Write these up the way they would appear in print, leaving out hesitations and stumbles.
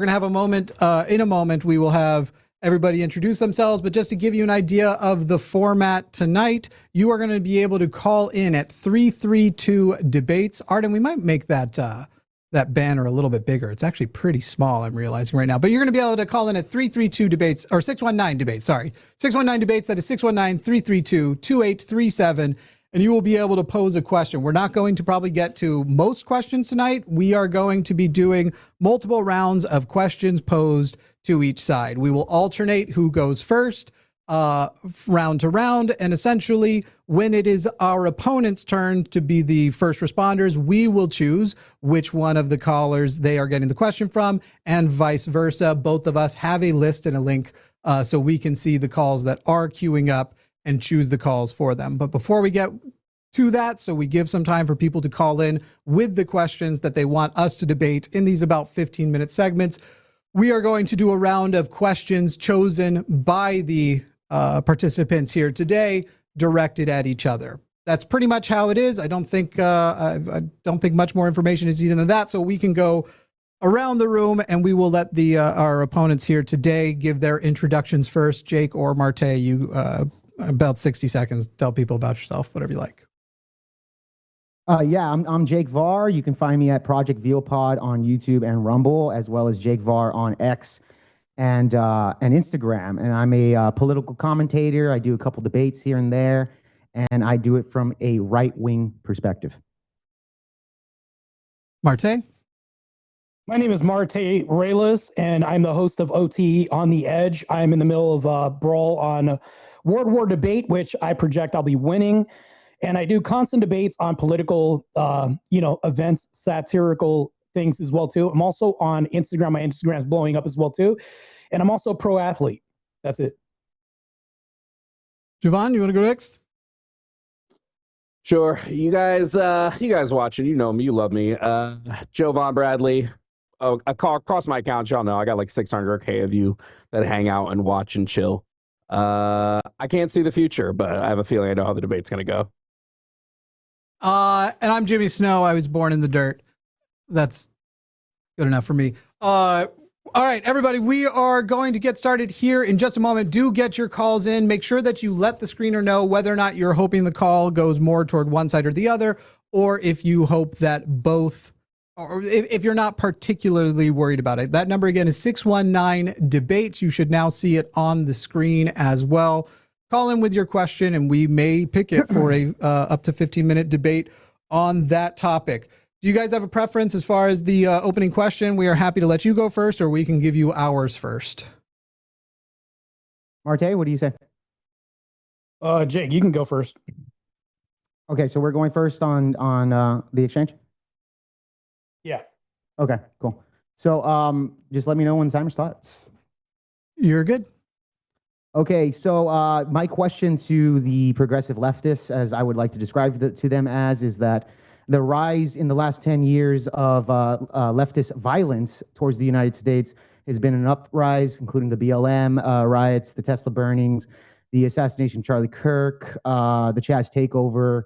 We're going to have a moment. In a moment, we will have everybody introduce themselves. But just to give you an idea of the format tonight, you are going to be able to call in at 332-DEBATES. Arden, we might make that that banner a little bit bigger. It's actually pretty small, I'm realizing right now. But you're going to be able to call in at 332-DEBATES, or 619-DEBATES, sorry. 619-DEBATES, that is 619-332-2837. And you will be able to pose a question. We're not going to probably get to most questions tonight. We are going to be doing multiple rounds of questions posed to each side. We will alternate who goes first, round to round, and essentially when it is our opponent's turn to be the first responders, we will choose which one of the callers they are getting the question from, and vice versa. Both of us have a list and a link so we can see the calls that are queuing up and choose the calls for them. But before we get to that, so we give some time for people to call in with the questions that they want us to debate in these about 15-minute segments, we are going to do a round of questions chosen by the participants here today, directed at each other. That's pretty much how it is. I don't think much more information is needed than that. So we can go around the room, and we will let the our opponents here today give their introductions first. Jake or Martae, you about 60 seconds. Tell people about yourself, whatever you like. Yeah, I'm Jake Varr. You can find me at Project Veopod on YouTube and Rumble, as well as Jake Varr on X and Instagram. And I'm a political commentator. I do a couple debates here and there, and I do it from a right-wing perspective. Martae? My name is Martae Ruelas, and I'm the host of OT On the Edge. I'm in the middle of a brawl on World War debate, which I project I'll be winning. And I do constant debates on political, events, satirical things as well, too. I'm also on Instagram. My Instagram is blowing up as well, too. And I'm also a pro athlete. That's it. Jovan, you want to go next? Sure. You guys watching, you know me, you love me. Jovan Bradley. Oh, across my account, y'all know I got like 600K of you that hang out and watch and chill. I can't see the future, but I have a feeling I know how the debate's going to go. And I'm Jimmy Snow. I was born in the dirt. That's good enough for me. All right, everybody, we are going to get started here in just a moment. Do get your calls in. Make sure that you let the screener know whether or not you're hoping the call goes more toward one side or the other, or if you hope that both, or if you're not particularly worried about it. That number again is 619-DEBATES. You should now see it on the screen as well. Call in with your question, and we may pick it for a up to 15-minute debate on that topic. Do you guys have a preference as far as the opening question? We are happy to let you go first, or we can give you ours first. Martae, what do you say? Jake, you can go first. Okay, so we're going first on the exchange? Yeah. Okay, cool. So just let me know when the timer starts. You're good. Okay, so my question to the progressive leftists, as I would like to describe to them as, is that the rise in the last 10 years of leftist violence towards the United States has been an uprise, including the BLM riots, the Tesla burnings, the assassination of Charlie Kirk, the Chaz takeover,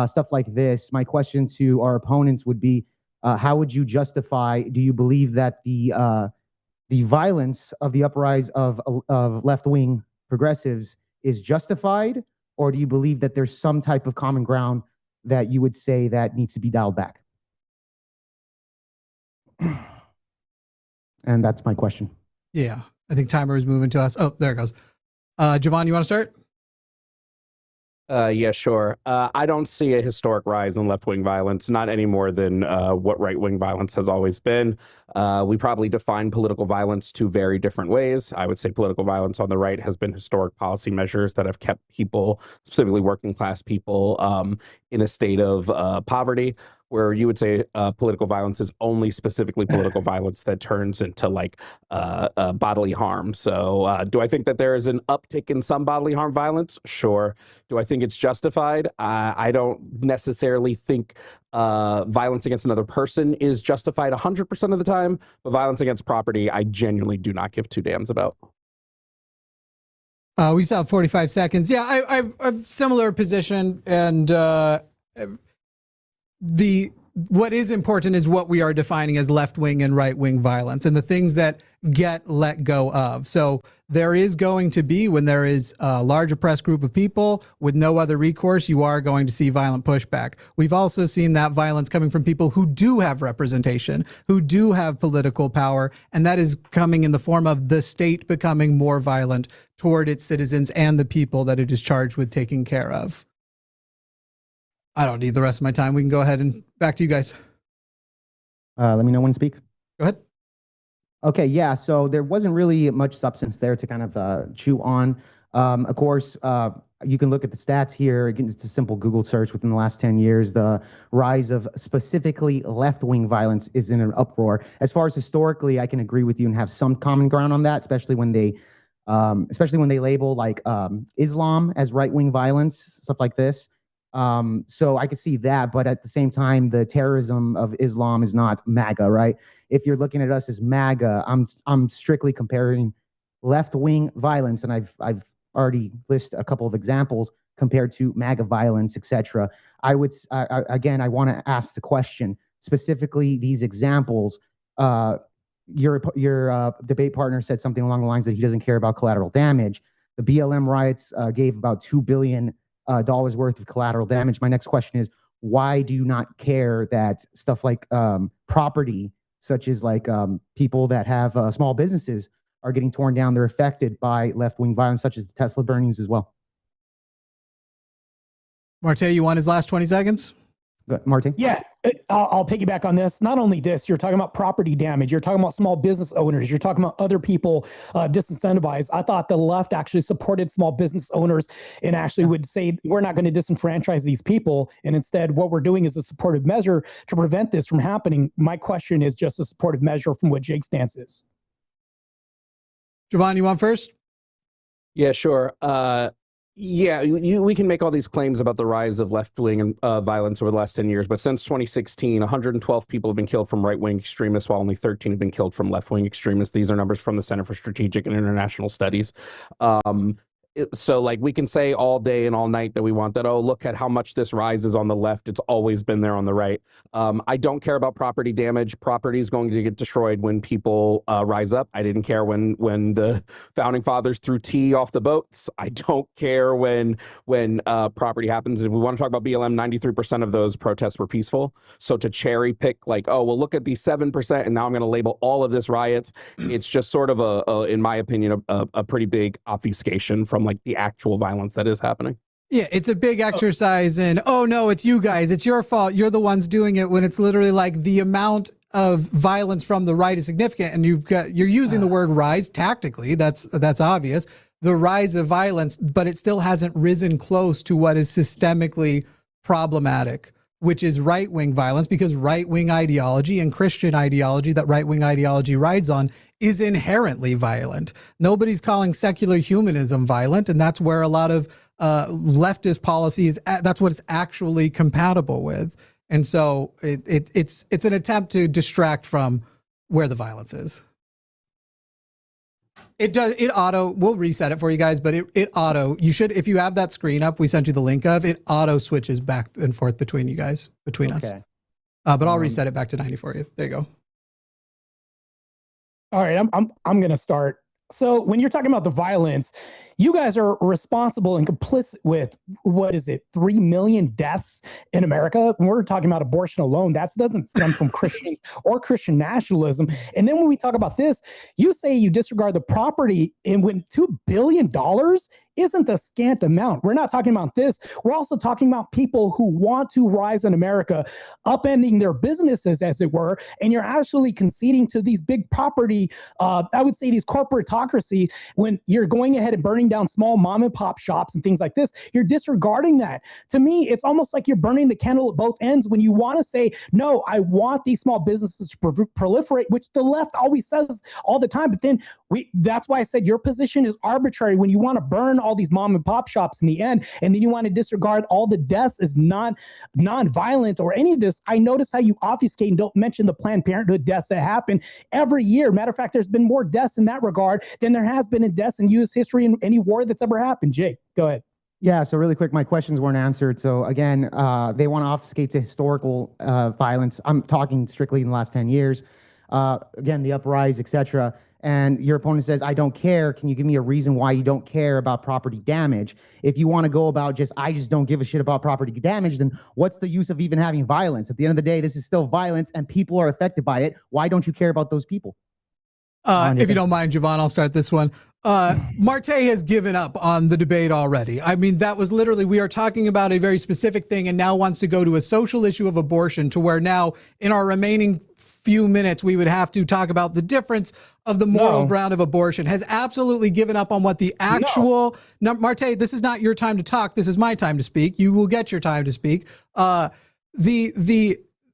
stuff like this. My question to our opponents would be, how would you justify, do you believe that the violence of the uprise of left-wing progressives is justified, or do you believe that there's some type of common ground that you would say that needs to be dialed back? And that's my question. Yeah, I think timer is moving to us. Oh, there it goes. Jovan, you want to start? Yeah, sure. I don't see a historic rise in left-wing violence, not any more than what right-wing violence has always been. We probably define political violence two very different ways. I would say political violence on the right has been historic policy measures that have kept people, specifically working class people, in a state of poverty, where you would say political violence is only specifically political violence that turns into like bodily harm. So do I think that there is an uptick in some bodily harm violence? Sure. Do I think it's justified? I don't necessarily think violence against another person is justified 100% of the time, but violence against property, I genuinely do not give two damns about. We still have 45 seconds. Yeah, I've a similar position, and the what is important is what we are defining as left-wing and right-wing violence and the things that get let go of. So there is going to be, when there is a large oppressed group of people with no other recourse, you are going to see violent pushback. We've also seen that violence coming from people who do have representation, who do have political power, and that is coming in the form of the state becoming more violent toward its citizens and the people that it is charged with taking care of. I don't need the rest of my time. We can go ahead and back to you guys. Let me know when to speak. Go ahead. Okay, yeah, so there wasn't really much substance there to kind of chew on. Of course, you can look at the stats here. Again, it's a simple Google search. Within the last 10 years, the rise of specifically left-wing violence is in an uproar. As far as historically, I can agree with you and have some common ground on that, especially when they label like Islam as right-wing violence, stuff like this. So I could see that, but at the same time, the terrorism of Islam is not MAGA, right? If you're looking at us as MAGA, I'm strictly comparing left-wing violence, and I've already listed a couple of examples compared to MAGA violence, etc. I want to ask the question specifically these examples. Your debate partner said something along the lines that he doesn't care about collateral damage. The BLM riots gave about $2 billion worth of collateral damage. My next question is, why do you not care that stuff like property, such as like people that have small businesses, are getting torn down? They're affected by left-wing violence, such as the Tesla burnings as well. Martae, you want his last 20 seconds? Martae? Yeah, I'll piggyback on this. Not only this, you're talking about property damage. You're talking about small business owners. You're talking about other people disincentivized. I thought the left actually supported small business owners and actually would say, we're not going to disenfranchise these people. And instead, what we're doing is a supportive measure to prevent this from happening. My question is just a supportive measure from what Jake's stance is. Jovan, you want first? Yeah, sure. Yeah, we can make all these claims about the rise of left-wing violence over the last 10 years, but since 2016, 112 people have been killed from right-wing extremists, while only 13 have been killed from left-wing extremists. These are numbers from the Center for Strategic and International Studies. So like we can say all day and all night that we want that, oh, look at how much this rises on the left. It's always been there on the right. I don't care about property damage. Property is going to get destroyed when people rise up. I didn't care when the founding fathers threw tea off the boats. I don't care when property happens. If we want to talk about BLM, 93% of those protests were peaceful. So to cherry pick like, oh, well, look at these 7% and now I'm going to label all of this riots. It's just sort of in my opinion, a pretty big obfuscation from like the actual violence that is happening. Yeah, it's a big exercise in, oh no, it's you guys, it's your fault, you're the ones doing it, when it's literally like the amount of violence from the right is significant, and you're using the word rise tactically, that's obvious, the rise of violence, but it still hasn't risen close to what is systemically problematic, which is right-wing violence, because right-wing ideology and Christian ideology that right-wing ideology rides on is inherently violent. Nobody's calling secular humanism violent, and that's where a lot of leftist policy is, that's what it's actually compatible with. And so it's an attempt to distract from where the violence is. We'll reset it for you guys, but you should, if you have that screen up, we sent you the link of, it auto switches back and forth between you guys, between us. But I'll reset it back to 90 for you. There you go. All right, I'm going to start. So when you're talking about the violence, you guys are responsible and complicit with, 3 million deaths in America? When we're talking about abortion alone, that doesn't stem from Christians or Christian nationalism. And then when we talk about this, you say you disregard the property, and when $2 billion isn't a scant amount. We're not talking about this. We're also talking about people who want to rise in America, upending their businesses, as it were, and you're actually conceding to these big property, I would say these corporatocracy, when you're going ahead and burning down small mom and pop shops and things like this, you're disregarding that. To me, it's almost like you're burning the candle at both ends when you want to say, no, I want these small businesses to proliferate, which the left always says all the time. But then that's why I said your position is arbitrary when you want to burn all these mom and pop shops in the end, and then you want to disregard all the deaths as non-violent or any of this. I notice how you obfuscate and don't mention the Planned Parenthood deaths that happen every year. Matter of fact, there's been more deaths in that regard than there has been in deaths in U.S. history in any war that's ever happened. Jake, go ahead. Yeah, so really quick, my questions weren't answered. So again, they want to obfuscate to historical violence. I'm talking strictly in the last 10 years. Again, the uprise, etc. And your opponent says, I don't care. Can you give me a reason why you don't care about property damage? If you want to go about I just don't give a shit about property damage, then what's the use of even having violence? At the end of the day, this is still violence and people are affected by it. Why don't you care about those people? If you don't mind, Jovan, I'll start this one. Martae has given up on the debate already. I mean, that was literally, we are talking about a very specific thing and now wants to go to a social issue of abortion, to where now in our remaining few minutes, we would have to talk about the difference of the moral ground of abortion. Has absolutely given up on what the actual, Martae, this is not your time to talk. This is my time to speak. You will get your time to speak.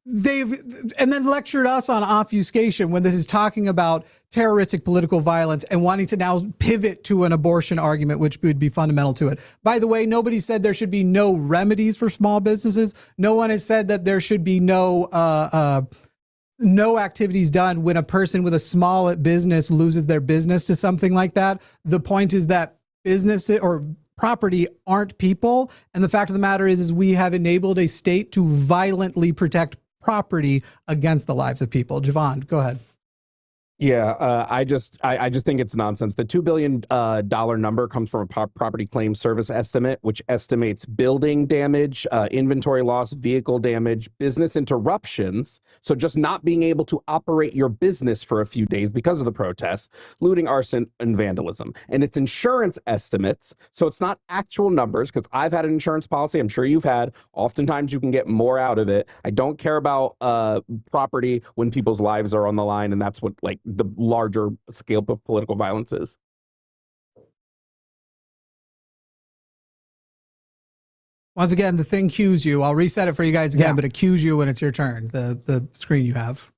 They've and then lectured us on obfuscation when this is talking about terroristic political violence and wanting to now pivot to an abortion argument, which would be fundamental to it. By the way, nobody said there should be no remedies for small businesses. No one has said that there should be no activities done when a person with a small business loses their business to something like that. The point is that business or property aren't people. And the fact of the matter is we have enabled a state to violently protect property against the lives of people. Jovan, go ahead. Yeah, I just think it's nonsense. The $2 billion number comes from a property claim service estimate, which estimates building damage, inventory loss, vehicle damage, business interruptions. So just not being able to operate your business for a few days because of the protests, looting, arson, and vandalism. And it's insurance estimates. So it's not actual numbers, because I've had an insurance policy. I'm sure you've had. Oftentimes you can get more out of it. I don't care about property when people's lives are on the line, and that's what the larger scale of political violence is. Once again, the thing cues you. I'll reset it for you guys again, but it cues you when it's your turn, the screen you have.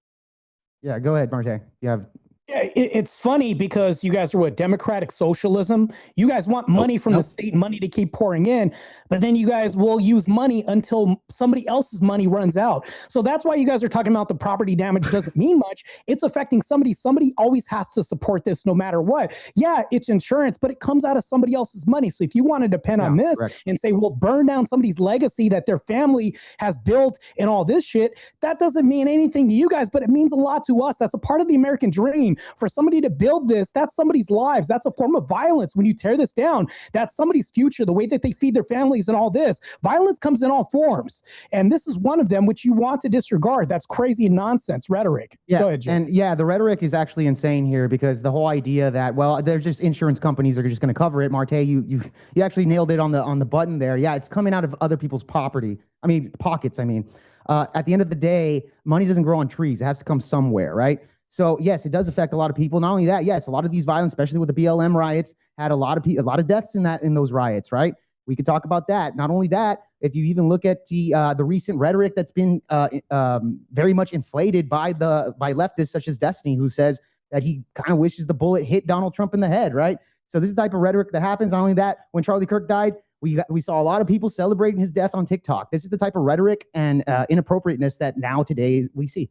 Yeah, go ahead, Martae. You have. Yeah, it's funny because you guys are what, democratic socialism? You guys want money from the state, money to keep pouring in, but then you guys will use money until somebody else's money runs out. So that's why you guys are talking about the property damage doesn't mean much. It's affecting somebody. Somebody always has to support this no matter what. Yeah, it's insurance, but it comes out of somebody else's money. So if you want to depend on this and say, well, burn down somebody's legacy that their family has built and all this shit, that doesn't mean anything to you guys, but it means a lot to us. That's a part of the American dream. For somebody to build this, that's somebody's lives. That's a form of violence. When you tear this down, that's somebody's future, the way that they feed their families and all this. Violence comes in all forms. And this is one of them, which you want to disregard. That's crazy nonsense rhetoric. Yeah. Go ahead, Jim. And yeah, the rhetoric is actually insane here, because the whole idea that, well, they're just insurance companies are just going to cover it. Martae, you actually nailed it on the button there. Yeah, it's coming out of other people's pockets. At the end of the day, money doesn't grow on trees. It has to come somewhere, right? So yes, it does affect a lot of people. Not only that, yes, a lot of these violence, especially with the BLM riots, had a lot of deaths in those riots, right? We could talk about that. Not only that, if you even look at the recent rhetoric that's been very much inflated by leftists such as Destiny, who says that he kind of wishes the bullet hit Donald Trump in the head, right? So this is the type of rhetoric that happens. Not only that, when Charlie Kirk died, we saw a lot of people celebrating his death on TikTok. This is the type of rhetoric and inappropriateness that today we see.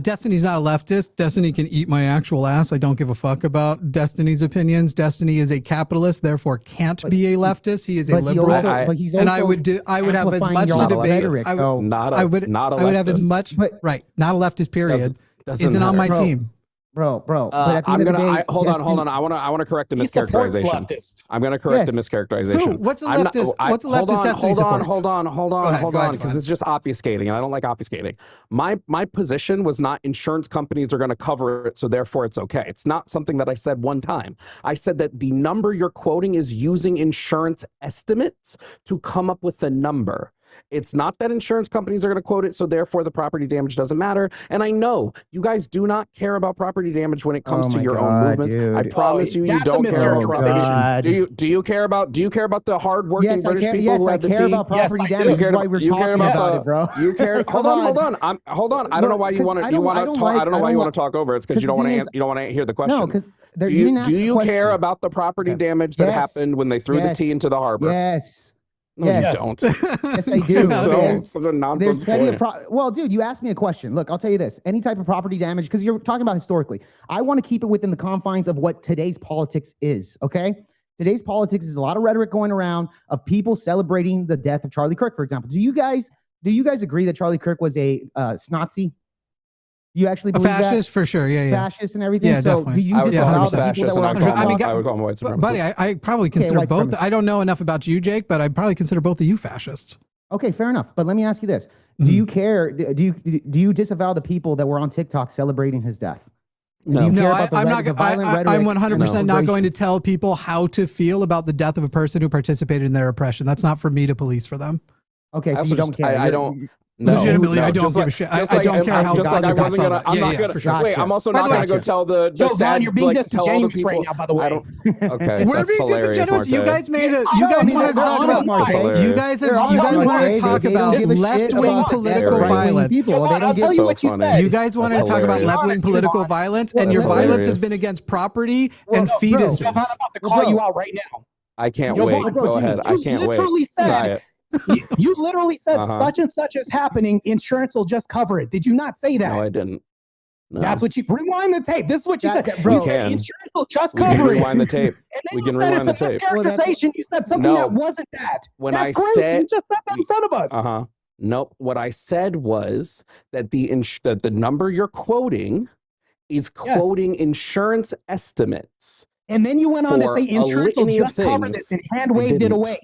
Destiny's not a leftist. Destiny can eat my actual ass. I don't give a fuck about Destiny's opinions. Destiny is a capitalist, therefore can't be a leftist. He is a liberal. And I would have as much to debate. Not a leftist. Not a leftist, period. Isn't on my team. Bro. But at the end of the day, hold on. I want to correct the mischaracterization. I'm going to correct the mischaracterization. Who? What's a leftist? What's a leftist Destiny supports? Hold on, because this is just obfuscating, and I don't like obfuscating. My position was not insurance companies are going to cover it, so therefore it's okay. It's not something that I said one time. I said that the number you're quoting is using insurance estimates to come up with a number. It's not that insurance companies are going to quote it, so therefore the property damage doesn't matter. And I know you guys do not care about property damage when it comes to your own movements. Dude. I promise you don't care about property. Do you care about the hardworking British people who have the tea? Yes, I care about property damage. That's why we're talking about it, bro. You care. Hold on. I don't know why you want to talk. I don't know why you want to talk over it. It's because you don't want to hear the question. No, because do you care about the property damage that happened when they threw the tea into the harbor? Yes. No, you don't. Yes, I do. Such a nonsense point. Well, dude, you asked me a question. Look, I'll tell you this. Any type of property damage, because you're talking about historically, I want to keep it within the confines of what today's politics is, okay? Today's politics is a lot of rhetoric going around of people celebrating the death of Charlie Kirk, for example. Do you guys agree that Charlie Kirk was a Nazi? Do you actually believe fascist that? for sure? Yeah, Fascist and everything. Yeah, so definitely. do you disavow the people that were on TikTok? I would call him a white supremacist. Buddy, I probably consider white both. supremacist. I don't know enough about you, Jake, but I probably consider both of you fascists. Okay, fair enough. But let me ask you this: do you care? Do you disavow the people that were on TikTok celebrating his death? No, I'm not. I'm 100% not going to tell people how to feel about the death of a person who participated in their oppression. That's not for me to police for them. Okay, so you don't care. I don't. No, legitimately, no, I don't give a shit. I don't care how other people feel. I'm not gonna. For sure. Wait, I'm also not gonna go tell the Jovan, you're being disingenuous disingenuous right now, by the way. Okay, we're being disingenuous. You guys made it. You guys wanted to talk about. You guys wanted to talk about left-wing political violence. I'll tell you what you said. You guys wanted to talk about left-wing political violence, and your violence has been against property and fetuses. I'm about to call you out right now. I can't wait. Go ahead. I can't wait. Literally said. You literally said such and such is happening. Insurance will just cover it. Did you not say that? No, I didn't. No. That's what you rewind the tape. This is what you said. Bro, you said insurance will just cover it. Rewind the tape. We can rewind the tape. Mischaracterization. You said something that wasn't that. When That's I crazy. said, you just said that in front of us. Nope. What I said was that the number you're quoting is quoting insurance estimates. And then you went on to say insurance will just cover this and hand waved it away.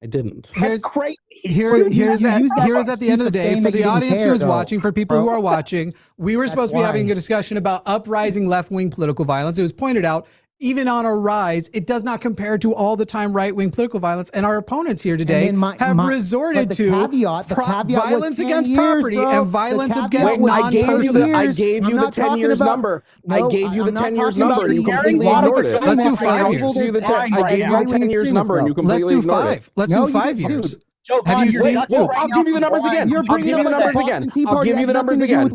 I didn't. Here's crazy. Here's at the end of the day, for the audience who is watching, for people who are watching, we were supposed to be having a discussion about uprising left-wing political violence. It was pointed out, even on a rise, it does not compare to all the time right-wing political violence. And our opponents here today have resorted to violence against property and violence against non-persons. I gave you the 10 years number. I gave you the 10 years number and you completely ignored it. Let's do 5 years. I gave you the 10 years number and you completely ignored it. Let's do 5 years. Have you seen? I'll give you the numbers again. I'll give you the numbers again. I'll give you the numbers again.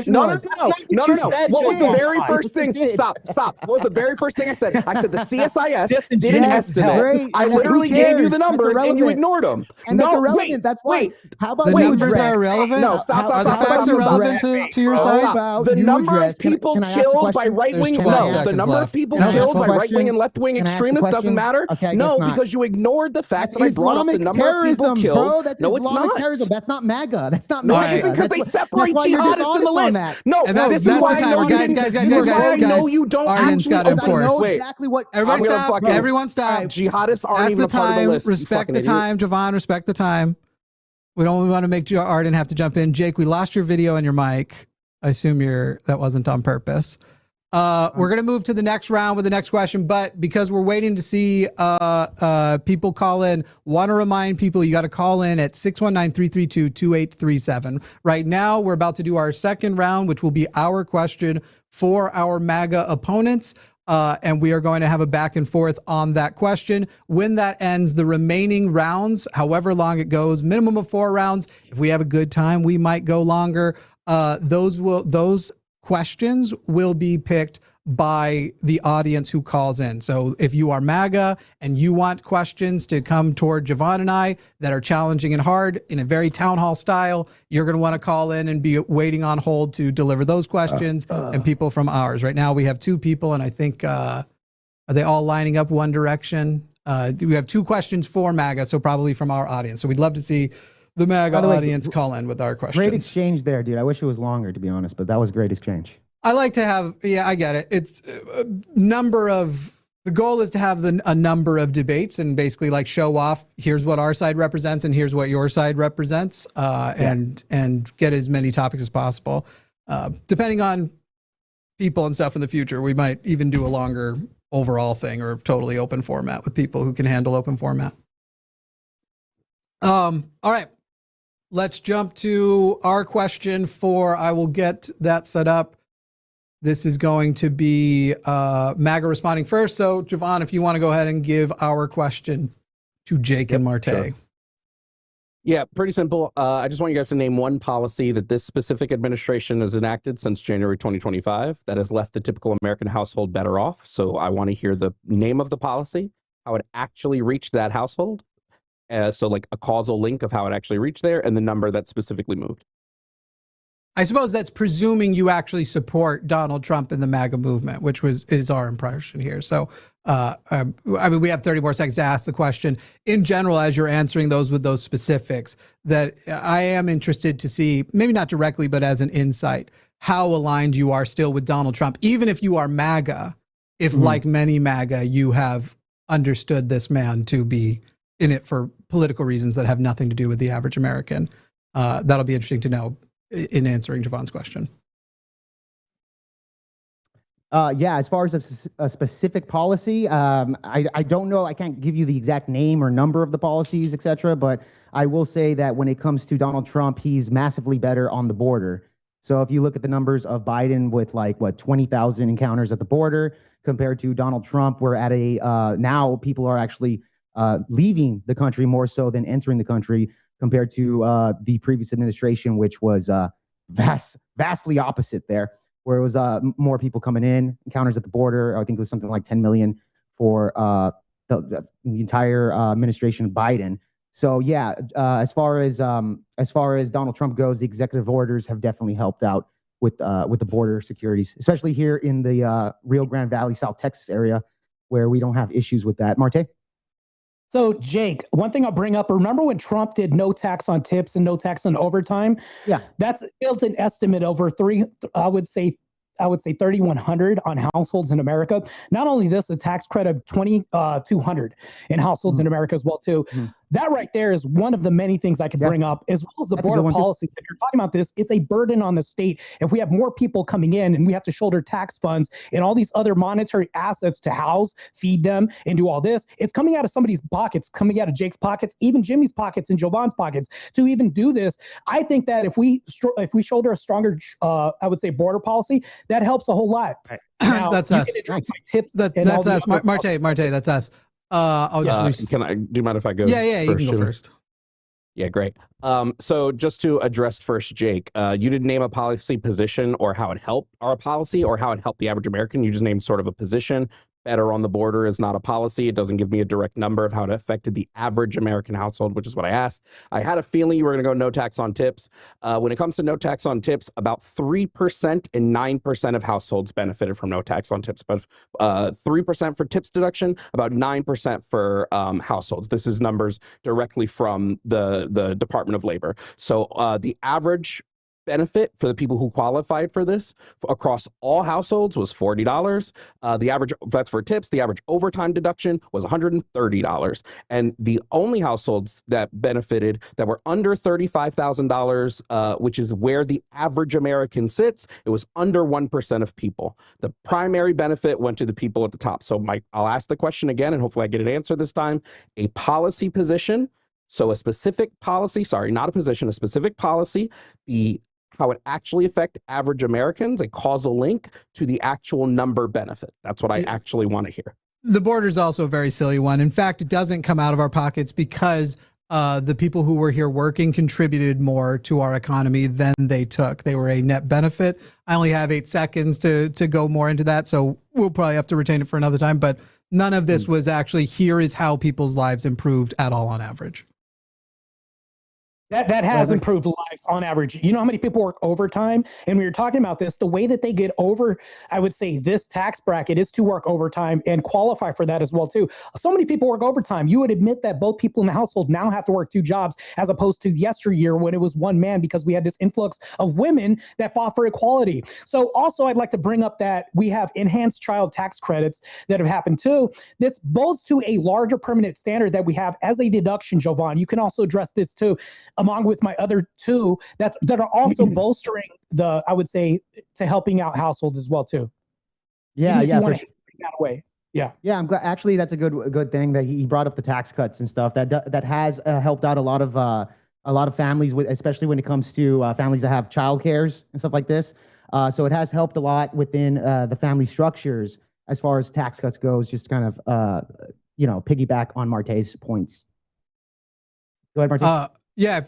No. What was the very first thing? Stop. What was the very first thing I said? I said the CSIS did an estimate. I literally gave you the numbers and you ignored them. And that's irrelevant. That's why. How about the numbers are irrelevant? No, stop. Are the facts irrelevant to your side? The number of people killed by right-wing. No, the number of people killed by right-wing and left-wing extremists doesn't matter. No, because you ignored the fact that I brought up the number of people killed. Bro, that's no, it's Islamic not. terrorism. That's not MAGA. That's not No, MAGA. it isn't because they separate jihadists in the list. No, and this is why I know guys. No, you don't. Arden's got to enforce. Exactly what. Everybody stop. Everyone stop. Jihadists aren't even part of the list. Respect the time, Jovan. Respect the time. We don't want to make Arden have to jump in. Jake, we lost your video and your mic. I assume that wasn't on purpose. We're going to move to the next round with the next question, but because we're waiting to see people call in, want to remind people you got to call in at 619-332-2837. Right now, we're about to do our second round, which will be our question for our MAGA opponents. And we are going to have a back and forth on that question. When that ends, the remaining rounds, however long it goes, minimum of 4 rounds. If we have a good time, we might go longer. Those questions will be picked by the audience who calls in. So if you are MAGA and you want questions to come toward Jovan and I that are challenging and hard in a very town hall style, you're going to want to call in and be waiting on hold to deliver those questions and people from ours. Right now we have 2 people, and I think, are they all lining up one direction? We have 2 questions for MAGA, so probably from our audience. So we'd love to see the MAGA audience call in with our questions. Great exchange there, dude. I wish it was longer, to be honest, but that was great exchange. I like to have, I get it. It's a number of, the goal is to have a number of debates and basically like show off, here's what our side represents and here's what your side represents, and get as many topics as possible. Depending on people and stuff in the future, we might even do a longer overall thing or totally open format with people who can handle open format. All right. Let's jump to our question I will get that set up. This is going to be MAGA responding first. So, Jovan, if you want to go ahead and give our question to Jake and Martae. Sure. Yeah, pretty simple. I just want you guys to name one policy that this specific administration has enacted since January 2025 that has left the typical American household better off. So I want to hear the name of the policy, how it actually reached that household. So like a causal link of how it actually reached there and the number that specifically moved. I suppose that's presuming you actually support Donald Trump and the MAGA movement, which is our impression here. So, I mean, we have 30 more seconds to ask the question. In general, as you're answering those with those specifics, that I am interested to see, maybe not directly, but as an insight, how aligned you are still with Donald Trump, even if you are MAGA, if like many MAGA, you have understood this man to be in it for political reasons that have nothing to do with the average American. That'll be interesting to know in answering Jovan's question. Yeah, as far as a specific policy, I don't know. I can't give you the exact name or number of the policies, et cetera, but I will say that when it comes to Donald Trump, he's massively better on the border. So if you look at the numbers of Biden with 20,000 encounters at the border compared to Donald Trump, we're at now people are actually leaving the country more so than entering the country compared to the previous administration, which was vastly opposite there, where it was more people coming in, encounters at the border. I think it was something like 10 million for the entire administration of Biden. So yeah, as far as Donald Trump goes, the executive orders have definitely helped out with the border securities, especially here in the Rio Grande Valley, South Texas area, where we don't have issues with that. Martae? So, Jake, one thing I'll bring up, remember when Trump did no tax on tips and no tax on overtime? Yeah. That's built an estimate over I would say 3,100 on households in America. Not only this, a tax credit of 2,200 in households in America as well, too. That right there is one of the many things I could bring up, as well as the border policies. If you're talking about this, it's a burden on the state. If we have more people coming in and we have to shoulder tax funds and all these other monetary assets to house, feed them, and do all this, it's coming out of somebody's pockets, coming out of Jake's pockets, even Jimmy's pockets and Jovan's pockets to even do this. I think that if we shoulder a stronger, I would say, border policy, that helps a whole lot. Right. Now, that's us. Tips that's us. Martae, that's us. Do you mind if I go? Yeah, you can go first. Yeah, great. So just to address first, Jake, you didn't name a policy position or how it helped our policy or how it helped the average American. You just named sort of a position. Better on the border is not a policy. It doesn't give me a direct number of how it affected the average American household, which is what I asked. I had a feeling you were going to go no tax on tips. When it comes to no tax on tips, about 3% and 9% of households benefited from no tax on tips, but 3% for tips deduction, about 9% for households. This is numbers directly from the Department of Labor. So the average benefit for the people who qualified for this across all households was $40. The average, that's for tips, the average overtime deduction was $130. And the only households that benefited that were under $35,000, which is where the average American sits, it was under 1% of people. The primary benefit went to the people at the top. So I'll ask the question again, and hopefully I get an answer this time. A policy position, so a specific policy, sorry, not a position, a specific policy, how it actually affect average Americans, a causal link to the actual number benefit. That's what I actually want to hear. The border is also a very silly one. In fact, it doesn't come out of our pockets because the people who were here working contributed more to our economy than they took. They were a net benefit. I only have 8 seconds to go more into that, so we'll probably have to retain it for another time. But none of this was actually, here is how people's lives improved at all on average. That has improved lives on average. You know how many people work overtime? And we were talking about this, the way that they get over, I would say, this tax bracket is to work overtime and qualify for that as well, too. So many people work overtime. You would admit that both people in the household now have to work 2 jobs as opposed to yesteryear when it was one man, because we had this influx of women that fought for equality. So also, I'd like to bring up that we have enhanced child tax credits that have happened, too. That's both to a larger permanent standard that we have as a deduction, Jovan. You can also address this, too, along with my other 2 that are also bolstering the, I would say, to helping out households as well, too. Yeah, yeah, for sure. That way. Yeah. Yeah, I'm glad. Actually, that's a good thing that he brought up the tax cuts and stuff. That has helped out a lot of families, especially when it comes to families that have childcares and stuff like this. So it has helped a lot within the family structures as far as tax cuts goes. Just kind of piggyback on Martae's points. Go ahead, Martae. Yeah.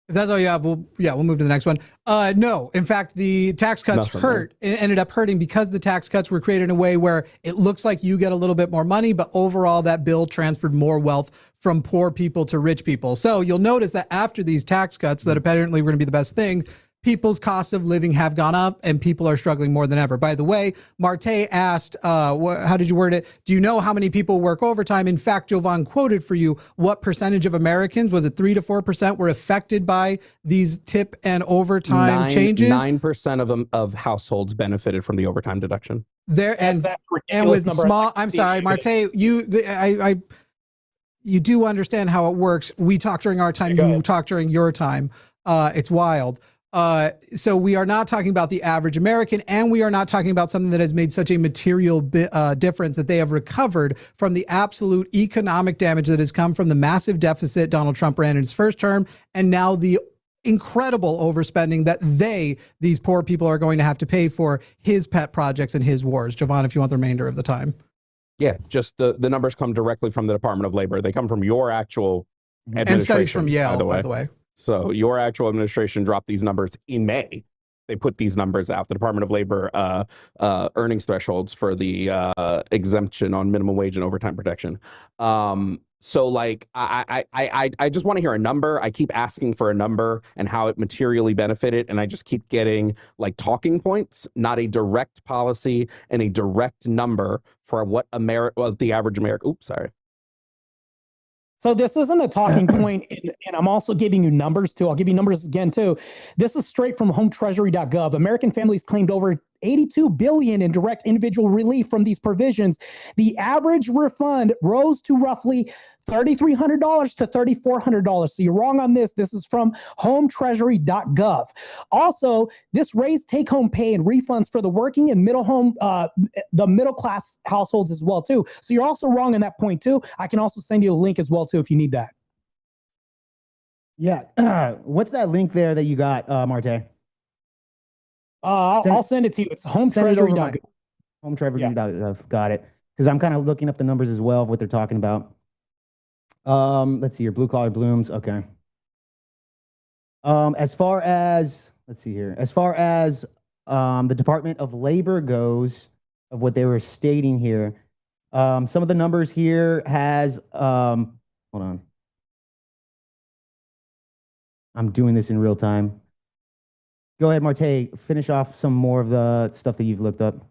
If that's all you have, we'll move to the next one. No, in fact, the tax cuts ended up hurting because the tax cuts were created in a way where it looks like you get a little bit more money, but overall that bill transferred more wealth from poor people to rich people. So you'll notice that after these tax cuts that apparently were going to be the best thing, people's costs of living have gone up and people are struggling more than ever. By the way, Martae asked, how did you word it? Do you know how many people work overtime? In fact, Jovan quoted for you what percentage of Americans, was it 3 to 4%, were affected by these tip and overtime changes? 9% of households benefited from the overtime deduction. There and with small, I'm sorry, Martae, you do understand how it works. We talk during our time, you talk during your time. It's wild. So we are not talking about the average American, and we are not talking about something that has made such a material difference that they have recovered from the absolute economic damage that has come from the massive deficit Donald Trump ran in his first term, and now the incredible overspending that these poor people are going to have to pay for his pet projects and his wars. Jovan, if you want the remainder of the time. Yeah, just the numbers come directly from the Department of Labor. They come from your actual administration. And studies from Yale, by the way. So your actual administration dropped these numbers in May. They put these numbers out. The Department of Labor earnings thresholds for the exemption on minimum wage and overtime protection. So like, I just want to hear a number. I keep asking for a number and how it materially benefited. And I just keep getting like talking points, not a direct policy and a direct number for what the average American. Oops, sorry. So this isn't a talking point, and I'm also giving you numbers too. I'll give you numbers again too. This is straight from hometreasury.gov. American families claimed over $82 billion in direct individual relief from these provisions. The average refund rose to roughly $3,300 to $3,400. So you're wrong on this. This is from hometreasury.gov. Also, this raised take-home pay and refunds for the working and the middle-class households as well too. So you're also wrong on that point too. I can also send you a link as well too if you need that. Yeah. What's that link there that you got, Martae? I'll send it to you. It's hometreasury.gov. Hometreasury.gov. Got it. Because I'm kind of looking up the numbers as well of what they're talking about. Let's see here. Blue collar blooms. Okay. As far as, let's see here. As far as the Department of Labor goes, of what they were stating here, some of the numbers here has, hold on. I'm doing this in real time. Go ahead, Martae. Finish off some more of the stuff that you've looked up.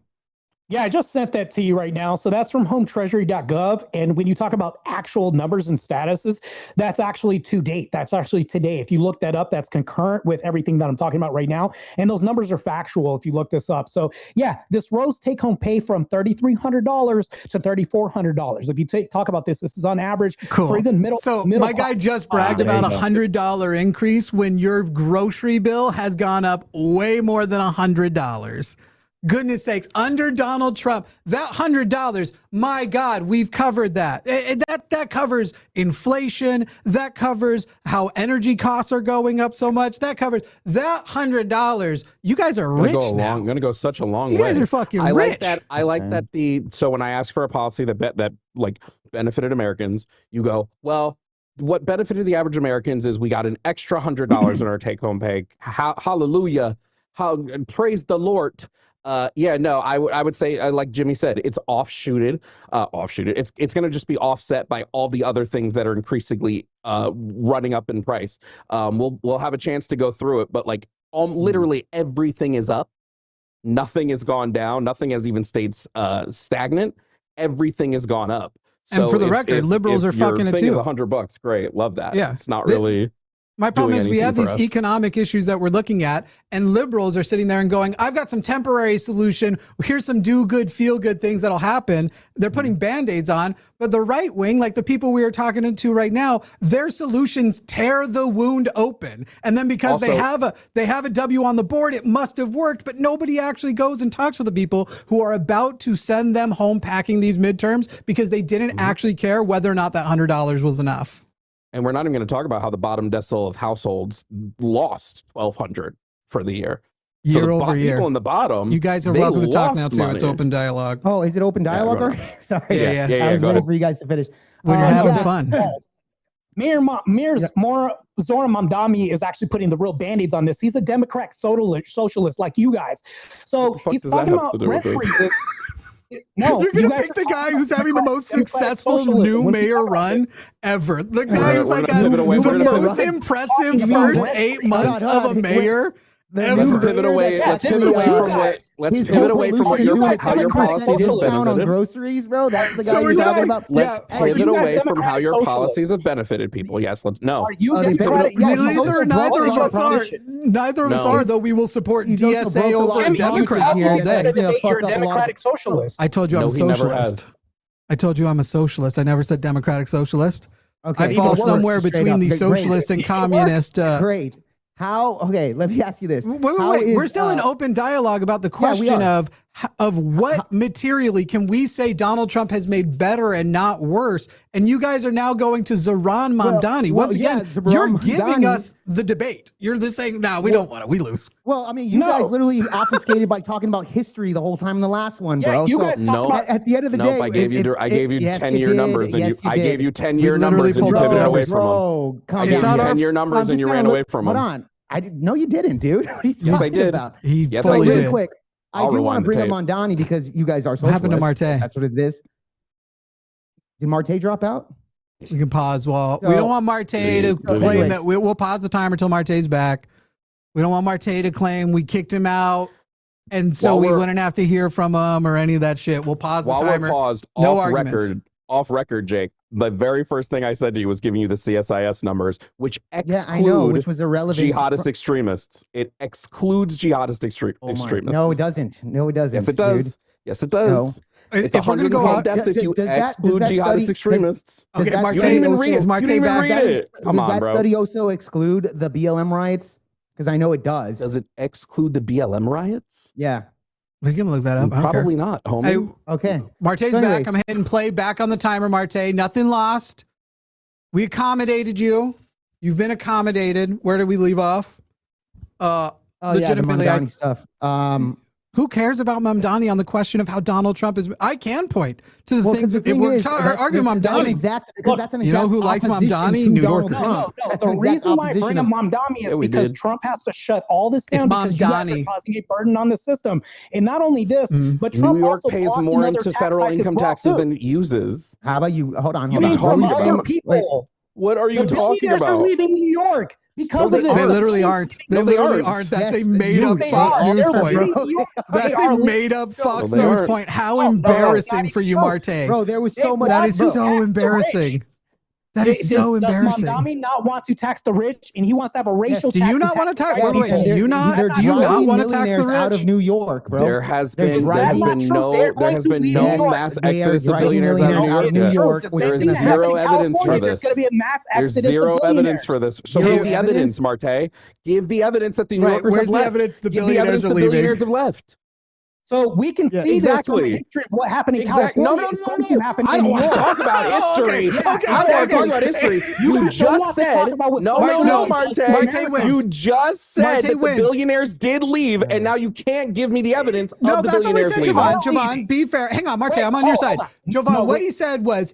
Yeah, I just sent that to you right now. So that's from hometreasury.gov. And when you talk about actual numbers and statuses, that's actually to date. That's actually today. If you look that up, that's concurrent with everything that I'm talking about right now. And those numbers are factual if you look this up. So yeah, this rose take-home pay from $3,300 to $3,400. If you talk about this is on average for even middle. So my guy just bragged about $100 increase when your grocery bill has gone up way more than $100. Goodness sakes, under Donald Trump, that $100, my God, we've covered that. That covers inflation. That covers how energy costs are going up so much. That covers that $100. You guys are rich now. I'm going to go such a long way. You guys are fucking rich. I like that so when I ask for a policy that like benefited Americans, you go, well, what benefited the average Americans is we got an extra $100 in our take-home pay. Hallelujah. Praise the Lord. I would say, like Jimmy said, it's offshooted. It's going to just be offset by all the other things that are increasingly running up in price. We'll have a chance to go through it, but like literally everything is up. Nothing has gone down. Nothing has even stayed stagnant. Everything has gone up. So and for the record, liberals are fucking it too. $100, great, love that. Yeah, it's not really. My problem is we have these economic issues that we're looking at, and liberals are sitting there and going, I've got some temporary solution. Here's some do good, feel good things that'll happen. They're putting Band-Aids on, but the right wing, like the people we are talking to right now, their solutions tear the wound open. And then because they have a W on the board, it must have worked, but nobody actually goes and talks to the people who are about to send them home packing these midterms because they didn't actually care whether or not that $100 was enough. And we're not even going to talk about how the bottom decile of households lost $1,200 for the year. Year over year. People in the bottom. You guys are welcome to talk now, too. Money. It's open dialogue. Oh, is it open dialogue already? Sorry. Yeah. I was waiting for you guys to finish. When you're having fun. Mayor Zoran Mamdani is actually putting the real Band-Aids on this. He's a Democrat socialist like you guys. So he's talking about rent freezes. No, you're going to pick the guy who's having the most successful new mayor run ever. The guy who's like the most impressive first 8 months of a mayor. Let's pivot away. Let's pivot away from what. Let's pivot away from what how your policies have on benefited. groceries, bro. That's the guy So you're we're talking talking about. Let's pivot away from how Democratic your socialists? policies have benefited people. Yes, let's no. Are you they Democratic? Yeah, Neither of us are. position. Neither of us No. are, though. We will support He's also DSA broke a lot over of a Democrat here. all Yeah, day. yeah. You're a Democratic socialist. I told you I'm No, a he never socialist. has. I told you I'm a socialist. I never said democratic socialist. Okay, I fall even worse, somewhere straight between up. the Great. socialist and communist. Great. How? Okay, let me ask you this. Wait. How is, We're still in open dialogue about the we question are. of what materially can we say Donald Trump has made better and not worse? And you guys are now going to Zohran Mamdani. Once again, Zohran you're giving Mamdani. us the debate. You're just saying, no, we don't want it. We lose. Well, I mean, you guys literally obfuscated by talking about history the whole time in the last one, bro. Yeah, you So, guys No. talked about at the end of the day, I gave you yes, 10-year you numbers, did. and Yes, you I did. gave you 10-year literally numbers, and you pulled up the pivoted away numbers. from them. Bro, calm I down. gave you not our- 10-year numbers, and you ran away from Hold them. on. No, you didn't, dude. What are you Yes, I talking did. about? He Yes, fully I Really did. did. quick, I I'll do want rewind to bring the up Mondani because you guys are socialists. What happened to Martae? That's what it is. Did Martae drop out? We can pause while we So- don't want Martae to Good. claim Anyways. that we'll pause the timer until Martae's back. We don't want Martae to claim we kicked him out, and so While we we're- wouldn't have to hear from him or any of that shit. We'll pause the While we're timer. paused, No off arguments. record, Jake, the very first thing I said to you was giving you the CSIS numbers, which Yeah, I know, exclude which was irrelevant. jihadist extremists. It excludes jihadist extremists. No, it doesn't. No, it doesn't. Yes, it does. Dude. Yes, it does. It's If we're gonna go 112 out, deaths if you does that exclude jihadist study- extremists. Does okay, that Martae, You didn't even also- read it. is You Martae didn't even back? read it. Come Does on, that bro. study also exclude the BLM riots? Because I know it does. Does it exclude the BLM riots? Yeah. We can look that up. I don't Probably care. not, homie. Okay. Martae's So anyways. back. I'm hitting play back on the timer, Martae. Nothing lost. We accommodated you. You've been accommodated. Where did we leave off? Oh Legitimately, yeah, the Mondani stuff. Who cares about Mamdani on the question of how Donald Trump is? I can point to the Well, things 'cause the if we're thing is, arguing that's Mamdani. exact, because that's an You know exact who likes opposition Mamdani? to New Donald Yorkers. Trump. No, That's the an exact reason why I bring opposition up of- Mamdani is Yeah, we because did. Trump has to shut all this It's down because you guys Mamdani. are causing a burden on the system. And not only this, but Trump New York also pays blocked more another into tax federal hike as income well, taxes too. than it uses. How about you? Hold on. You Hold mean on. from What are you other saying? people? What are you The talking billionaires are about? leaving New York because No, of they this. They literally aren't. They No, they literally aren't. aren't. That's Yes, a made up dude, Fox they are. News They're point. leaving New York. That's They a are made up Fox No, they News aren't. point. How No, embarrassing no, for you, no. Martae. Bro, there was so much. That is bro, so tax the embarrassing. rich. That is so Does embarrassing. Mamdani not want to tax the rich, and he wants to have a racial Do tax? you and not want to tax tax? the Wait, white wait. people? Do you not? They're Do you not driving want to tax the millionaires out of rich? New York, bro. There has They're been driving- not true. They're there has going to been leave no New York. mass They are exodus of driving billionaires out of millionaires New out York. of New yet. York, The which same There thing is that happened zero in evidence for California. There's this. going to be a mass There's exodus of zero billionaires. evidence for this. Show Zero me the evidence, Martae. Give the evidence that the New Right, Yorkers where's have the left. evidence the Give the billionaires evidence are the leaving? billionaires have left. So we can see this from Exactly. the history of what happened in Exactly. California. It's going to happen I in don't New want to York. talk about history. Okay, I don't want to talk about history. You don't just want to said talk about what no, social no, media does to Martae. Martae wins. You just said Martae that the wins. billionaires did leave, and now you can't give me the evidence No, of the that's not what he billionaires said, leaving. Jovan. Be fair. Hang on, Martae, Wait, I'm on your side. hold on. Jovan, No, what wait. he said was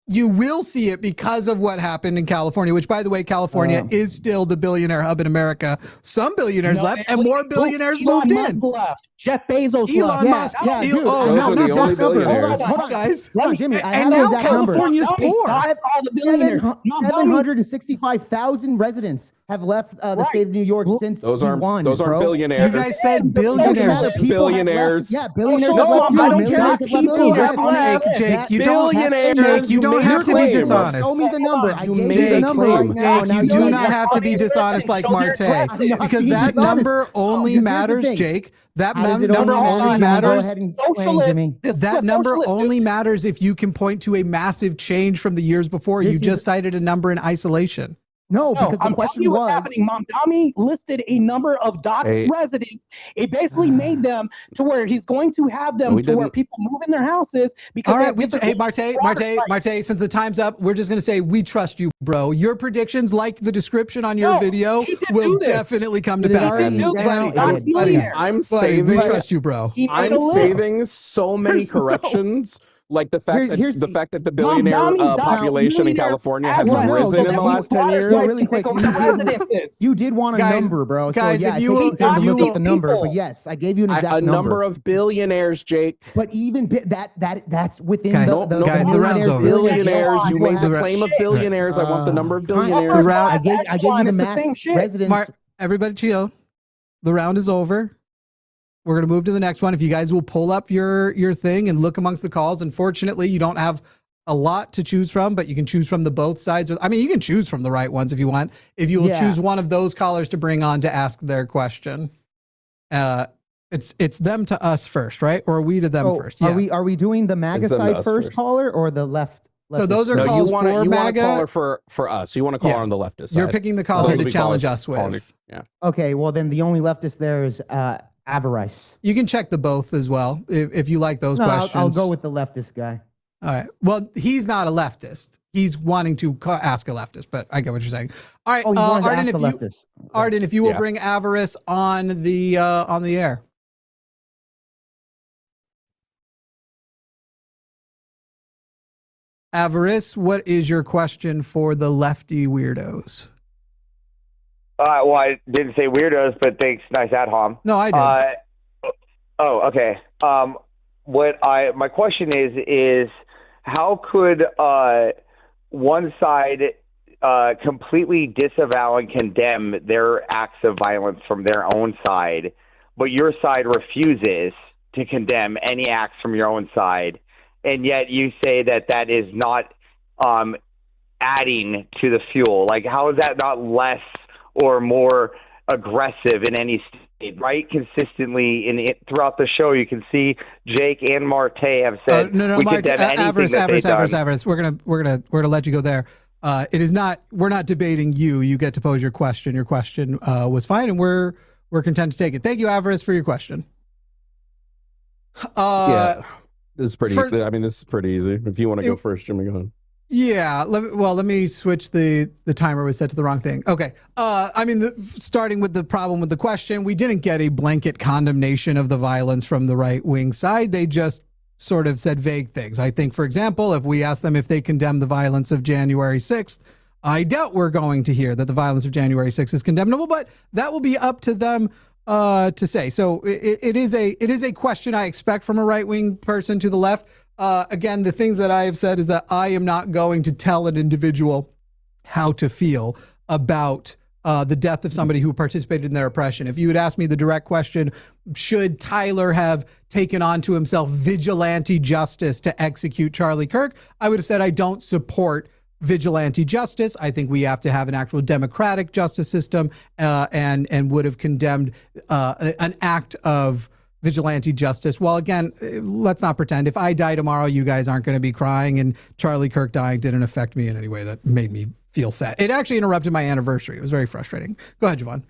you will see it because of what happened in California, which, by the way, California is still the billionaire hub in America. Some billionaires left, and more billionaires moved Elon in. Musk left. Jeff Bezos Elon left. Musk. Yeah, dude, Oh, those no, are not the only that. billionaires. Hold on, guys. Hold on, Jimmy. I And have the now exact number. California's poor. That's all the billionaires. Mamdani 765,000 residents have left the Right. state of New York since Those he aren't won, those aren't bro. billionaires. You guys said Doesn't billionaires. matter, people have left. Billionaires. Yeah, billionaires No, have left too. I don't Millionaires care. have left People too. have Yes. left. Jake, you don't Billionaires. Jake, you don't made have your to be claim. dishonest. Show me the number. I You gave made you the Jake, number right now. Jake, Now you do know not have to be dishonest like Martae, because that number only matters, Jake. That number only matters. That number only matters if you can point to a massive change from the years before. You just cited a number in isolation. No, because the I'm telling question you what's was. happening. Mamdani listed a number of doxed residents. It basically made them to where he's going to have them We to where didn't. people move in their houses because All they right, have different hey water Martae, rights. since the time's up, we're just gonna say we trust you, bro. Your predictions, like the description on your video, he did will do this. definitely come to Did it pass. already? do Yeah, this. it Doxed did. millionaires. I'm Buddy, saving. we trust you, bro. He made I'm a list. saving so many There's no- corrections. Like the fact Here's- that the fact that the billionaire Mamdani does population in millionaire California has addresses no, risen so in that the these last 10 water years. rights Really can take quick, over the residences. You did want a Guys- number, bro. guys, so yeah, if you take will- your time if to you look will- at the number. people- But yes, I gave you an exact A number of billionaires, Jake. But even that's within Guys, the guys, the round's millionaires, over. Billionaires. You made the have- claim of billionaires. I want the number of Fine. billionaires. Upper I class gave you the echelon, it's the mass same shit. residents. Everybody chill. The round is over. We're going to move to the next one. If you guys will pull up your thing and look amongst the calls. Unfortunately, you don't have a lot to choose from, but you can choose from the both sides. I mean, you can choose from the right ones if you want. If you will choose one of those callers to bring on to ask their question. It's them to us first, right? Or are we to them first? Yeah. Are we doing the MAGA side first, caller, or the left? So those are calls for MAGA. You want a caller for us. You want to call on the leftist side. You're picking the caller to challenge us with. Yeah. Okay, well then the only leftist there is Avarice. You can check the both as well if you like those questions. I'll go with the leftist guy. All right. Well, he's not a leftist. He's wanting to ask a leftist, but I get what you're saying. All right, Arden, if you will bring Avarice on the air. Avarice, what is your question for the lefty weirdos? Well, I didn't say weirdos, but thanks. Nice ad hom. No, I did. Okay. My question is how could one side completely disavow and condemn their acts of violence from their own side, but your side refuses to condemn any acts from your own side, and yet you say that is not adding to the fuel? Like, how is that not less or more aggressive in any state, right? Consistently throughout the show, you can see Jake and Martae have said Avarice. We're gonna let you go there. It is not. We're not debating you. You get to pose your question. Your question was fine, and we're content to take it. Thank you, Avarice, for your question. This is pretty. This is pretty easy. If you want to go first, Jimmy, go ahead. Yeah. Let me switch the timer was set to the wrong thing. Okay. Starting with the problem with the question, we didn't get a blanket condemnation of the violence from the right wing side. They just sort of said vague things. I think, for example, if we ask them if they condemn the violence of January 6th, I doubt we're going to hear that the violence of January 6th is condemnable, but that will be up to them to say. So it is a question I expect from a right wing person to the left. Again, the things that I have said is that I am not going to tell an individual how to feel about the death of somebody who participated in their oppression. If you had asked me the direct question, should Tyler have taken on to himself vigilante justice to execute Charlie Kirk, I would have said I don't support vigilante justice. I think we have to have an actual democratic justice system, and would have condemned an act of vigilante justice. Well, again, let's not pretend. If I die tomorrow, you guys aren't going to be crying, and Charlie Kirk dying didn't affect me in any way that made me feel sad. It actually interrupted my anniversary. It was very frustrating. Go ahead, Jovan.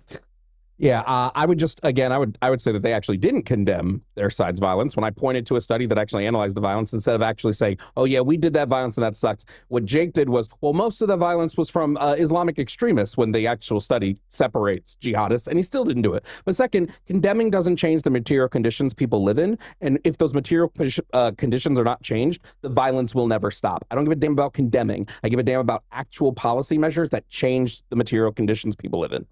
Yeah, I would say that they actually didn't condemn their side's violence when I pointed to a study that actually analyzed the violence instead of actually saying, oh yeah, we did that violence and that sucks. What Jake did was, well, most of the violence was from Islamic extremists, when the actual study separates jihadists, and he still didn't do it. But second, condemning doesn't change the material conditions people live in, and if those material conditions are not changed, the violence will never stop. I don't give a damn about condemning. I give a damn about actual policy measures that change the material conditions people live in.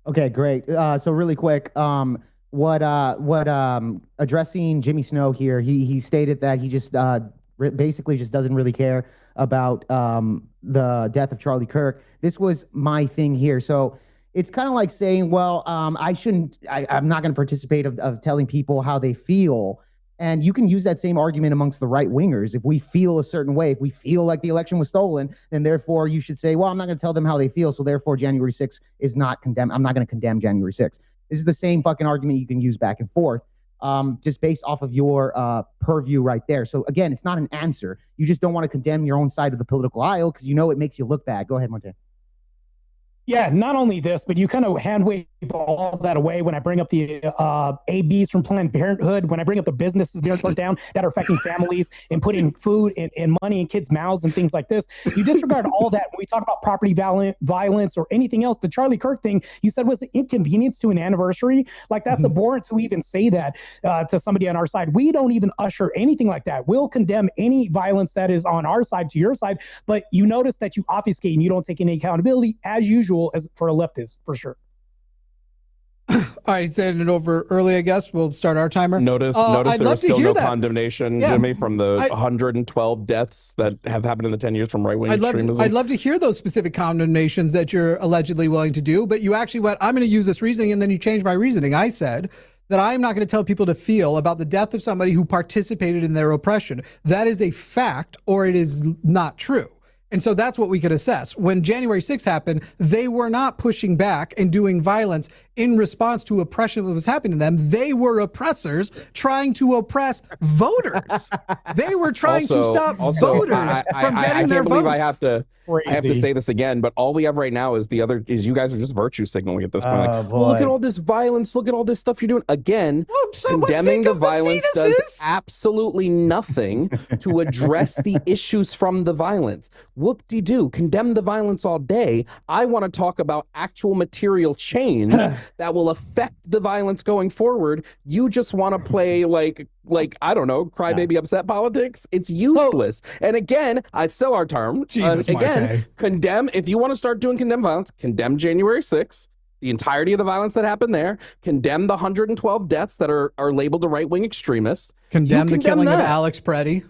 Okay, great. So really quick, addressing Jimmy Snow here, he stated that he just basically just doesn't really care about the death of Charlie Kirk. This was my thing here. So it's kind of like saying, well, I'm not going to participate of telling people how they feel. And you can use that same argument amongst the right wingers. If we feel a certain way, if we feel like the election was stolen, then therefore you should say, well, I'm not going to tell them how they feel, so therefore January 6th is not condemned. I'm not going to condemn January 6th. This is the same fucking argument you can use back and forth, just based off of your purview right there. So again, it's not an answer. You just don't want to condemn your own side of the political aisle because you know it makes you look bad. Go ahead, Martae. Yeah, not only this, but you kind of hand wave all that away when I bring up the ABs from Planned Parenthood, when I bring up the businesses being burnt down that are affecting families and putting food and money in kids' mouths and things like this. You disregard all that when we talk about property violence or anything else. The Charlie Kirk thing you said was an inconvenience to an anniversary. Like, that's abhorrent to even say that to somebody on our side. We don't even usher anything like that. We'll condemn any violence that is on our side to your side, but you notice that you obfuscate and you don't take any accountability as usual as for a leftist, for sure. All right, sending it over early, I guess. We'll start our timer. Notice I'd there love was to still hear no that. condemnation, Yeah. Jimmy, from the 112 deaths that have happened in the 10 years from right-wing extremism. I'd love to hear those specific condemnations that you're allegedly willing to do, but you actually went, I'm going to use this reasoning, and then you changed my reasoning. I said that I'm not going to tell people to feel about the death of somebody who participated in their oppression. That is a fact, or it is not true. And so that's what we could assess. When January 6th happened, they were not pushing back and doing violence in response to oppression that was happening to them. They were oppressors trying to oppress voters. They were trying to stop voters from getting their votes. I have to say this again, but all we have right now is you guys are just virtue signaling at this point. Like, well, look at all this violence. Look at all this stuff you're doing. Again, condemning the violence does absolutely nothing to address the issues from the violence. Whoop-de-doo. Condemn the violence all day. I want to talk about actual material change that will affect the violence going forward. You just want to play like I don't know, crybaby upset politics. It's useless. And again, it's still our term. Jesus, again, condemn. If you want to start doing condemn violence, condemn January 6th. The entirety of the violence that happened there. Condemn the 112 deaths that are labeled the right-wing extremists. Condemn the killing of Alex Preddy.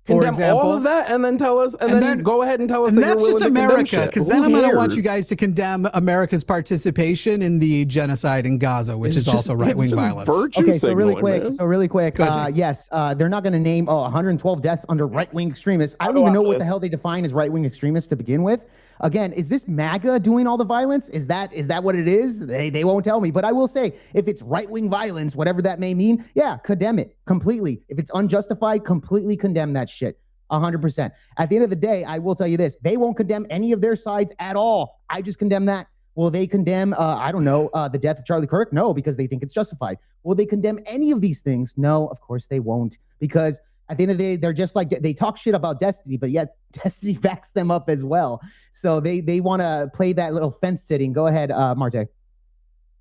For example, all of that, and then tell us, and then go ahead and tell us. And that that's you're just willing to America, because then I'm going to want cares? you guys to condemn America's participation in the genocide in Gaza, which is also right-wing violence. Okay, so really quick. Yes, they're not going to name 112 deaths under right-wing extremists. I don't even know what the hell they define as right-wing extremists to begin with. Again, is this MAGA doing all the violence? Is that what it is? They won't tell me. But I will say, if it's right-wing violence, whatever that may mean, yeah, condemn it completely. If it's unjustified, completely condemn that shit. 100%. At the end of the day, I will tell you this. They won't condemn any of their sides at all. I just condemn that. Will they condemn, I don't know, the death of Charlie Kirk? No, because they think it's justified. Will they condemn any of these things? No, of course they won't. Because at the end of the day, they're just like, they talk shit about Destiny, but yet Destiny backs them up as well. So they want to play that little fence sitting. Go ahead, Martae.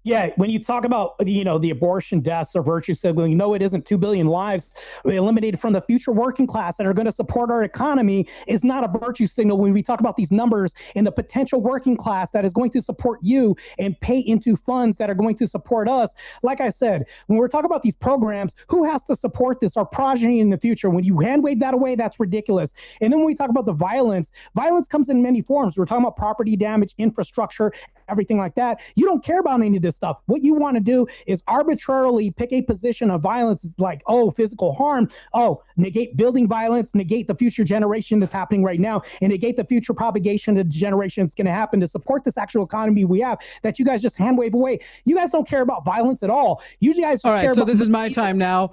Yeah, when you talk about, the abortion deaths or virtue signaling, no, it isn't. 2 billion lives eliminated from the future working class that are going to support our economy is not a virtue signal. When we talk about these numbers and the potential working class that is going to support you and pay into funds that are going to support us, like I said, when we're talking about these programs, who has to support this? Our progeny in the future. When you hand wave that away, that's ridiculous. And then when we talk about the violence comes in many forms. We're talking about property damage, infrastructure, everything like that. You don't care about any of this stuff. What you want to do is arbitrarily pick a position of violence. It's like, physical harm. Negate building violence, negate the future generation that's happening right now, and negate the future propagation of the generation that's going to happen to support this actual economy we have that you guys just hand wave away. You guys don't care about violence at all. You guys just all right, care so about this is my time now.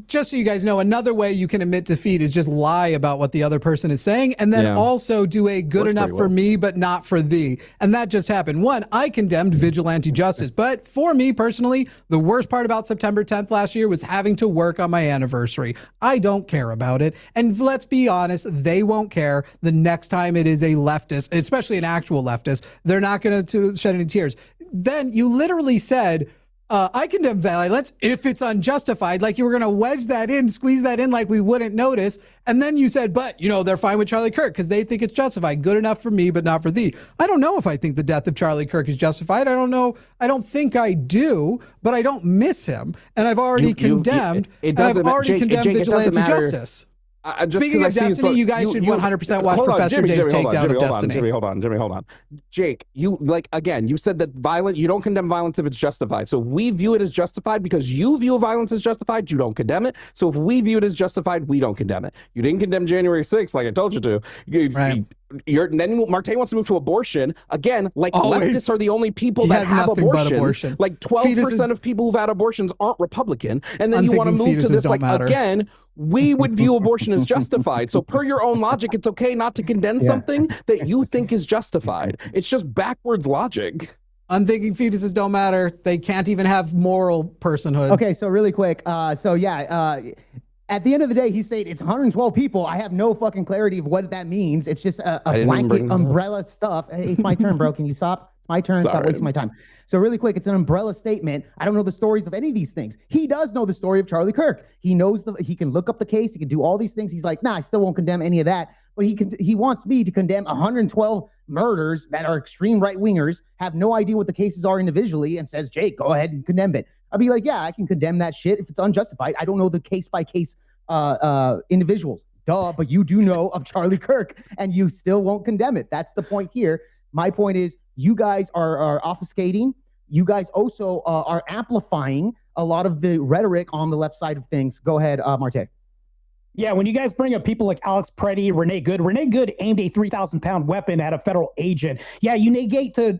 Just so you guys know, another way you can admit defeat is just lie about what the other person is saying, and then also do a good enough for me, but not for thee. And that just happened. One, I condemned vigilante justice, but for me personally, the worst part about September 10th last year was having to work on my anniversary. I don't care about it. And let's be honest, they won't care the next time it is a leftist, especially an actual leftist. They're not going to shed any tears. Then you literally said, I condemn violence if it's unjustified, like you were going to wedge that in, squeeze that in like we wouldn't notice. And then you said, but, they're fine with Charlie Kirk because they think it's justified. Good enough for me, but not for thee. I don't know if I think the death of Charlie Kirk is justified. I don't know. I don't think I do, but I don't miss him. And I've already condemned vigilante justice. Speaking of Destiny, you guys should 100% watch Professor Dave's takedown of Destiny. Jimmy, hold on. Jake, you said that you don't condemn violence if it's justified. So if we view it as justified because you view violence as justified, you don't condemn it. So if we view it as justified, we don't condemn it. You didn't condemn January 6th like I told you to. Then Martae wants to move to abortion. Again, leftists are the only people that have abortion. Like 12% of people who've had abortions aren't Republican. And then you want to move to this, again, we would view abortion as justified. So per your own logic, it's okay not to condemn something that you think is justified. It's just backwards logic. Unthinking fetuses don't matter. They can't even have moral personhood. Okay, so really quick. At the end of the day, he's saying it's 112 people. I have no fucking clarity of what that means. It's just a blanket umbrella stuff. Hey, it's my turn, bro. Can you stop? My turn. Stop Sorry. wasting my time. So really quick, it's an umbrella statement. I don't know the stories of any of these things. He does know the story of Charlie Kirk. He knows he can look up the case. He can do all these things. He's like, nah, I still won't condemn any of that. But he wants me to condemn 112 murders that are extreme right wingers, have no idea what the cases are individually, and says, Jake, go ahead and condemn it. I'd be like, yeah, I can condemn that shit if it's unjustified. I don't know the case by case individuals. Duh, but you do know of Charlie Kirk, and you still won't condemn it. That's the point here. My point is, you guys are obfuscating. You guys also are amplifying a lot of the rhetoric on the left side of things. Go ahead, Martae. Yeah, when you guys bring up people like Alex Preddy, Renee Good aimed a 3,000-pound weapon at a federal agent. Yeah, you negate to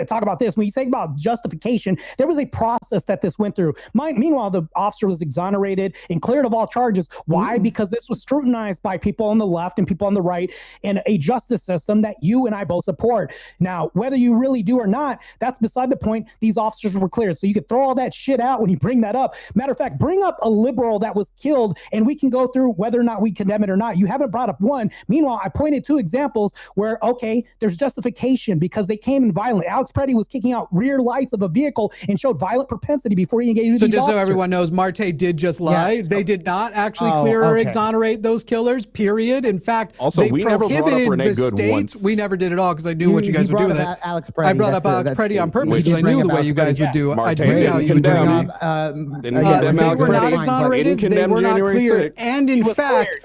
talk about this. When you say about justification, there was a process that this went through. Meanwhile, the officer was exonerated and cleared of all charges. Why? Because this was scrutinized by people on the left and people on the right in a justice system that you and I both support. Now, whether you really do or not, that's beside the point. These officers were cleared. So you could throw all that shit out when you bring that up. Matter of fact, bring up a liberal that was killed, and we can go through whether or not we condemn it or not. You haven't brought up one. Meanwhile, I pointed two examples where, okay, there's justification because they came in violent. Alex Preddy was kicking out rear lights of a vehicle and showed violent propensity before he engaged with these just officers. So everyone knows, Martae did just lie. Yeah, they did not actually clear or exonerate those killers, period. In fact, Also, they we never brought up prohibited Renee the Good states. once. We never did at all because I knew what you guys would do with it. Alex Preddy. I brought up Alex Preddy on purpose because I knew the way you guys would do it. I knew how you would do it. Didn't condemn They Alex were not Preddy. exonerated. Didn't They condemn were not January cleared. 6th. And in fact,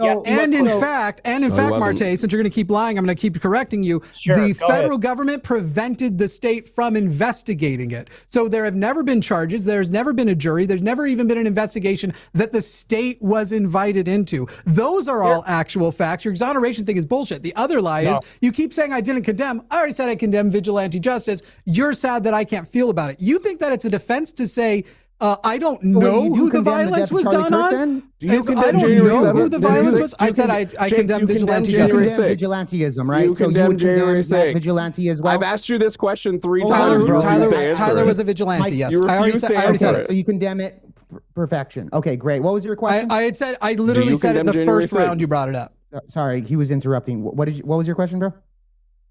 Martae, since you're going to keep lying, I'm going to keep correcting you. Sure, The go federal ahead. government prevented the state from investigating it. So there have never been charges. There's never been a jury. There's never even been an investigation that the state was invited into. Those are all actual facts. Your exoneration thing is bullshit. The other lie is you keep saying I didn't condemn. I already said I condemn vigilante justice. You're sad that I can't feel about it. You think that it's a defense to say, I don't know who the violence was done on. Do you I condemn don't January know who 7th? the violence was. I said I condemn vigilante justice. Vigilanteism, right? You So you condemn would condemn January that 6th. vigilante as well. I've asked you this question 3 times. You refuse to answer Tyler it. was a vigilante. Yes, You I already refuse said. to I already said answer it. So you condemn it perfection. Okay, great. What was your question? I had said. I literally said it in the condemn first January round. You 6th? brought it up. Sorry, he was interrupting. What was your question, bro?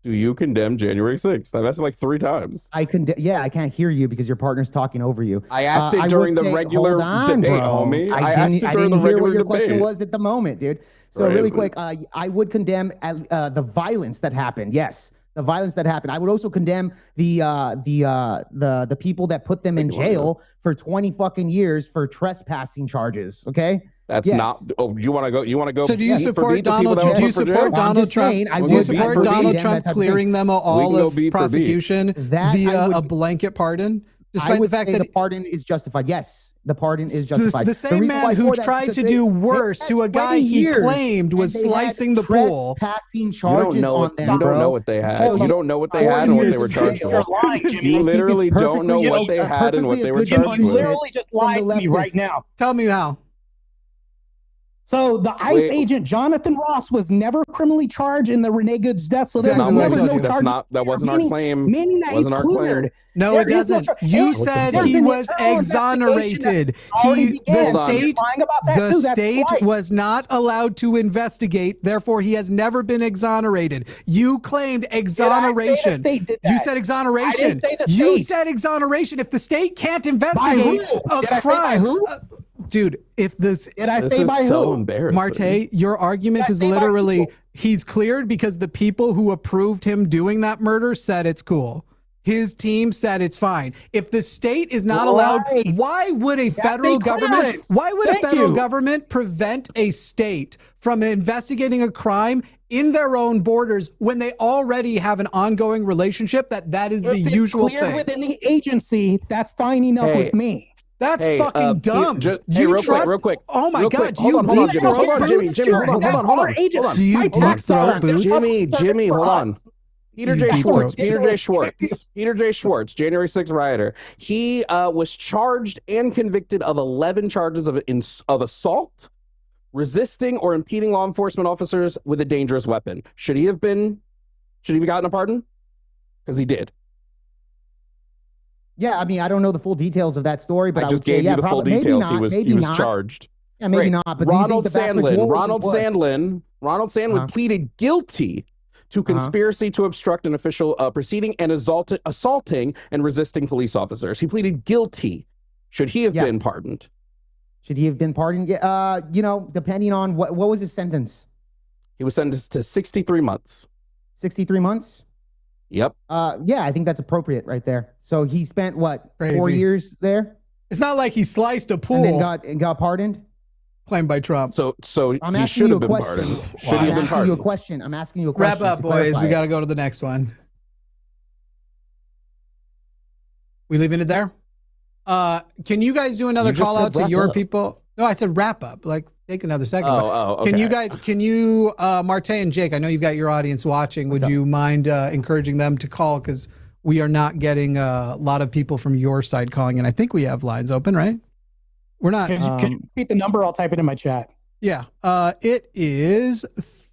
Do you condemn January 6th? I've asked it like 3 times. I can't hear you because your partner's talking over you. I asked it I during would the say- regular hold on, debate, bro. homie. I asked didn't, it I during didn't the hear what regular your question debate. was at the moment, dude. So Right. really quick, I would condemn the violence that happened. Yes, the violence that happened. I would also condemn the people that put them in jail for 20 fucking years for trespassing charges. Okay. That's Yes. not. Oh, you want to go? You want to go? So do you beat for support beat the people Donald? that were Do you put for jail? support I'm Donald just Trump? saying, I Do you would support beat Donald them, Trump that type of clearing them We all can go of beat for beat. prosecution That I via would- a blanket pardon, I despite the would fact say that the pardon is justified. Yes, the pardon is justified. the same reason man why who for that, tried because to they- do they worse had to a guy 20 he years, claimed was and they had slicing the pool. Trespassing You charges don't know on what them, you don't bro. know what they had. So You don't know what they had and what they were charged You're with. lying, Jimmy. You literally don't know what they had and what they were charged You with. literally just lied to me right leftists. now. Tell me how. So the ICE Wait. agent Jonathan Ross was never criminally charged in the Renee Good's death. So there That's was not what I never told no you. That's charges. not. That wasn't our claim. Meaning that he's Wasn't our claim. cleared. No, There it is no doesn't. char- You And said there's he an was internal investigation exonerated. that already The began. Hold on. state, You're lying about that the too. That's state twice. was not allowed to investigate. Therefore, he has never been exonerated. You claimed exoneration. state did You that? said exoneration. I didn't say the You state. said exoneration. If the state can't investigate who? a Did I say by crime, who? Dude, if the Did I This say is by so who? embarrassing. Martae, your argument Did I is say by literally who? he's cleared because the people who approved him doing that murder said it's cool. His team said it's fine. If the state is not allowed, Right. why would a federal a government? clearance. Why would a Thank federal you. government prevent a state from investigating a crime in their own borders when they already have an ongoing relationship? That is the If it's usual cleared thing. within the agency, that's fine enough Hey. with me. That's Hey, fucking dumb. hey, real quick. Oh my real God, quick. do you Hold on, deep Jimmy. Hold on, throat Jimmy. boots? Jimmy, hold on. That's our agent. Do you My deep tax throat dollars, boots? Jimmy, hold on. Peter You J. deep Schwartz. throat. Peter J. Schwartz. Peter J. Schwartz, January 6th rioter. He was charged and convicted of 11 charges of assault, resisting or impeding law enforcement officers with a dangerous weapon. Should he have gotten a pardon? Because he did. Yeah, I mean, I don't know the full details of that story, but I I just would say, gave yeah, you the full probably, maybe details. not, He was maybe not. charged. Yeah, maybe Great. not. But do you think the vast majority would? Ronald Sandlin pleaded guilty to conspiracy to obstruct an official proceeding and assaulting and resisting police officers. He pleaded guilty. Should he have been pardoned? Should he have been pardoned? Depending on what was his sentence? He was sentenced to 63 months. 63 months? Yep. I think that's appropriate right there. So he spent what, Crazy. 4 years there? It's not like he sliced a pool. And got pardoned? Claimed by Trump. So I'm he should have been pardoned. Should he have been pardoned? I'm asking you a question. Wrap up, boys. We got to go to the next one. We leaving it there? Can you guys do another call out to your people? No, I said wrap up. Like, take another second. Okay. Can you, Martae and Jake, I know you've got your audience watching. Would you mind encouraging them to call? Because we are not getting a lot of people from your side calling in. I think we have lines open, right? We're not. Can you repeat the number? I'll type it in my chat. Yeah. It is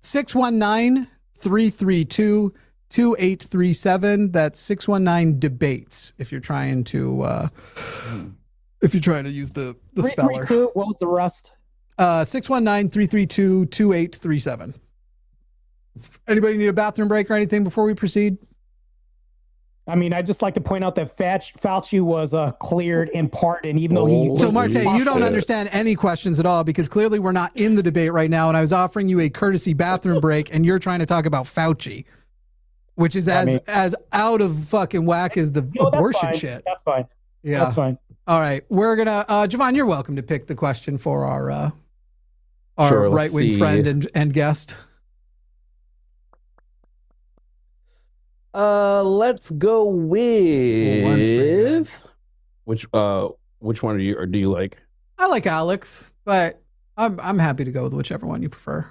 619-332-2837. That's 619-debates. If you're trying to use the speller. What was the rest? 619-332-2837. Anybody need a bathroom break or anything before we proceed? I mean, I'd just like to point out that Fauci was cleared in part, and even though he... So, Martae, you don't understand any questions at all, because clearly we're not in the debate right now, and I was offering you a courtesy bathroom break, and you're trying to talk about Fauci, which is as out of fucking whack as the abortion shit. That's fine. Yeah. That's fine. All right. We're going to... Jovan, you're welcome to pick the question for our right-wing friend and guest. Let's go with which one do you like? I like Alex, but I'm happy to go with whichever one you prefer.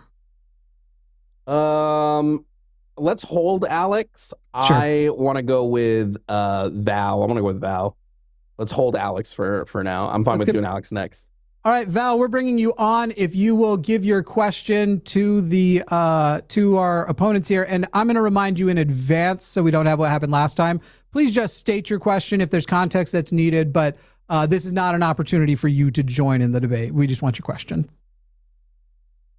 Let's hold Alex. Sure. I want to go with Val. I want to go with Val. Let's hold Alex for now. I'm fine with doing Alex next. All right, Val, we're bringing you on. If you will give your question to the to our opponents here, and I'm going to remind you in advance so we don't have what happened last time. Please just state your question if there's context that's needed, but this is not an opportunity for you to join in the debate. We just want your question.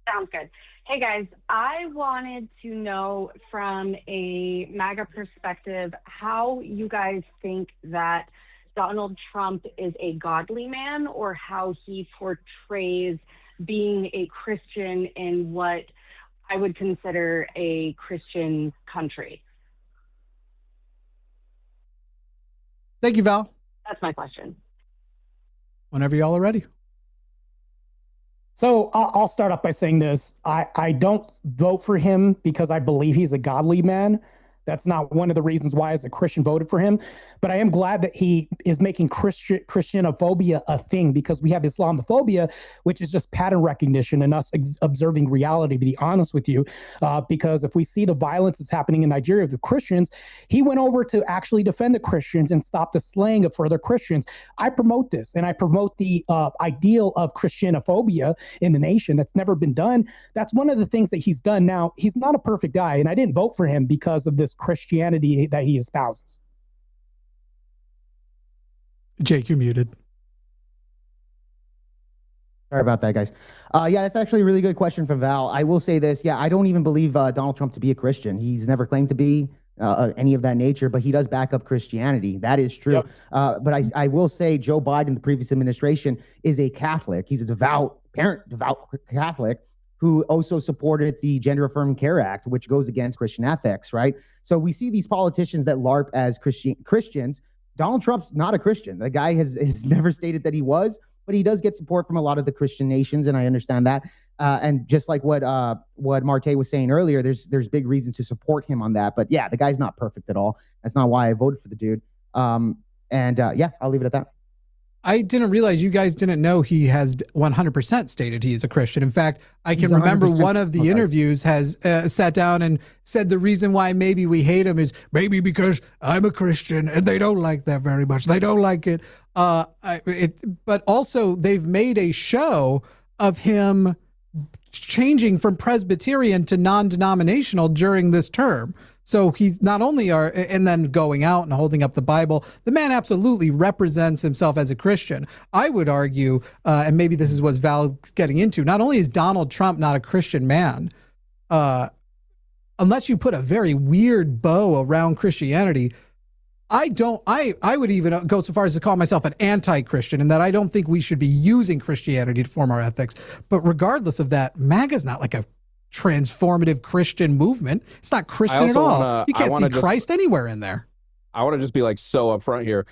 Sounds good. Hey guys, I wanted to know from a MAGA perspective how you guys think that Donald Trump is a godly man, or how he portrays being a Christian in what I would consider a Christian country. Thank you, Val. That's my question. Whenever y'all are ready. So I'll start off by saying this. I don't vote for him because I believe he's a godly man. That's not one of the reasons why as a Christian voted for him. But I am glad that he is making Christianophobia a thing, because we have Islamophobia, which is just pattern recognition and us observing reality, to be honest with you. Because if we see the violence that's happening in Nigeria with the Christians, he went over to actually defend the Christians and stop the slaying of further Christians. I promote this, and I promote the ideal of Christianophobia in the nation. That's never been done. That's one of the things that he's done. Now, he's not a perfect guy, and I didn't vote for him because of this Christianity that he espouses. Jake, you're muted. Sorry about that, guys. That's actually a really good question from Val. I will say this. Yeah, I don't even believe Donald Trump to be a Christian. He's never claimed to be any of that nature, but he does back up Christianity. That is true. Yep. But I will say Joe Biden, the previous administration, is a Catholic. He's a devout Catholic who also supported the Gender Affirming Care Act, which goes against Christian ethics, right? So we see these politicians that LARP as Christians. Donald Trump's not a Christian. The guy has never stated that he was, but he does get support from a lot of the Christian nations, and I understand that. And just like what Martae was saying earlier, there's big reason to support him on that. But yeah, the guy's not perfect at all. That's not why I voted for the dude. I'll leave it at that. I didn't realize you guys didn't know he has 100% stated he is a Christian. In fact, I can remember one of the interviews has sat down and said the reason why maybe we hate him is maybe because I'm a Christian and they don't like that very much. They don't like it. But also they've made a show of him changing from Presbyterian to non-denominational during this term. So he's not only and then going out and holding up the Bible, the man absolutely represents himself as a Christian. I would argue, and maybe this is what Val's getting into, not only is Donald Trump not a Christian man, a unless you put a very weird bow around Christianity, I would even go so far as to call myself an anti-Christian, and that I don't think we should be using Christianity to form our ethics. But regardless of that, MAGA is not like a transformative Christian movement. It's not Christian at all. You can't see Christ anywhere in there. I want to just be like so upfront here.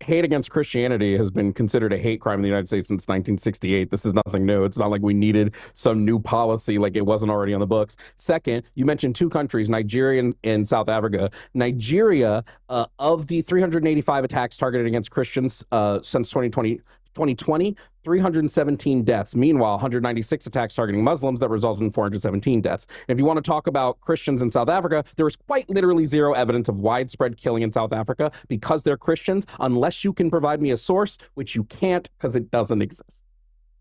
Hate against Christianity has been considered a hate crime in the United States since 1968. This is nothing new. It's not like we needed some new policy like it wasn't already on the books. Second, you mentioned two countries, Nigeria and South Africa. Nigeria, of the 385 attacks targeted against Christians since 2020, 317 deaths. Meanwhile, 196 attacks targeting Muslims that resulted in 417 deaths. If you want to talk about Christians in South Africa, there is quite literally zero evidence of widespread killing in South Africa because they're Christians, unless you can provide me a source, which you can't because it doesn't exist.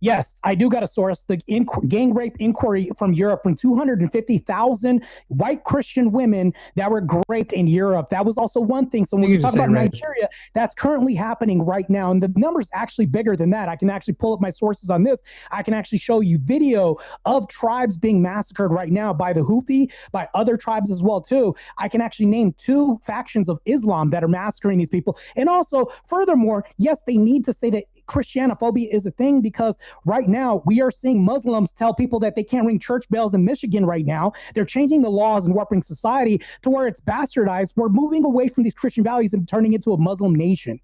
Yes, I do got a source. The gang rape inquiry from Europe from 250,000 white Christian women that were raped in Europe. That was also one thing. So when we talk about Nigeria, that's currently happening right now. And the number's actually bigger than that. I can actually pull up my sources on this. I can actually show you video of tribes being massacred right now by the Houthi, by other tribes as well, too. I can actually name two factions of Islam that are massacring these people. And also, furthermore, yes, they need to say that Christianophobia is a thing, because right now we are seeing Muslims tell people that they can't ring church bells in Michigan right now. They're changing the laws and warping society to where it's bastardized. We're moving away from these Christian values and turning into a Muslim nation.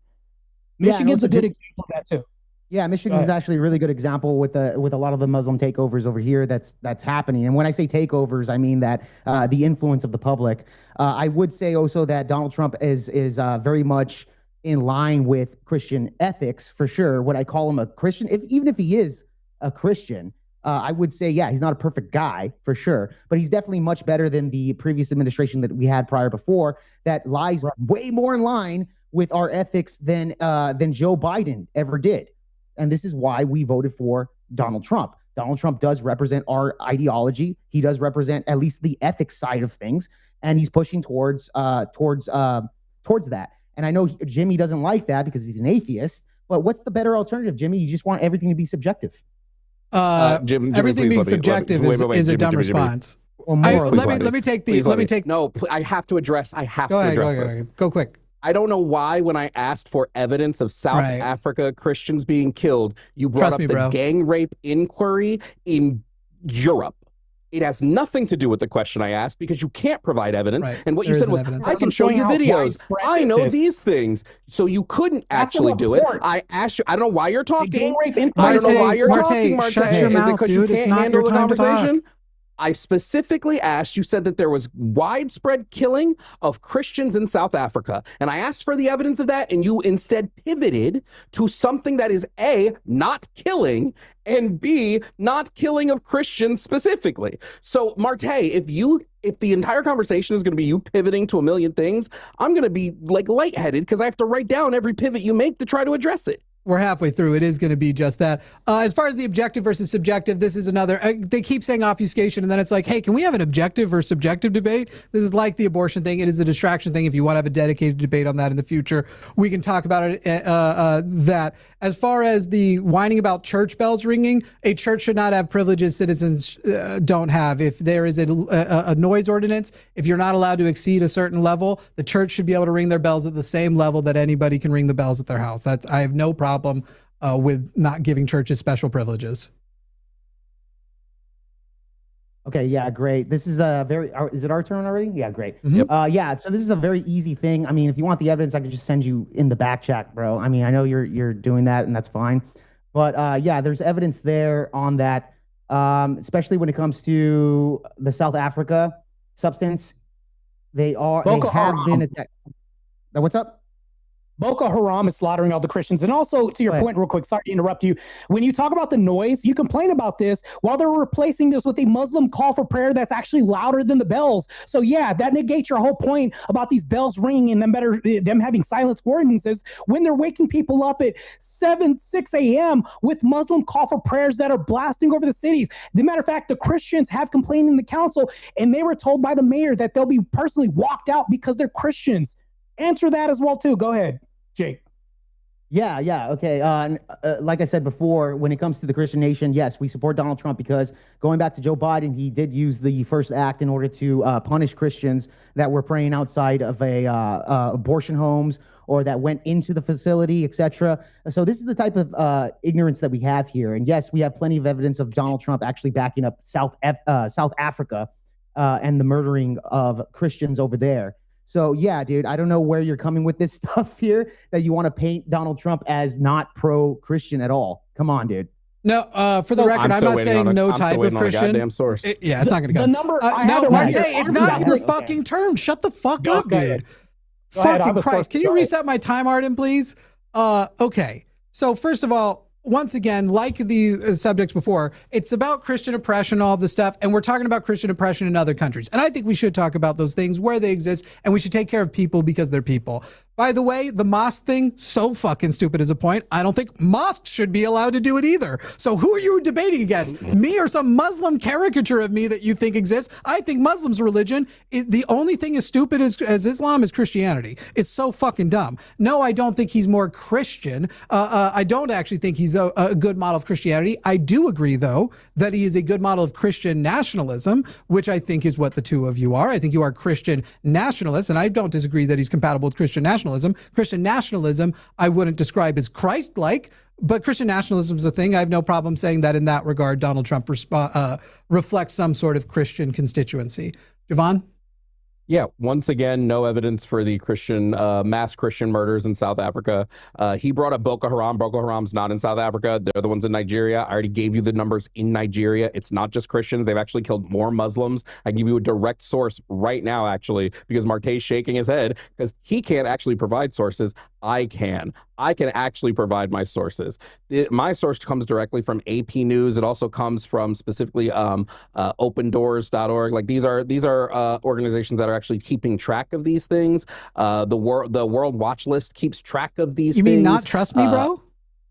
Michigan's a good example of that too. Yeah, Michigan is actually a really good example with a lot of the Muslim takeovers over here that's happening. And when I say takeovers, I mean that the influence of the public. I would say also that Donald Trump is very much in line with Christian ethics, for sure. Would I call him a Christian? Even if he is a Christian, I would say, yeah, he's not a perfect guy, for sure. But he's definitely much better than the previous administration that we had prior before that lies way more in line with our ethics than Joe Biden ever did. And this is why we voted for Donald Trump. Donald Trump does represent our ideology. He does represent at least the ethics side of things. And he's pushing towards that. And I know Jimmy doesn't like that because he's an atheist, but what's the better alternative, Jimmy? You just want everything to be subjective. Jim, everything being subjective is a dumb response. Let me take. No, I have to address this. Go quick. I don't know why when I asked for evidence of South Africa Christians being killed, you brought up the gang rape inquiry in Europe. It has nothing to do with the question I asked because you can't provide evidence. And what you said was, I can show you videos. I know these things. So you couldn't actually do it. I asked you, I don't know why you're talking. I don't know why you're talking, Martae. Shut your mouth, dude. It's not your time to talk. I specifically asked, you said that there was widespread killing of Christians in South Africa. And I asked for the evidence of that, and you instead pivoted to something that is A, not killing, and B, not killing of Christians specifically. So, Martae, if the entire conversation is going to be you pivoting to a million things, I'm going to be like lightheaded because I have to write down every pivot you make to try to address it. We're halfway through. It is going to be just that. As far as the objective versus subjective, this is another, they keep saying obfuscation, and then it's like, hey, can we have an objective or subjective debate? This is like the abortion thing. It is a distraction thing. If you want to have a dedicated debate on that in the future, we can talk about it. That as far as the whining about church bells ringing, a church should not have privileges citizens don't have. If there is a noise ordinance, if you're not allowed to exceed a certain level, the church should be able to ring their bells at the same level that anybody can ring the bells at their house. I have no problem with not giving churches special privileges. Okay, yeah, great. This is is it our turn already? Yeah, great. Mm-hmm. Yeah, so this is a very easy thing. I mean, if you want the evidence, I could just send you in the back chat, bro. I mean, I know you're doing that, and that's fine. But yeah, there's evidence there on that, especially when it comes to the South Africa substance. They have been attacked. What's up? Boko Haram is slaughtering all the Christians. And also, to your point real quick, sorry to interrupt you. When you talk about the noise, you complain about this while they're replacing this with a Muslim call for prayer that's actually louder than the bells. So yeah, that negates your whole point about these bells ringing and them having silence ordinances when they're waking people up at 6 a.m. with Muslim call for prayers that are blasting over the cities. As a matter of fact, the Christians have complained in the council, and they were told by the mayor that they'll be personally walked out because they're Christians. Answer that as well, too. Go ahead, Jake. Yeah. Okay. Like I said before, when it comes to the Christian nation, yes, we support Donald Trump because going back to Joe Biden, he did use the First Act in order to punish Christians that were praying outside of abortion homes or that went into the facility, etc. So this is the type of ignorance that we have here. And yes, we have plenty of evidence of Donald Trump actually backing up South Africa and the murdering of Christians over there. So yeah, dude, I don't know where you're coming with this stuff here that you want to paint Donald Trump as not pro-Christian at all. Come on, dude. No, for the record, I'm not saying no type of Christian. Goddamn source. Yeah, it's not going to go. The number. No, Martae, it's not your fucking term. Shut the fuck up, dude. Fucking Christ. Can you reset my time, Arden, please? Okay. So first of all, once again, like the subjects before, it's about Christian oppression, all this stuff, and we're talking about Christian oppression in other countries. And I think we should talk about those things where they exist, and we should take care of people because they're people. By the way, the mosque thing, so fucking stupid as a point. I don't think mosques should be allowed to do it either. So who are you debating against? Me or some Muslim caricature of me that you think exists? I think Muslims' religion, the only thing as stupid as Islam is Christianity. It's so fucking dumb. No, I don't think he's more Christian. I don't actually think he's a good model of Christianity. I do agree, though, that he is a good model of Christian nationalism, which I think is what the two of you are. I think you are Christian nationalists, and I don't disagree that he's compatible with Christian nationalism. Christian nationalism, I wouldn't describe as Christ-like, but Christian nationalism is a thing. I have no problem saying that in that regard, Donald Trump reflects some sort of Christian constituency. Jovan? Yeah, once again, no evidence for the Christian mass Christian murders in South Africa. He brought up Boko Haram. Boko Haram's not in South Africa. They're the ones in Nigeria. I already gave you the numbers in Nigeria. It's not just Christians. They've actually killed more Muslims. I can give you a direct source right now, actually, because Martae's shaking his head because he can't actually provide sources. I can actually provide my sources. My source comes directly from AP News. It also comes from specifically opendoors.org. Like these are organizations that are actually keeping track of these things. The World Watch List keeps track of these things. You mean not trust me, bro?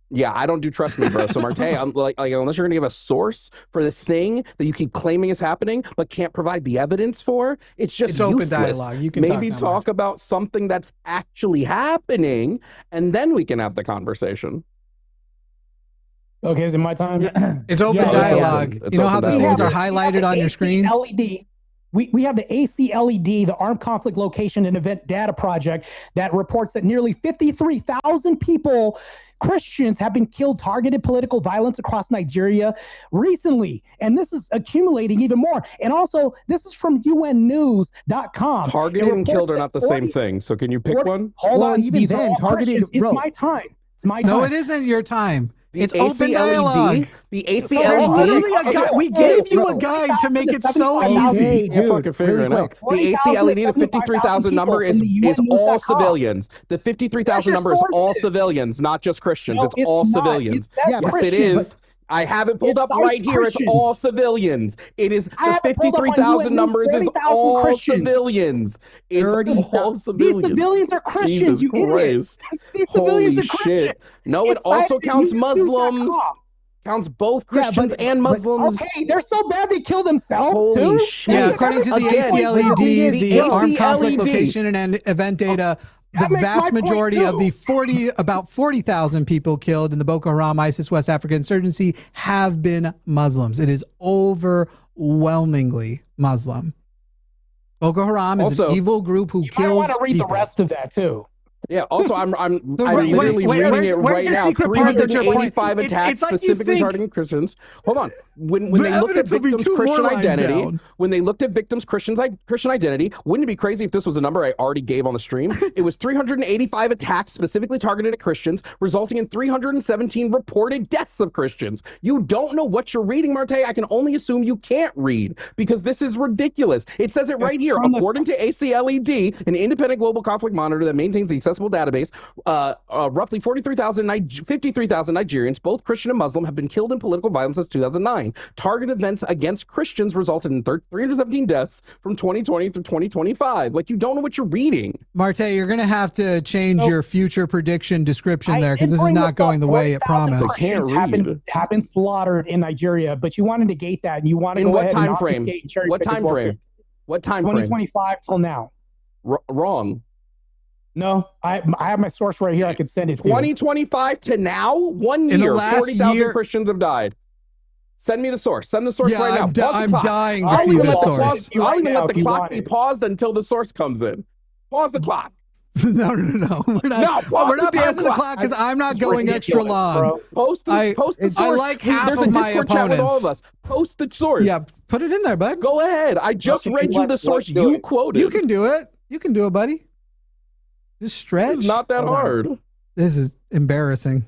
Yeah, I don't do trust me, bro. So Martae, I'm like unless you're gonna give a source for this thing that you keep claiming is happening but can't provide the evidence for, it's just useless. Open dialogue. You can maybe talk about something that's actually happening, and then we can have the conversation. Okay, is it my time? It's open dialogue. It's you know how the things are We highlighted on your screen? LED. We have the ACLED, the Armed Conflict Location and Event Data Project, that reports that nearly 53,000 people, Christians, have been killed, targeted political violence across Nigeria recently. And this is accumulating even more. And also, this is from UNnews.com. Targeted and killed are not the same thing. So can you pick one? Hold on. Even These then, are targeted. It's my time. It's my time. No, it isn't your time. It's open ACLED, dialogue. The There's ACLED. literally a guide. We gave you a guide to make it so easy. Hey, Can't fucking figure it out. The ACLED, the 53,000 number is all civilians. The 53,000 number is all civilians, not just Christians. It's all civilians. Yeah, Yes, it is. I have it pulled up right here. It's all civilians. It is the 53,000 numbers is all civilians. It's all civilians. These civilians are Christians, you idiots. These civilians are Christians. No, it also counts Muslims. Counts both Christians and Muslims. Okay, they're so bad they kill themselves Holy too. shit. Yeah, according to the ACLED, the Armed Conflict Location and Event Data, the vast majority of the about 40,000 people killed in the Boko Haram, ISIS, West Africa insurgency have been Muslims. It is overwhelmingly Muslim. Boko Haram is an evil group who kills I want to read people. the rest of that too. Yeah. Also, I'm literally reading it right now. 385 attacks specifically targeting Christians. Hold on. When they looked at victims' Christian identity, Christian identity, wouldn't it be crazy if this was a number I already gave on the stream? It was 385 attacks specifically targeted at Christians, resulting in 317 reported deaths of Christians. You don't know what you're reading, Martae. I can only assume you can't read because this is ridiculous. It says it right here. According to ACLED, an independent global conflict monitor that maintains the accessible database, roughly 53,000 Nigerians, both Christian and Muslim, have been killed in political violence since 2009. Targeted events against Christians resulted in 317 deaths from 2020 through 2025. Like, you don't know what you're reading. Martae, you're going to have to change your future prediction description there because this is not going the way it promised. Christians have been slaughtered in Nigeria, but you want to negate that and you want to go ahead and obfuscate and cherry pick as well, too. What time frame? 2025 till now. Wrong. No, I have my source right here. I could send it to you. 2025 to now, 1 In the year, last 40,000 year- Christians have died. Send me the source. Send the source Yeah, right now. I'm Pause the I'm clock. dying to I'll see even the let the source. clock, I'll Right even now, let if the you clock want be it. paused until the source comes in. Pause the clock. No. We're not. No, pause we're the not damn pausing the clock. clock because I'm not It's going extra ridiculous, long. bro. Post the I source. like half There's a of my Discord chat with all of opponents. us. Post the source. Yeah, put it in there, bud. Go ahead. I just Okay, read you the let's source do you it. quoted. You can do it. You can do it, buddy. Just stretch. It's not that Hold on. hard. This is embarrassing.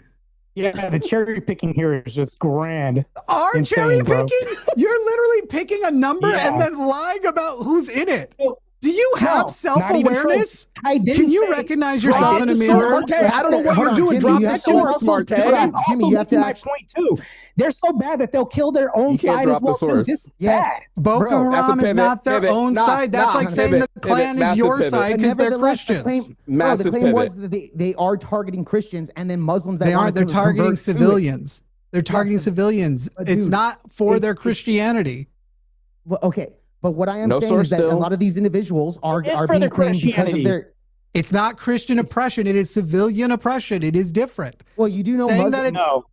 Yeah, the cherry picking here is just grand. Are Insane, cherry bro. picking? You're literally picking a number Yeah. and then lying about who's in it. No, Do you have not even self-awareness? I didn't. Can you say- recognize Drop yourself in the a source, mirror? Martae, I don't know what Hold you're on, doing. Jimmy, Drop you the have to- source, But Martae. I'm also Jimmy, you have to making my act- point too. They're so bad that they'll kill their own You can't side drop as well the source. too. This is Yes. bad. Boko Bro, that's a Haram is pivot, not their pivot. own Nah, side. That's nah, like saying pivot, the Klan is massive your pivot. side But because they're nevertheless, the Christians. claim, Massive the claim pivot. was that they are targeting Christians and then Muslims that They want aren't. to They're targeting convert to it. civilians. They're targeting Yes, civilians. but It's dude, not for it's- their Christianity. Well, okay, but what I am No saying source is that still. a lot of these individuals are It is for being their claimed because of Christianity. their. It's not Christian oppression. It is civilian oppression. It is different. Well, you do know Saying Muslims, that it's No.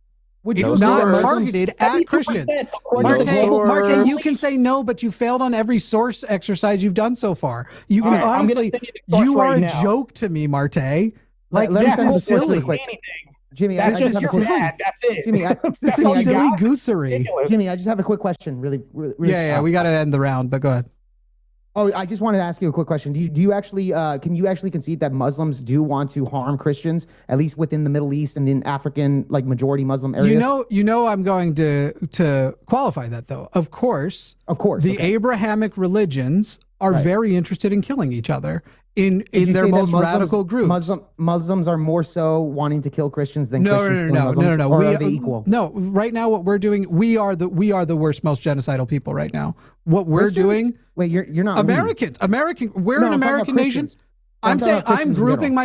would it's you No not say that source. Muslims- targeted at Christians. 72% according to the No global- Martae, source. you can say no, but you failed on every source exercise you've done so far. You All can right, I'm gonna honestly, send you the source you are right a now. joke to me, Martae. Like let me this send is the source really silly. quick. Anything. Jimmy, I That's just just have a your quick, bad. That's it. Jimmy, I- That's This all is I silly got. goosery. Ridiculous. Jimmy, I just have a quick question. Really Yeah, we got to end the round, but go ahead. Oh, I just wanted to ask you a quick question. Do you actually can you actually concede that Muslims do want to harm Christians, at least within the Middle East and in African like majority Muslim areas? You know, I'm going to qualify that though. Of course, the okay. Abrahamic religions are Right. very interested in killing each other in Would you their say that most radical groups. Muslims are more so wanting to kill Christians than No, Christians killing no. Muslims, or We are they equal? No, right now what we're doing, we are the worst, most genocidal people right now. What we're Christians? doing, Wait, you're not Americans, we're No, an I'm talking about American nation. Christians. I'm talking saying about Christians in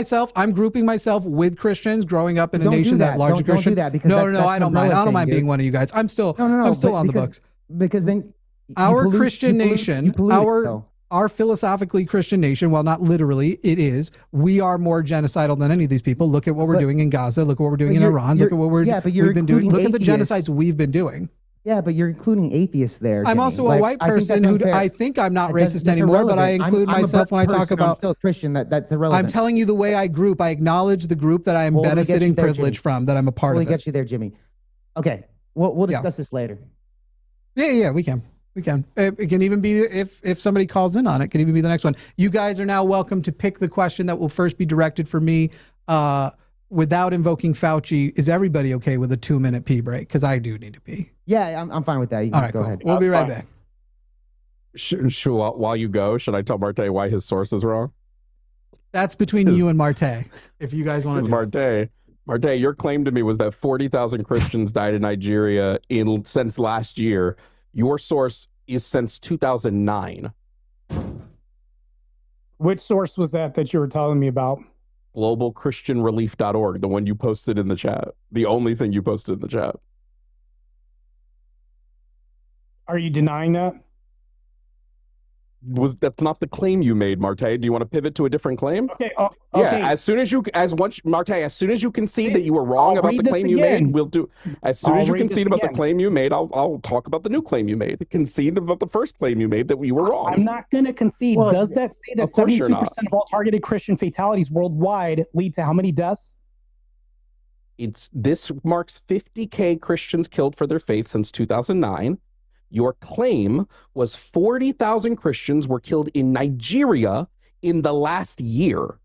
general. I'm grouping myself with Christians growing up in a Don't do nation that. largely Don't do Christian. that because no, that's I don't an mind. umbrella I don't thing, mind dude. being one of you guys. I'm still No, I'm still but on the because- books. Because then you Our pollute- Christian you pollute- nation, you pollute it, though. our philosophically Christian nation, well, not literally, it is. We are more genocidal than any of these people. Look at what we're But- doing in Gaza. Look at what we're doing but in you're- Iran. Look at what we've been doing. Look at the genocides we've been doing. Yeah, but you're including atheists there. I'm Jimmy. also a Like, white I think person that's who unfair. I think I'm not That's racist anymore, but I irrelevant. include I'm a myself when I person, talk I'm about. still a Christian. That's I'm irrelevant. telling you the way I group. I acknowledge the group that I am Totally get you benefiting there, privilege Jimmy. from, that I'm a part Totally of it. get you there, Jimmy. Okay, we'll discuss this later. Yeah, we can. We can. It can even be if somebody calls in on it. Can even be the next one. You guys are now welcome to pick the question that will first be directed for me. Without invoking Fauci, is everybody okay with a 2-minute pee break? Because I do need to pee. Yeah, I'm fine with that. You can All right, go cool. ahead. We'll be right That's back. While you go, should I tell Martae why his source is wrong? That's between you and Martae. If you guys want to. Martae, your claim to me was that 40,000 Christians died in Nigeria since last year. Your source is since 2009. Which source was that you were telling me about? globalchristianrelief.org, the one you posted in the chat. The only thing you posted in the chat. Are you denying that? That's not the claim you made, Martae. Do you want to pivot to a different claim? Okay. Yeah, as soon as you concede that you were wrong I'll about the read this claim you again. made, we'll do. As soon I'll as you read concede this about the again. claim you made, I'll talk about the new claim you made. Concede about the first claim you made that you were wrong. I'm not going to concede. Well, Does that say that of course you're 72% not. of all targeted Christian fatalities worldwide lead to how many deaths? This marks 50K Christians killed for their faith since 2009. Your claim was 40,000 Christians were killed in Nigeria in the last year.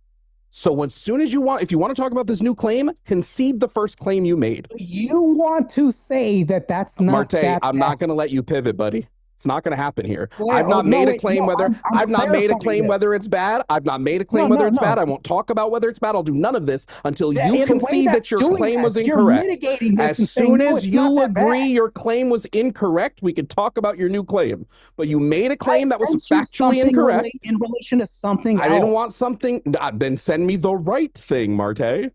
So as soon as if you want to talk about this new claim, concede the first claim you made. You want to say that that's not Martae, that I'm bad. not going to let you pivot, buddy. It's not going to happen here. Wait, I've not no, made a wait, claim no, whether I'm I've not made a clarifying claim this. whether it's bad. I've not made a claim No, whether no, it's no. bad. I won't talk about whether it's bad. I'll do none of this until Yeah, you in a way concede that's that your doing claim that. was You're incorrect. mitigating this and As saying, soon no, as it's not you that agree bad. your claim was incorrect, we could talk about your new claim. But you made a claim that was I sent you factually something incorrect. in relation to something I else. didn't want something. Then send me the right thing, Martae.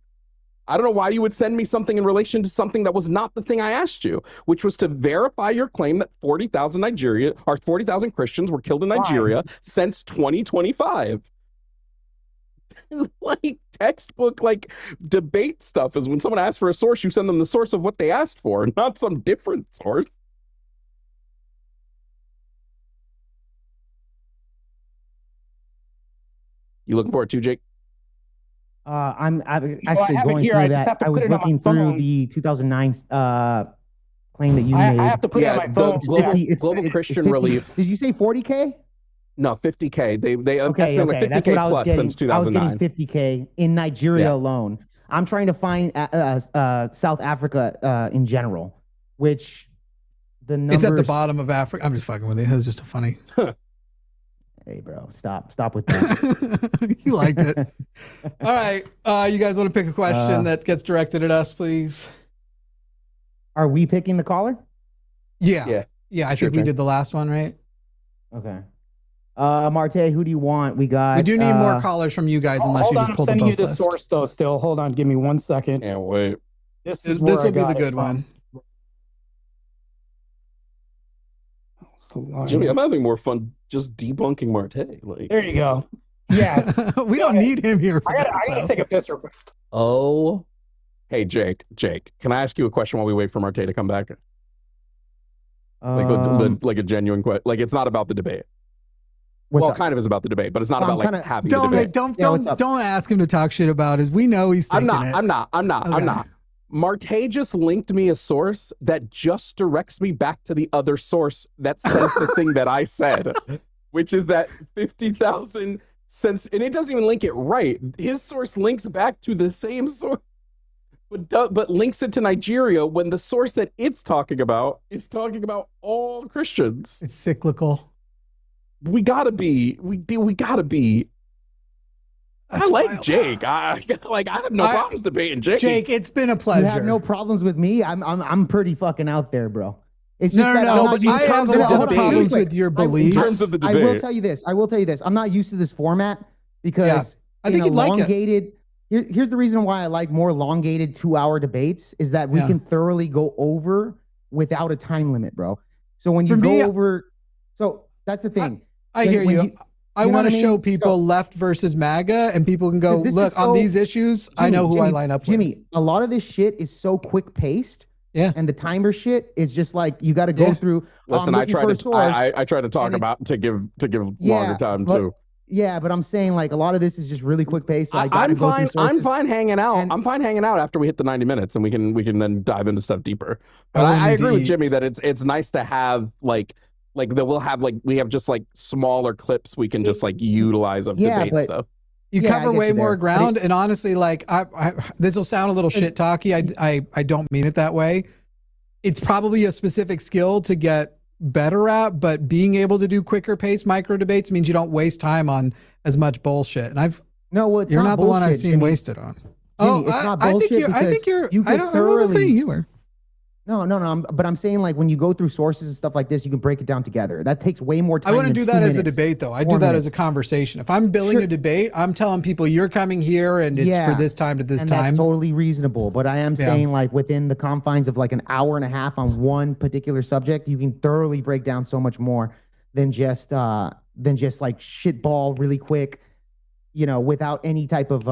I don't know why you would send me something in relation to something that was not the thing I asked you, which was to verify your claim that 40,000 Christians were killed in Nigeria since 2025. like textbook like debate stuff is when someone asks for a source, you send them the source of what they asked for, not some different source. You looking for it too, Jake? I'm actually have it going here. through I just that. have to I put was it on my looking through phone. the 2009 claim that you made. I have to put it on my phone. Global Christian Relief. Did you say 40K? No, 50K. They Okay, estimate like 50K that's what I was plus getting. since I was 2009. getting 50K in Nigeria alone. I'm trying to find South Africa in general, which the numbers. It's at the bottom of Africa. I'm just fucking with you. It was just a funny. Hey, bro, stop with that. You liked it. All right. You guys want to pick a question that gets directed at us, please? Are we picking the caller? Yeah. I think we did the last one, right? Okay. Martae, who do you want? We do need more callers from you guys, unless you just pulled the both list. I'm sending you the source though. Still, hold on, give me 1 second. Can't wait. This will be the good one. Jimmy, I'm having more fun just debunking Martae. Like, there you go. Yeah, we don't need him here. I gotta take a piss real quick. Oh, hey Jake, can I ask you a question while we wait for Martae to come back? Like a genuine question. Like, it's not about the debate. Kind of is about the debate, but it's not about having the debate. Don't ask him to talk shit about it. We know he's thinking I'm not. Martae just linked me a source that just directs me back to the other source that says the thing that I said, which is that 50,000 cents, and it doesn't even link it right. His source links back to the same source, but links it to Nigeria when the source that it's talking about is talking about all Christians. It's cyclical. We gotta be. I like wild. Jake. I have no problems debating Jake. Jake, it's been a pleasure. You have no problems with me. I'm pretty fucking out there, bro. It's just but I have a lot of problems with your beliefs. In terms of the debate. I will tell you this. I'm not used to this format because I think you'd like it. Here's the reason why I like more elongated 2-hour debates is that we can thoroughly go over without a time limit, bro. So when you go over, so that's the thing. I hear you. I want to show people left versus MAGA, and people can go, look, on these issues, Jimmy, I know who I line up with. Jimmy, a lot of this shit is so quick paced. Yeah. And the timer shit is just like, you got to go through. Listen, I try to talk about to give longer time too. Yeah, but I'm saying like a lot of this is just really quick paced. So I'm fine hanging out. I'm fine hanging out after we hit the 90 minutes, and we can then dive into stuff deeper. But I agree with Jimmy that it's nice to have like that we have just like smaller clips we can just like utilize of debate stuff. You cover way more ground, and honestly, like this will sound a little shit talky. I don't mean it that way. It's probably a specific skill to get better at, but being able to do quicker pace micro debates means you don't waste time on as much bullshit. And you're not the one I've seen wasted on. Jimmy, it's not bullshit. I think you're. I wasn't saying you were. No. But I'm saying like when you go through sources and stuff like this, you can break it down together. That takes way more time. I wouldn't do that as a debate, though. I do that as a conversation. If I'm billing a debate, I'm telling people you're coming here and it's for this time to this time. That's totally reasonable. But I am saying like within the confines of like an hour and a half on one particular subject, you can thoroughly break down so much more than just like shitball really quick, without any type of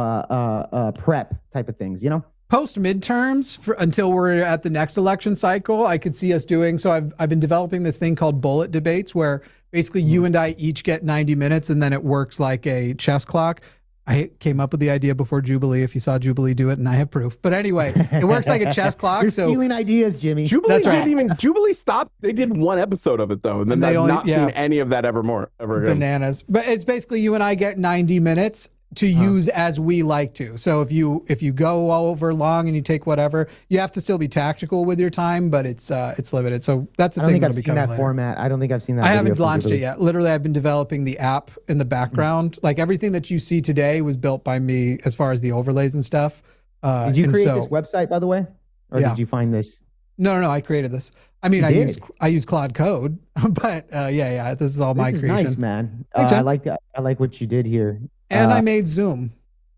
prep type of things, Post midterms until we're at the next election cycle, I could see us doing. So I've been developing this thing called bullet debates, where basically you and I each get 90 minutes, and then it works like a chess clock. I came up with the idea before Jubilee. If you saw Jubilee do it, and I have proof. But anyway, it works like a chess clock. You're stealing ideas, Jimmy. Jubilee stopped. They did one episode of it though, and then I've not seen any of that ever again. Bananas. But it's basically you and I get 90 minutes to use as we like to. So if you go over long and you take whatever, you have to still be tactical with your time, but it's limited. So that's the thing. I don't think I've seen that format. I don't think I've seen that. I haven't launched it yet. Literally, I've been developing the app in the background. Like everything that you see today was built by me as far as the overlays and stuff. Did you create this website, by the way? Or did you find this? No, I created this. I mean, I use Claude Code, but this is all my creation. Nice, man. I like what you did here. And I made Zoom.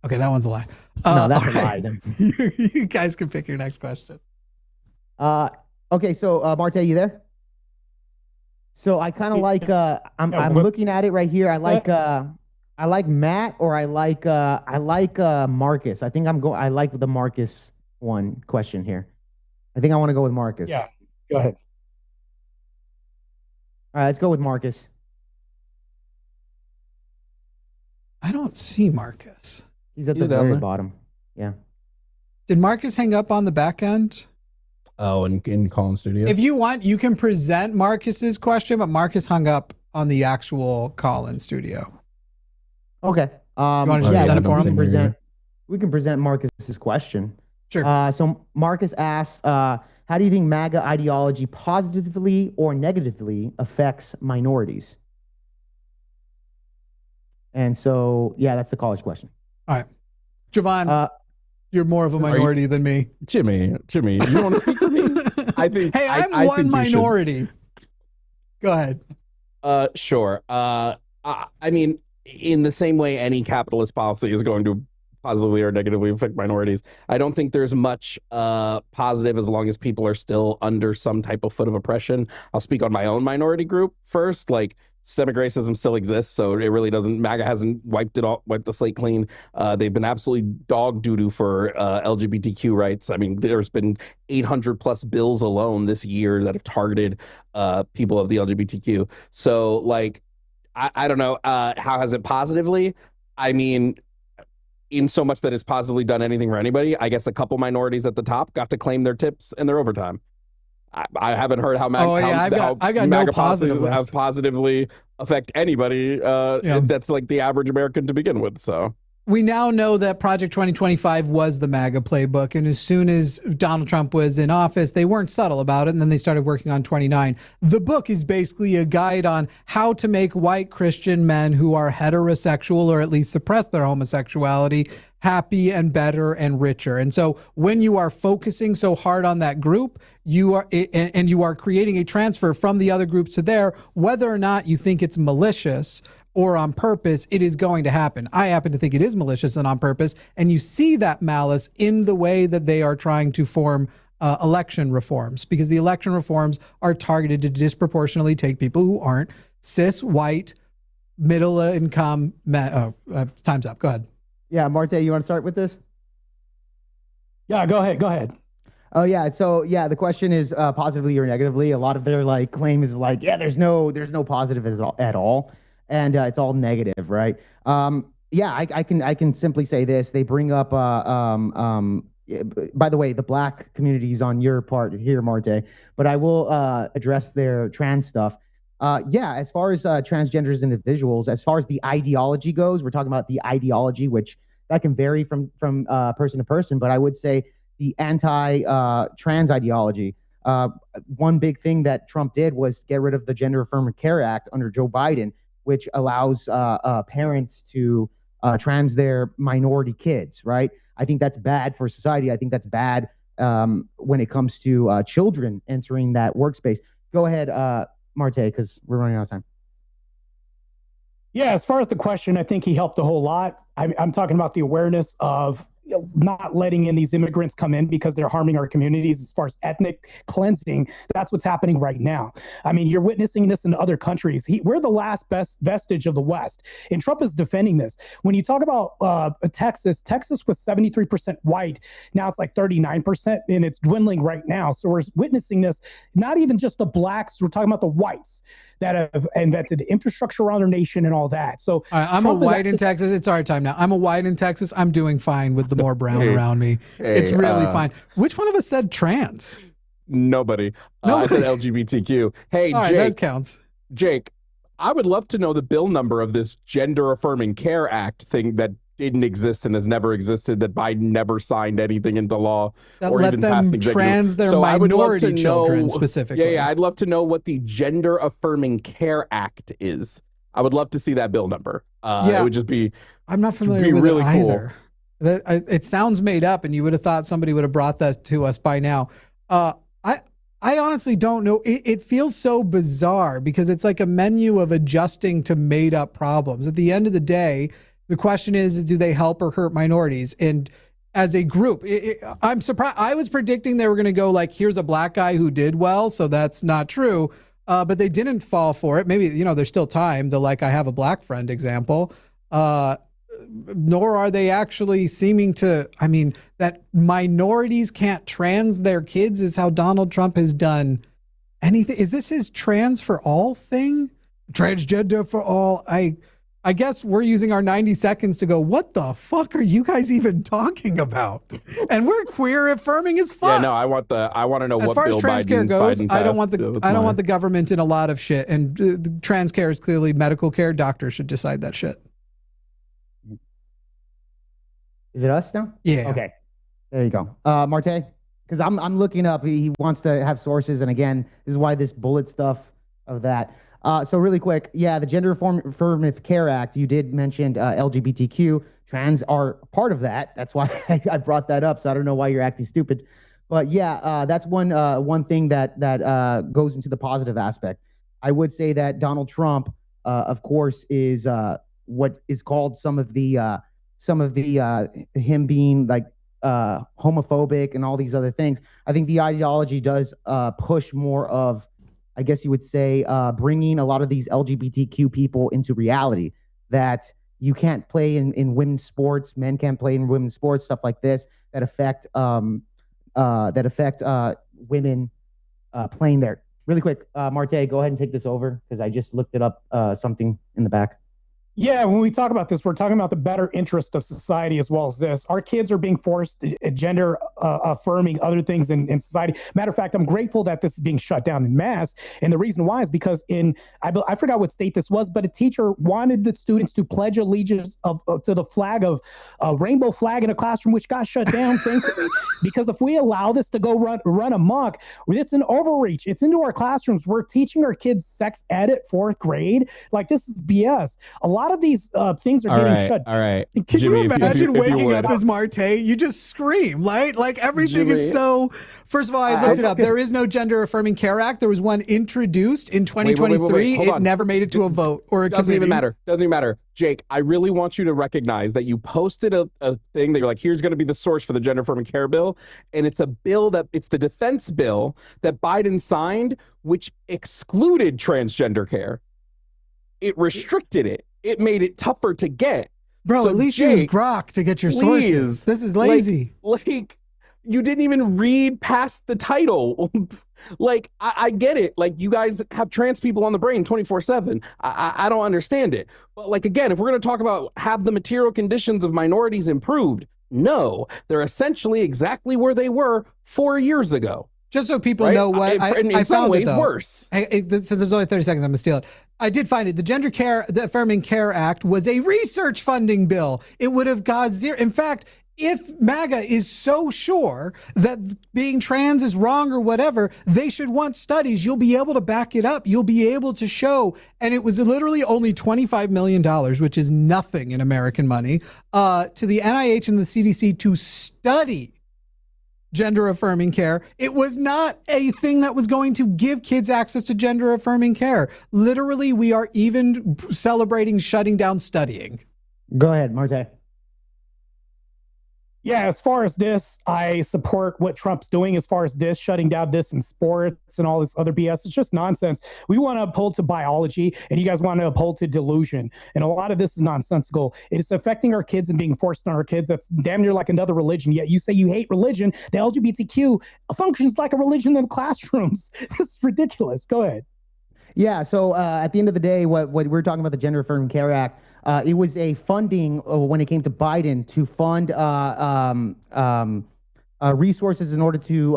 Okay, that one's a lie. No, that's a lie. You guys can pick your next question. Okay, so Martae, you there? So I kind of like I'm looking at it right here. I I like Matt or I like Marcus. I think I like the Marcus one question here. I think I want to go with Marcus. Yeah, go ahead. All right, let's go with Marcus. I don't see Marcus. He's at He's the down very there. bottom. Yeah. Did Marcus hang up on the back end? Oh, in Colin Studio. If you want, you can present Marcus's question, but Marcus hung up on the actual call-in studio. Okay. You want to just present it for him? We can present Marcus's question. Sure. So Marcus asks, how do you think MAGA ideology positively or negatively affects minorities? And so, yeah, that's the college question. All right. Jovan, you're more of a minority than me. Jimmy, you want to speak for me? I think. Hey, I'm I one think minority. Go ahead. Sure. I mean, in the same way any capitalist policy is going to positively or negatively affect minorities, I don't think there's much positive as long as people are still under some type of foot of oppression. I'll speak on my own minority group first. Like, systemic racism still exists, so it really doesn't. MAGA hasn't wiped the slate clean. They've been absolutely dog doo-doo for LGBTQ rights. I mean, there's been 800 plus bills alone this year that have targeted people of the LGBTQ. So, like, I don't know. How has it positively? I mean, in so much that it's positively done anything for anybody. I guess a couple minorities at the top got to claim their tips and their overtime. I haven't heard how MAGA, I've got no positive list. have positively affect anybody that's like the average American to begin with. So we now know that Project 2025 was the MAGA playbook. And as soon as Donald Trump was in office, they weren't subtle about it. And then they started working on 29. The book is basically a guide on how to make white Christian men who are heterosexual or at least suppress their homosexuality happy and better and richer. And so when you are focusing so hard on that group, you are creating a transfer from the other groups to there, whether or not you think it's malicious or on purpose, it is going to happen. I happen to think it is malicious and on purpose. And you see that malice in the way that they are trying to form election reforms, because the election reforms are targeted to disproportionately take people who aren't cis, white, middle income men. Time's up. Go ahead. Yeah, Martae, you want to start with this? Yeah, go ahead. Oh yeah, so yeah, the question is positively or negatively. A lot of their like claim is like, yeah, there's no positive at all, and it's all negative, right? Yeah, I can simply say this. They bring up by the way, the black community is on your part here, Martae, but I will address their trans stuff. Yeah, as far as transgenders individuals, as far as the ideology goes, we're talking about the ideology, which that can vary from person to person, but I would say the anti-trans ideology. One big thing that Trump did was get rid of the Gender Affirmative Care Act under Joe Biden, which allows parents to trans their minority kids, right? I think that's bad for society. I think that's bad when it comes to children entering that workspace. Go ahead, Martae, because we're running out of time. Yeah, as far as the question, I think he helped a whole lot. I'm talking about the awareness of not letting in these immigrants come in because they're harming our communities. As far as ethnic cleansing, that's what's happening right now. I mean, you're witnessing this in other countries. We're the last best vestige of the West, and Trump is defending this. When you talk about Texas was 73% white. Now it's like 39%, and it's dwindling right now. So we're witnessing this, not even just the blacks, we're talking about the whites that have invented the infrastructure around our nation and all that. So I'm a white in Texas. It's our time now. I'm a white in Texas. I'm doing fine with the more brown around me. It's really fine. Which one of us said trans? Nobody. I said LGBTQ. Hey, all right, Jake, that counts. Jake, I would love to know the bill number of this Gender Affirming Care Act thing that didn't exist and has never existed, that Biden never signed anything into law that or let even them passed executive. trans their minority children specifically. Yeah, I'd love to know what the Gender Affirming Care Act is. I would love to see that bill number. It would just be. I'm not familiar with really it either. Cool. It sounds made up, and you would have thought somebody would have brought that to us by now. I honestly don't know. It feels so bizarre because it's like a menu of adjusting to made up problems. At the end of the day, the question is, do they help or hurt minorities? And as a group, I'm surprised. I was predicting they were going to go like, here's a black guy who did well. So that's not true. But they didn't fall for it. Maybe, there's still time. The like, I have a black friend example. nor are they actually seeming to. I mean, that minorities can't trans their kids is how Donald Trump has done anything. Is this his trans for all thing? Transgender for all? I guess we're using our 90 seconds to go, what the fuck are you guys even talking about? And we're queer affirming as fuck. Yeah, no, I want to know as what far bill as trans care Biden goes, passed. I don't want the government in a lot of shit. And the trans care is clearly medical care. Doctors should decide that shit. Is it us now? Yeah. Okay. There you go. Martae, because I'm looking up. He wants to have sources, and again, this is why this bullet stuff of that. So really quick, yeah, the Gender Affirmative Care Act, you did mention LGBTQ. Trans are part of that. That's why I brought that up. So I don't know why you're acting stupid. But yeah, that's one thing that goes into the positive aspect. I would say that Donald Trump, of course, is what is called some of the him being like homophobic and all these other things. I think the ideology does push more of, I guess you would say, bringing a lot of these LGBTQ people into reality, that you can't play in women's sports, men can't play in women's sports, stuff like this that affect women playing there. Really quick, Martae, go ahead and take this over because I just looked it up, something in the back. Yeah, when we talk about this, we're talking about the better interest of society as well as this. Our kids are being forced gender affirming other things in society. Matter of fact, I'm grateful that this is being shut down in mass. And the reason why is because I forgot what state this was, but a teacher wanted the students to pledge allegiance to the flag of a rainbow flag in a classroom, which got shut down, thankfully. Because if we allow this to go run amok, it's an overreach. It's into our classrooms. We're teaching our kids sex ed at 4th grade. Like, this is BS. A lot of these things are getting shut down. All right. Can Jimmy, you imagine if you waking up as Martae? You just scream, right? Like everything Jimmy. is so. First of all, I looked it up. There is no Gender Affirming Care Act. There was one introduced in 2023. Hold it on. never made it to a vote or a Doesn't committee. even matter. Doesn't even matter. Jake, I really want you to recognize that you posted a thing that you're like, here's going to be the source for the Gender Affirming Care bill. And it's a bill it's the defense bill that Biden signed, which excluded transgender care. It restricted it. It made it tougher to get. Bro, So, at least Jake, use Grok to get your sources. This is lazy. Like you didn't even read past the title. Like, I get it. Like, you guys have trans people on the brain 24/7. I don't understand it. But like, again, if we're going to talk about have the material conditions of minorities improved, no, they're essentially exactly where they were 4 years ago. Just so people Right? know what In I some found ways, it, though. worse. Since there's only 30 seconds, I'm going to steal it. I did find it. The Affirming Care Act was a research funding bill. It would have got zero. In fact, if MAGA is so sure that being trans is wrong or whatever, they should want studies. You'll be able to back it up. You'll be able to show. And it was literally only $25 million, which is nothing in American money, to the NIH and the CDC to study gender affirming care. It was not a thing that was going to give kids access to gender affirming care. Literally, we are even celebrating shutting down studying. Go ahead, Martae. Yeah, as far as this, I support what Trump's doing as far as this, shutting down this in sports and all this other BS. It's just nonsense. We want to uphold to biology, and you guys want to uphold to delusion. And a lot of this is nonsensical. It is affecting our kids and being forced on our kids. That's damn near like another religion. Yet you say you hate religion. The LGBTQ functions like a religion in the classrooms. It's ridiculous. Go ahead. Yeah, so at the end of the day, what we're talking about, the Gender Affirming Care Act, it was a funding when it came to Biden to fund resources in order to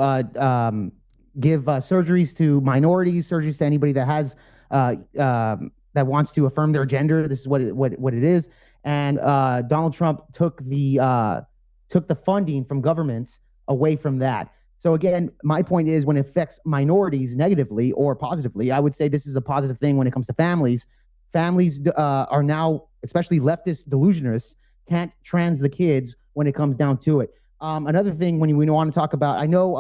give surgeries to minorities, surgeries to anybody that has that wants to affirm their gender. This is what it is. And Donald Trump took the funding from governments away from that. So again, my point is, when it affects minorities negatively or positively, I would say this is a positive thing when it comes to families. Families are now, especially leftist delusionists, can't trans the kids when it comes down to it. Another thing, when we want to talk about, I know,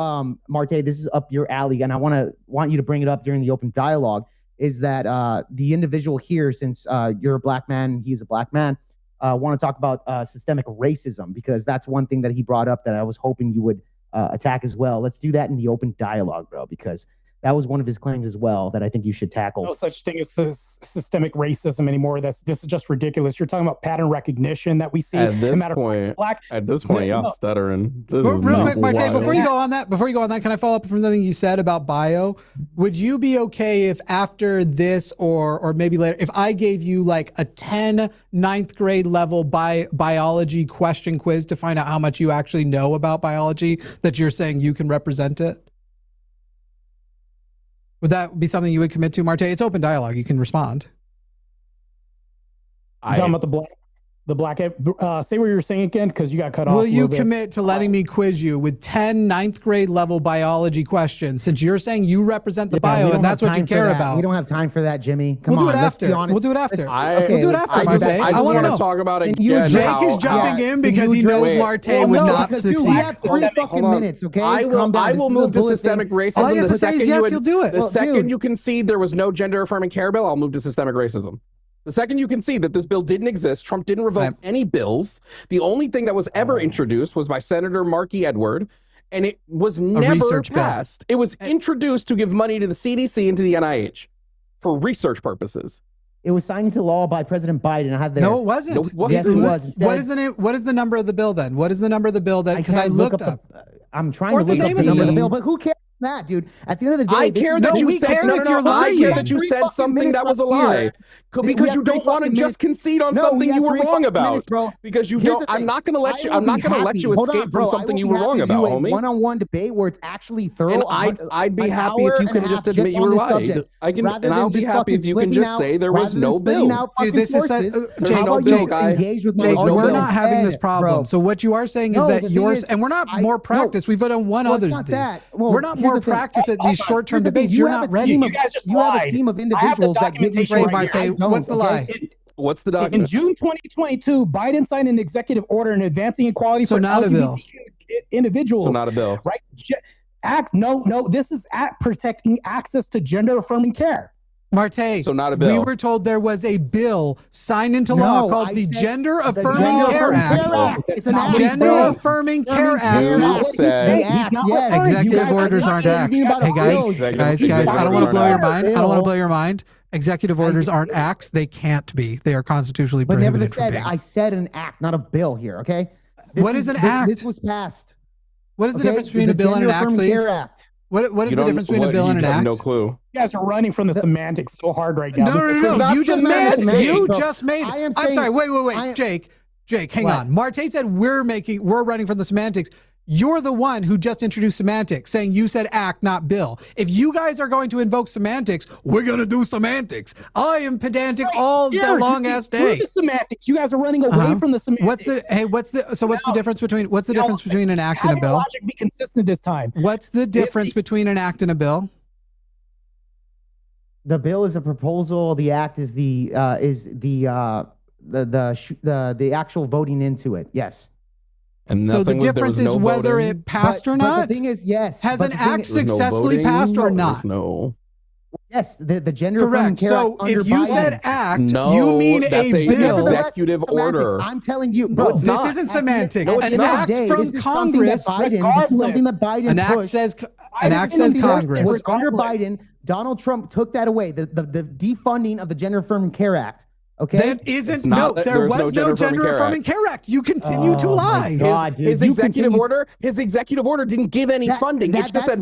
Martae, this is up your alley, and I want you to bring it up during the open dialogue, is that the individual here, since you're a black man, he's a black man, want to talk about systemic racism, because that's one thing that he brought up that I was hoping you would attack as well. Let's do that in the open dialogue, bro, because That was one of his claims as well that I think you should tackle. No such thing as systemic racism anymore. This is just ridiculous. You're talking about pattern recognition that we see. At this point, y'all No. stuttering. Real quick, Martae, before you go on that, can I follow up from something you said about bio? Would you be okay if after this or maybe later, if I gave you like a 10 ninth grade level biology question quiz to find out how much you actually know about biology that you're saying you can represent it? Would that be something you would commit to, Martae? It's open dialogue. You can respond. You're talking about the black, say what you were saying again, because you got cut off. Will you commit to letting me quiz you with 10 ninth grade level biology questions, since you're saying you represent the bio and that's what you care about? We don't have time for that, Jimmy. Come We'll on, do it let's be after. honest. We'll do it after. Okay, We'll do it after, Martae. I I want to know. talk about it. Jake Jake is jumping in because he knows Martae would not succeed. We have 3 fucking minutes, okay? I will move to systemic racism. All you have to say is yes, you'll do it. The second you concede there was no gender affirming care bill, I'll move to systemic racism. The second you concede that this bill didn't exist, Trump didn't revoke any bills. The only thing that was ever introduced was by Senator Markey Edward, and it was never passed. It was introduced to give money to the CDC and to the NIH for research purposes. It was signed into law by President Biden. I have No, it wasn't. No, it wasn't. Yes, it was. What is the name? What is the number of the bill then? What is the number of the bill then? Because I looked up. I'm trying to look up the number of the bill, but who cares? That, dude. At the end of the day, I care that you said something that was a lie because you don't want to just concede on something you were wrong about. Because you don't. I'm not going to let you. I'm not going to let you escape from something you were wrong about, homie. One-on-one debate where it's actually thorough. And I'd be happy if you can just admit you were lied. I'll be happy if you can just say there was no bill. Dude, this is Jake. We're not having this problem. So what you are saying is that yours, and we're not more practiced. We've done one others. We're not more practice at these short-term debates. You're not ready. You guys just you have a team of individuals that give you Martae, what's the lie? What's the document? In June 2022, Biden signed an executive order in advancing equality for LGBTQ individuals. So not a bill, right? No. This is protecting access to gender-affirming care. Martae, so not a bill. We were told there was a bill signed into law called the Gender Affirming Care Act. It's an Gender Affirming Care Act. Executive orders aren't acts. Hey guys, I don't want to blow your mind. I don't want to blow your mind. Executive orders aren't acts. They can't be. They are constitutionally prohibited from being. I said an act, not a bill here, okay? What is an act? This was passed. What is the difference between a bill and an act, please? What is the difference between a bill and an act? No clue. You guys are running from the semantics so hard right now. No. You just made. I'm sorry. Wait. Jake, hang on. Martae said we're running from the semantics. You're the one who just introduced semantics, saying you said act, not bill. If you guys are going to invoke semantics, we're going to do semantics. I am pedantic all the long ass day. The semantics. You guys are running away from the semantics. What's the difference between an act and a bill? Logic be consistent this time. What's the difference between an act and a bill? The bill is a proposal. The act is the actual voting into it. Yes. And so the difference is whether it passed or not. But the thing is, yes. Has an act successfully passed or not? No. Yes, the gender affirming care act. So if you said act, you mean a bill. Executive order. I'm telling you, no, it's this not. isn't semantics. An act from Congress. Something that Biden an act says Congress. Under Biden, Donald Trump took that away. The defunding of the gender affirming care act. Okay. There was no gender affirming care act. You continue to lie. His executive order didn't give any funding. It just said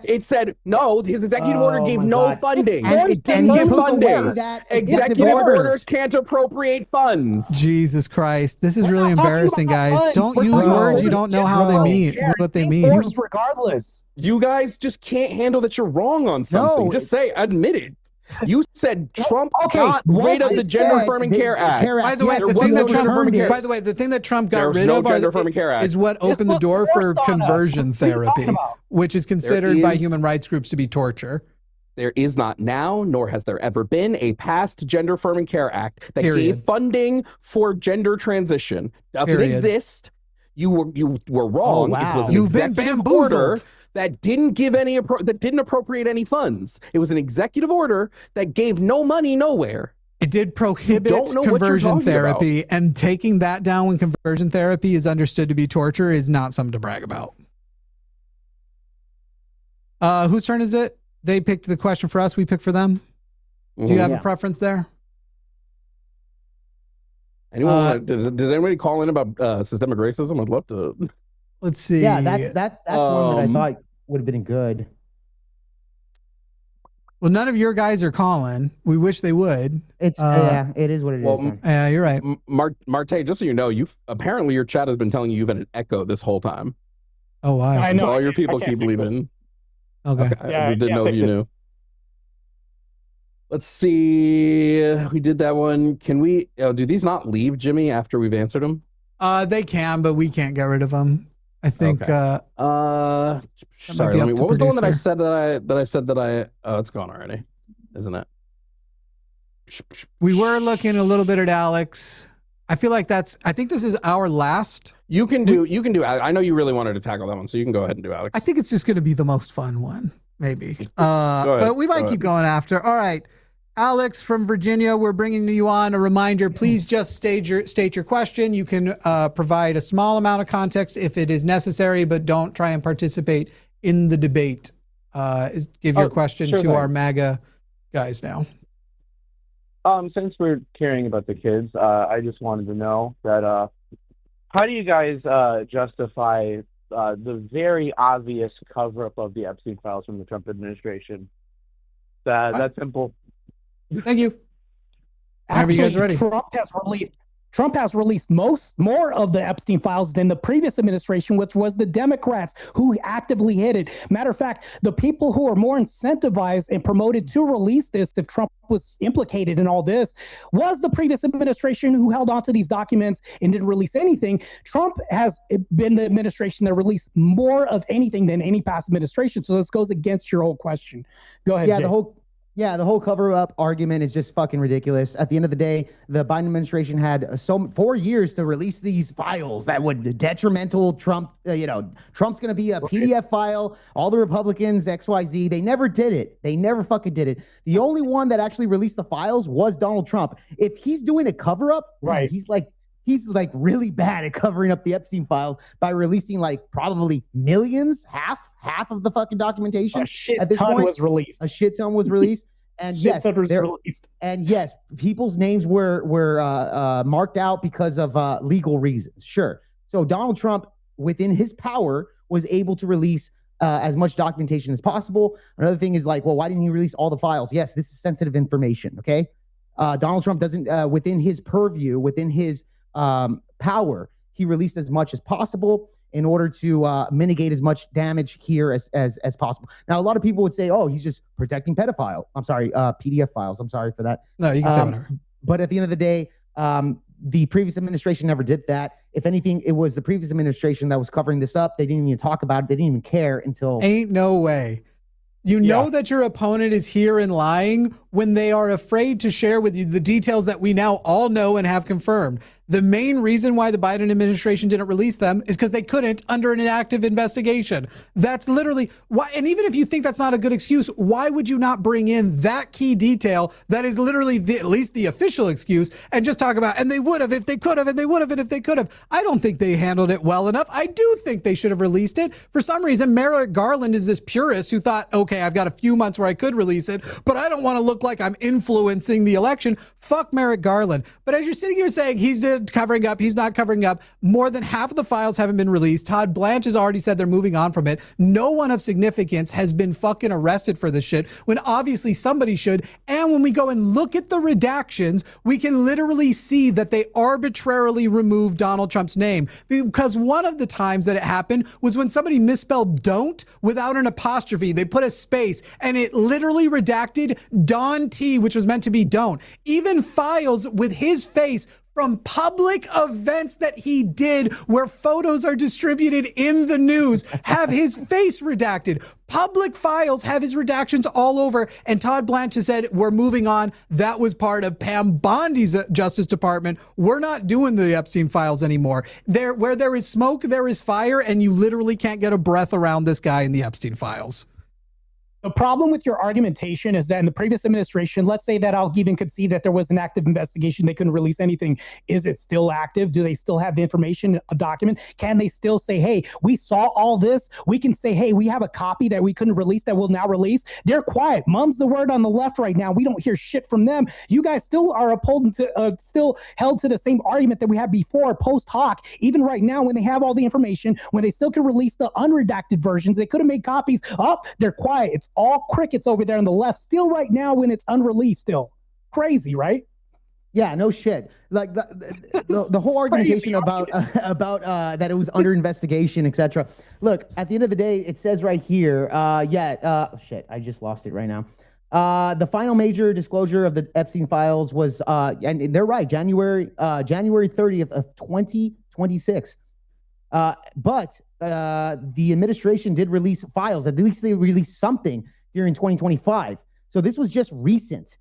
it said no. His executive order gave no funding. It didn't give funding. Executive orders can't appropriate funds. Jesus Christ. This is really embarrassing, guys. Don't use words you don't know how they mean, what they mean. Regardless. You guys just can't handle that you're wrong on something. Just admit it. You said Trump got rid of the Gender Affirming Care Act. By the way, the thing that Trump got rid of is what opened the door for conversion therapy, which is considered by human rights groups to be torture. There is not now, nor has there ever been, a passed Gender Affirming Care Act that gave funding for gender transition. Doesn't exist. You were wrong. It was an executive order that didn't give that didn't appropriate any funds. It was an executive order that gave no money nowhere. It did prohibit conversion therapy, and taking that down when conversion therapy is understood to be torture is not something to brag about. Whose turn is it? They picked the question for us. We picked for them. Do you have a preference there? Anyone? Did anybody call in about systemic racism? I'd love to. Let's see. Yeah, that's one that I thought would have been good. Well, none of your guys are calling. We wish they would. It's it is what it is. Yeah, you're right. Martae, just so you know, apparently your chat has been telling you you've had an echo this whole time. Oh, wow. I know. All your people keep leaving. Okay. We didn't know if you knew. Let's see. We did that one. Can we? Do these not leave, Jimmy, after we've answered them? They can, but we can't get rid of them. I think. Okay. Sorry. What was the one that I said that I? Oh, it's gone already, isn't it? We were looking a little bit at Alex. I feel like I think this is our last. You can do. I know you really wanted to tackle that one, so you can go ahead and do Alex. I think it's just going to be the most fun one, maybe. But we might keep going after. All right. Alex from Virginia, we're bringing you on. A reminder, please just state your question. You can provide a small amount of context if it is necessary, but don't try and participate in the debate. Give your question to our MAGA guys now. Since we're caring about the kids, I just wanted to know that how do you guys justify the very obvious cover-up of the Epstein files from the Trump administration? That's simple. Thank you. Actually, you guys ready? Trump has released more of the Epstein files than the previous administration, which was the Democrats who actively hid it. Matter of fact, the people who are more incentivized and promoted to release this, if Trump was implicated in all this, was the previous administration who held onto these documents and didn't release anything. Trump has been the administration that released more of anything than any past administration. So this goes against your whole question. Go ahead. Yeah, the whole cover-up argument is just fucking ridiculous. At the end of the day, the Biden administration had 4 years to release these files that would detrimental Trump. Trump's going to be a PDF file. All the Republicans, XYZ, they never did it. They never fucking did it. The only one that actually released the files was Donald Trump. If he's doing a cover-up, right? He's like really bad at covering up the Epstein files by releasing like probably millions, half of the fucking documentation. A shit ton was released. A shit ton was released. And yes, people's names were marked out because of legal reasons. Sure. So Donald Trump, within his power, was able to release as much documentation as possible. Another thing is like, well, why didn't he release all the files? Yes, this is sensitive information. Okay. Donald Trump doesn't, within his purview, within his power, he released as much as possible in order to mitigate as much damage here as possible. Now, a lot of people would say, oh, he's just protecting PDF files. I'm sorry for that. No, you can say whatever. But at the end of the day, the previous administration never did that. If anything, it was the previous administration that was covering this up. They didn't even talk about it. They didn't even care until... Ain't no way. You know that your opponent is here and lying when they are afraid to share with you the details that we now all know and have confirmed. The main reason why the Biden administration didn't release them is because they couldn't under an active investigation. That's literally why. And even if you think that's not a good excuse, why would you not bring in that key detail that is literally at least the official excuse and just talk about, and they would have if they could have, and they would have, and if they could have. I don't think they handled it well enough. I do think they should have released it. For some reason, Merrick Garland is this purist who thought, okay, I've got a few months where I could release it, but I don't want to look like I'm influencing the election. Fuck Merrick Garland. But as you're sitting here saying he's covering up, he's not covering up, more than half of the files haven't been released. Todd Blanche has already said they're moving on from it. No one of significance has been fucking arrested for this shit, when obviously somebody should. And when we go and look at the redactions, we can literally see that they arbitrarily removed Donald Trump's name, because one of the times that it happened was when somebody misspelled don't without an apostrophe. They put a space and it literally redacted Don T, which was meant to be don't. Even files with his face from public events that he did where photos are distributed in the news have his face redacted. Public files have his redactions all over. And Todd Blanche has said, we're moving on. That was part of Pam Bondi's Justice Department. We're not doing the Epstein files anymore. Where there is smoke, there is fire. And you literally can't get a breath around this guy in the Epstein files. The problem with your argumentation is that in the previous administration, let's say that I'll even concede that there was an active investigation, they couldn't release anything. Is it still active? Do they still have the information, a document? Can they still say, hey, we saw all this? We can say, hey, we have a copy that we couldn't release that we'll now release. They're quiet. Mum's the word on the left right now. We don't hear shit from them. You guys still are still held to the same argument that we had before, post hoc. Even right now, when they have all the information, when they still can release the unredacted versions, they could have made copies. Oh, they're quiet. It's all crickets over there on the left still right now when it's unreleased still. Crazy, right? Yeah, no shit. Like the whole argumentation about that it was under investigation, etc. Look, at the end of the day, it says right here, shit, I just lost it right now. The final major disclosure of the Epstein files was, and they're right, January 30th of 2026. But the administration did release files. At least they released something during 2025. So this was just recent.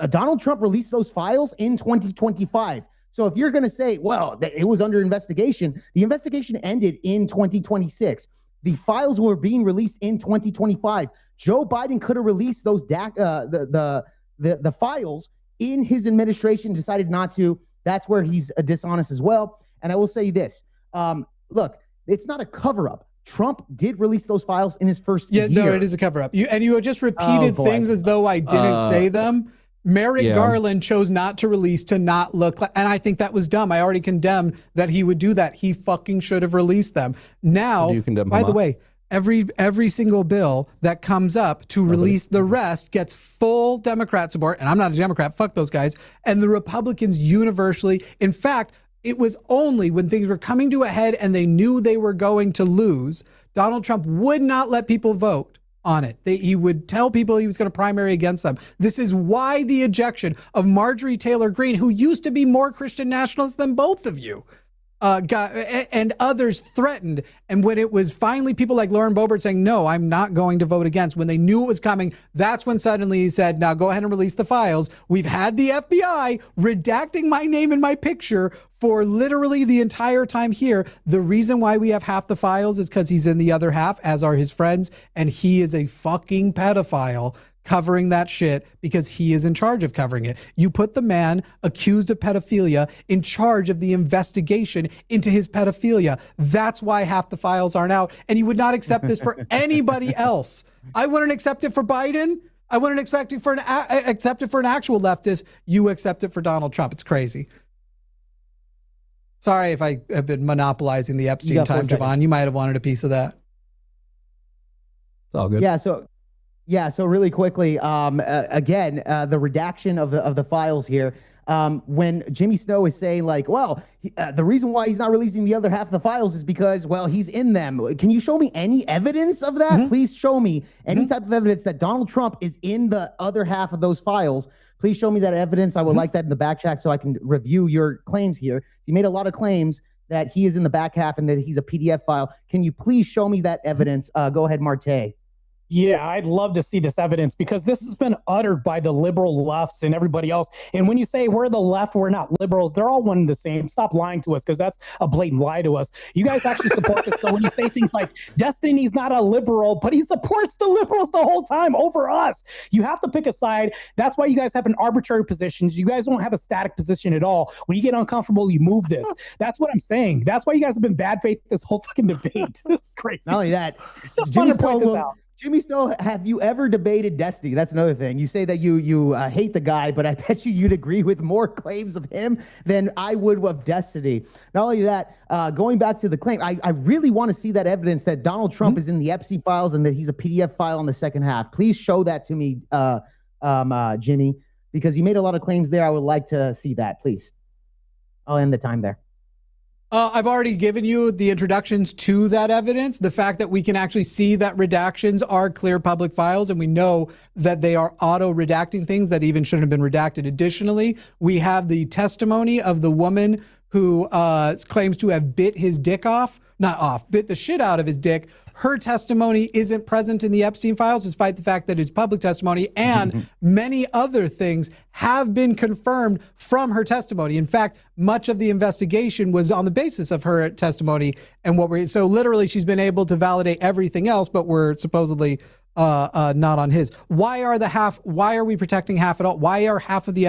Donald Trump released those files in 2025. So if you're going to say, well, it was under investigation, the investigation ended in 2026. The files were being released in 2025. Joe Biden could have released those the files in his administration, decided not to. That's where he's dishonest as well. And I will say this. Look, it's not a cover-up. Trump did release those files in his first year. No, it is a cover-up. You just repeated things as though I didn't say them. Merrick Garland chose not to release to not look like, and I think that was dumb. I already condemned that he would do that. He fucking should have released them. Now, by the way, every single bill that comes up to release the rest gets full Democrat support, and I'm not a Democrat, fuck those guys, and the Republicans universally. In fact, it was only when things were coming to a head and they knew they were going to lose, Donald Trump would not let people vote on it. He would tell people he was going to primary against them. This is why the ejection of Marjorie Taylor Greene, who used to be more Christian nationalist than both of you, and others threatened. And when it was finally people like Lauren Boebert saying, no, I'm not going to vote against, when they knew it was coming, that's when suddenly he said, now go ahead and release the files. We've had the FBI redacting my name and my picture for literally the entire time here. The reason why we have half the files is because he's in the other half, as are his friends, and he is a fucking pedophile covering that shit because he is in charge of covering it. You put the man accused of pedophilia in charge of the investigation into his pedophilia. That's why half the files aren't out. And you would not accept this for anybody else. I wouldn't accept it for Biden. I wouldn't accept it for an actual leftist. You accept it for Donald Trump. It's crazy. Sorry if I have been monopolizing the Epstein time, Jovan. You might have wanted a piece of that. It's all good. Yeah, so really quickly, again, the redaction of the files here, when Jimmy Snow is saying like, well, the reason why he's not releasing the other half of the files is because, well, he's in them. Can you show me any evidence of that? Mm-hmm. Please show me any type of evidence that Donald Trump is in the other half of those files. Please show me that evidence. I would like that in the back check so I can review your claims here. You made a lot of claims that he is in the back half and that he's a PDF file. Can you please show me that evidence? Go ahead, Martae. Yeah, I'd love to see this evidence because this has been uttered by the liberal lefts and everybody else. And when you say we're the left, we're not liberals, they're all one and the same. Stop lying to us because that's a blatant lie to us. You guys actually support this. So when you say things like Destiny's not a liberal, but he supports the liberals the whole time over us, you have to pick a side. That's why you guys have an arbitrary positions. You guys don't have a static position at all. When you get uncomfortable, you move this. That's what I'm saying. That's why you guys have been bad faith this whole fucking debate. This is crazy. Not only that, just fun to point this out. Jimmy Snow, have you ever debated Destiny? That's another thing. You say that you hate the guy, but I bet you'd agree with more claims of him than I would of Destiny. Not only that, going back to the claim, I really want to see that evidence that Donald Trump is in the Epstein files and that he's a PDF file in the second half. Please show that to me, Jimmy, because you made a lot of claims there. I would like to see that, please. I'll end the time there. I've already given you the introductions to that evidence. The fact that we can actually see that redactions are clear public files, and we know that they are auto-redacting things that even shouldn't have been redacted. Additionally, we have the testimony of the woman who claims to have bit his dick off. Not off, bit the shit out of his dick. Her testimony isn't present in the Epstein files, despite the fact that it's public testimony, and many other things have been confirmed from her testimony. In fact, much of the investigation was on the basis of her testimony and so literally she's been able to validate everything else, but we're supposedly not on his. Why are we protecting half at all? Why are half of the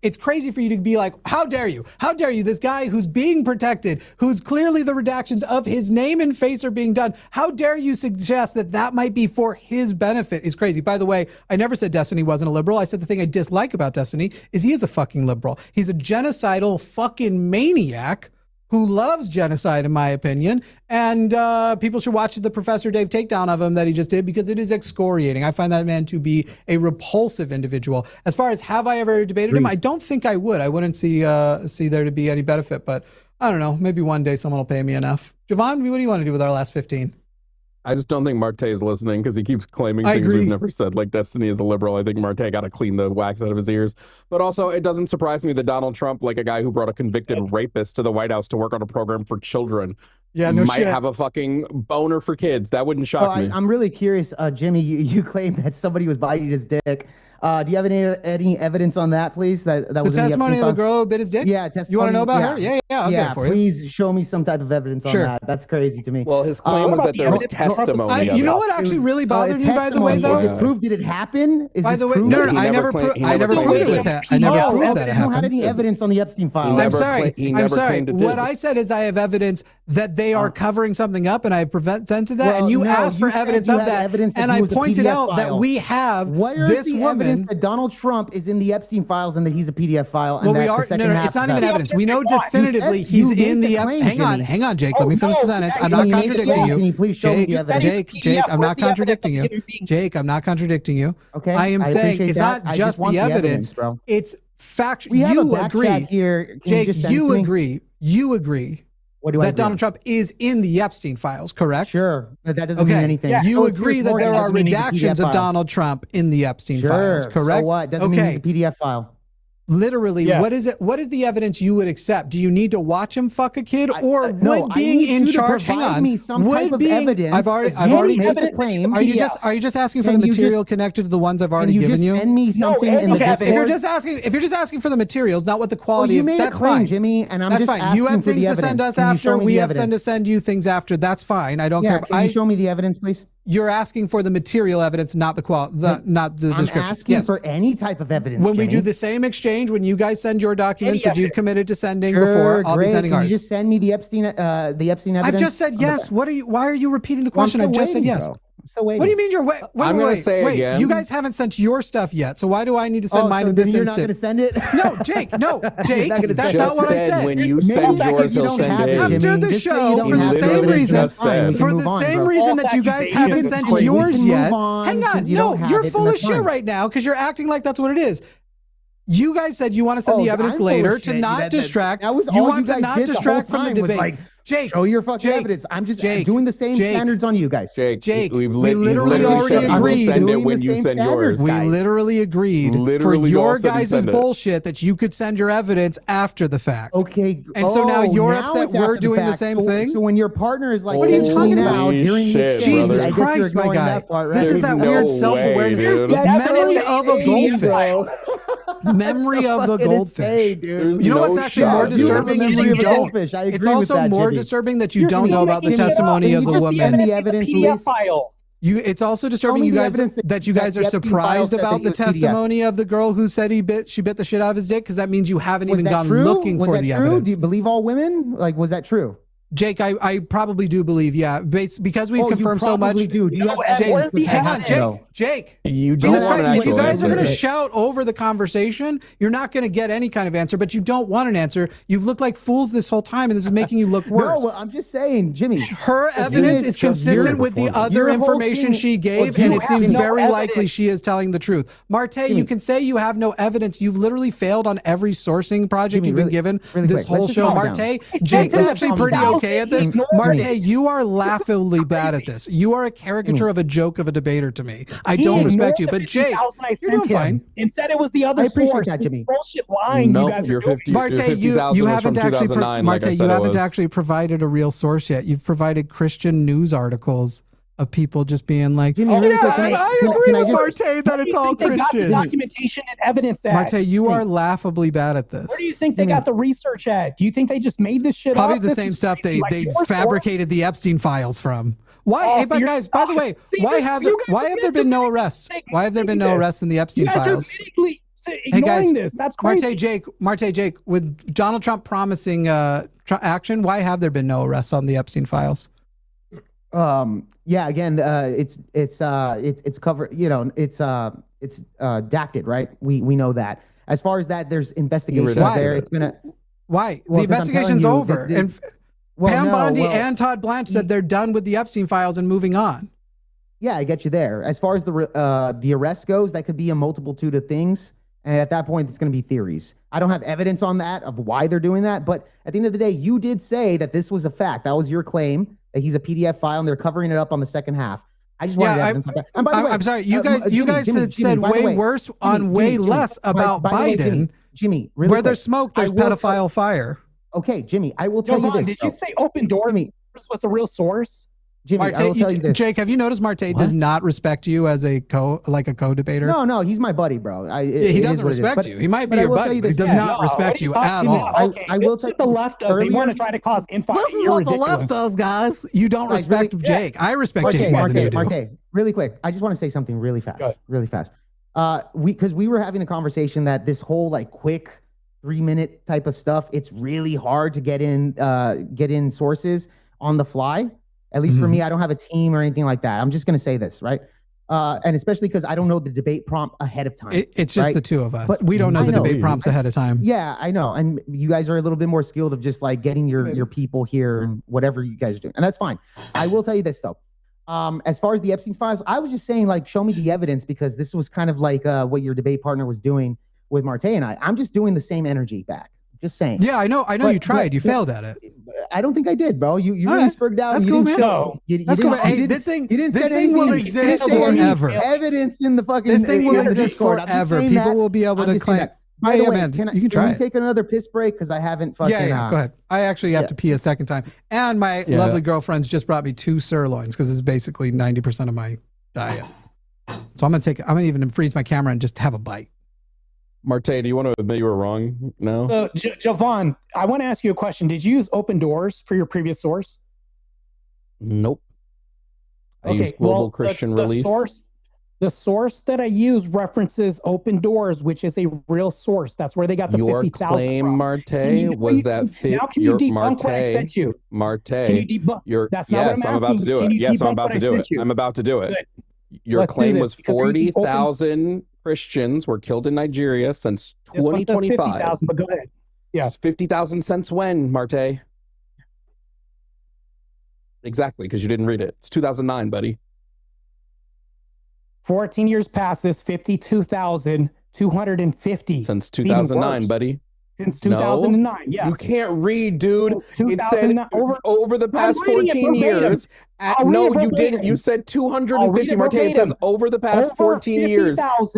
it's crazy for you to be like, how dare you? How dare you? This guy who's being protected, who's clearly the redactions of his name and face are being done. How dare you suggest that might be for his benefit is crazy. By the way, I never said Destiny wasn't a liberal. I said the thing I dislike about Destiny is he is a fucking liberal. He's a genocidal fucking maniac who loves genocide, in my opinion, and people should watch the Professor Dave takedown of him that he just did because it is excoriating. I find that man to be a repulsive individual. As far as have I ever debated him, I don't think I would. I wouldn't see there to be any benefit, but I don't know. Maybe one day someone will pay me enough. Jovan, what do you want to do with our last 15? I just don't think Martae is listening because he keeps claiming things we've never said, like Destiny is a liberal. I think Martae got to clean the wax out of his ears. But also, it doesn't surprise me that Donald Trump, like a guy who brought a convicted rapist to the White House to work on a program for children, might have a fucking boner for kids. That wouldn't shock me. I'm really curious, Jimmy, you claimed that somebody was biting his dick. Do you have any evidence on that, please? That was the testimony of the girl who bit his dick? Yeah, testimony. You want to know about her? Yeah, I'll get it for you. Please show me some type of evidence on that. That's crazy to me. Well, his claim was that there was testimony. You know what actually really bothered me, by the way, though? Is it proved? Did it happen? By the way, no, I never proved it was happening. I never proved that it happened. You don't have any evidence on the Epstein files. I'm sorry. What I said is I have evidence that they are covering something up, and I have presented that, and you asked for evidence of that, and I pointed out that we have this woman. That Donald Trump is in the Epstein files and that he's a PDF file. And well, it's not even evidence. We know definitively he's in the. Hang on, Jake. Let me finish the sentence. I'm not contradicting you. Can you please show me the evidence? Jake, I'm not contradicting you. Jake, I'm not contradicting you. Okay. I am saying it's not just the evidence. It's factual. You agree. Jake, you agree. You agree. That Donald Trump is in the Epstein files, correct? Sure. That doesn't mean anything. Yeah. You agree that there are redactions of Donald Trump in the Epstein files, correct? So what? Doesn't mean it's a PDF file. Literally, what is it? What is the evidence you would accept? Do you need to watch him fuck a kid, or would being in charge? Hang on, would being? I've already made the claim. Are you just asking for the material connected to the ones I've already given you? Send me something in the Discord. If you're just asking for the materials, not what the quality of, that's fine, Jimmy. And I'm that's just fine. You have things to send us after. We have to send you things after. That's fine. I don't care. Can you show me the evidence, please? You're asking for the material evidence, not the not the description. I'm asking for any type of evidence. When we do the same exchange, when you guys send your documents that you've committed to sending before, I'll be sending ours. Can you just send me the Epstein evidence? I've just said yes. Why are you repeating the question? I've just said yes. So wait. What do you mean you're wait? Wait. You guys haven't sent your stuff yet, so why do I need to send mine in this instant? You're not going to send it? No, Jake. That's not what I said. When you send yours, he'll send it. After the show, for the same reason, that you guys haven't sent yours yet. Hang on, no, you're full of shit right now because you're acting like that's what it is. You guys said you want to send the evidence later to not distract. You want to not distract from the debate. Jake, show your fucking evidence. I'm just doing the same standards on you guys. Jake, we literally already agreed. Send it when you send yours. We literally agreed for your guys' bullshit that you could send your evidence after the fact. Okay. And so now you're upset we're doing the same thing? So when your partner is like, what are you talking about? Jesus Christ, my guy. This is that weird self-awareness. Memory of a goldfish. Memory of the goldfish. You know what's actually more disturbing is you don't. It's also more disturbing that you don't know about the testimony of the woman. The evidence file. It's also disturbing you guys that you guys are surprised about the testimony of the girl who said she bit the shit out of his dick, because that means you haven't even gone looking for the evidence. Do you believe all women? Like, was that true? Jake, I probably do believe, because we've confirmed so much. Do you have Jake, hang on, Jake. You don't want if you guys are going to shout over the conversation, you're not going to get any kind of answer, but you don't want an answer. You've looked like fools this whole time, and this is making you look worse. No, I'm just saying, Jimmy. Her evidence is consistent with the other information she gave, and it seems very likely she is telling the truth. Martae, you can say you have no evidence. You've literally failed on every sourcing project you've been given this whole show. Martae, Jake's actually pretty okay at this. Martae, you are laughably bad at this. You are a caricature of a joke of a debater to me. I don't respect you, but Jake, you're doing fine. And said it was the other source. This bullshit line. No, you guys you're 50. Martae, you haven't actually provided a real source yet. You've provided Christian news articles. of people just being like, Jimmy, oh, really yeah, quick, I can agree I with just- Martae that it's all They got the Christians. documentation and evidence at? Martae, you are laughably bad at this. Where do you think they got the research at? Do you think they just made this shit Probably up? the This same is stuff crazy. they Like, your fabricated the Epstein files from. Why? Oh, hey, so but you're- guys, by the way, See, why this- have you guys there been no arrests? Why have there been no arrests in the Epstein You guys files? are critically ignoring guys, this. That's crazy. Martae Jake, with Donald Trump promising action, why have there been no arrests on the Epstein files? Yeah, again, it's covered, you know, it's dacted, right? We know that. As far as that, there's investigations Why? there. It's been Why? Well, the 'cause I'm telling investigation's you, over. And Pam Bondi well, and Todd Blanche said they're done with the Epstein files and moving on. yeah, I get you there. As far as the arrest goes, that could be a multitude of things. And at that point, it's going to be theories. I don't have evidence on that of why they're doing that. But at the end of the day, you did say that this was a fact. That was your claim, that he's a PDF file and they're covering it up on the second half. I just wanted evidence of that. And by the way, I'm sorry, you guys Jimmy, had said by the way worse on way less about by the way, Biden. Jimmy, really Where quick, there's smoke, there's I will pedophile fire. Okay, Jimmy, I will tell you Jovan, this. did you say open door was a real source? Jimmy, I will tell you this. Jake, have you noticed Martae does not respect you as a co-debater? No, he's my buddy, bro. He doesn't respect you. He might be your buddy, but he does not respect you at all. Okay, I will this is tell what the left does. They want to try to cause infighting. This is what the left does, guys. You don't respect Jake. I respect Jake more than you do. Martae, really quick. I just want to say something really fast. Really fast. Because we were having a conversation that this whole like quick 3-minute type of stuff, it's really hard to get in sources on the fly. At least for me, I don't have a team or anything like that. I'm just going to say this, right? And especially because I don't know the debate prompt ahead of time. It's just right? the two of us. But we don't know the debate prompts ahead of time. Yeah, I know. And you guys are a little bit more skilled of just like getting your people here and whatever you guys are doing. And that's fine. I will tell you this though. As far as the Epstein files, I was just saying like, show me the evidence because this was kind of like what your debate partner was doing with Martae and I. I'm just doing the same energy back. Just saying. Yeah, I know. You tried. You failed at it. I don't think I did, bro. You really spurred out. That's cool, man. That's cool. Hey, this thing will exist forever. Evidence in the fucking. This thing will exist forever. People will be able to claim. By the way, man, can you can try we it. take another piss break because I haven't fucking. Yeah, go ahead. I actually have to pee a second time, and my lovely girlfriend's just brought me 2 sirloins because it's basically 90% of my diet. So I'm gonna even freeze my camera and just have a bite. Martae, do you want to admit you were wrong now? So, Jovan, I want to ask you a question. Did you use open doors for your previous source? Nope. I used Global Christian Relief. The source that I use references Open Doors, which is a real source. That's where they got the 50,000 Your claim, from. was that now can you debunk what I sent you? Martae, can you debunk? That's not what I'm about to do it. Yes, I'm about to do it. I'm about to do it. Your claim was 40,000 Christians were killed in Nigeria since 2025. 50,000, but go ahead. Yeah. 50,000 since when, Martae? Exactly, because you didn't read it. It's 2009, buddy. 14 years past this, 52,250. Since 2009, buddy. Since 2009, yes. You can't read, dude. It said over the past 14 years. No, you didn't. You said 250, Martae. It says over the past 14 years. Well,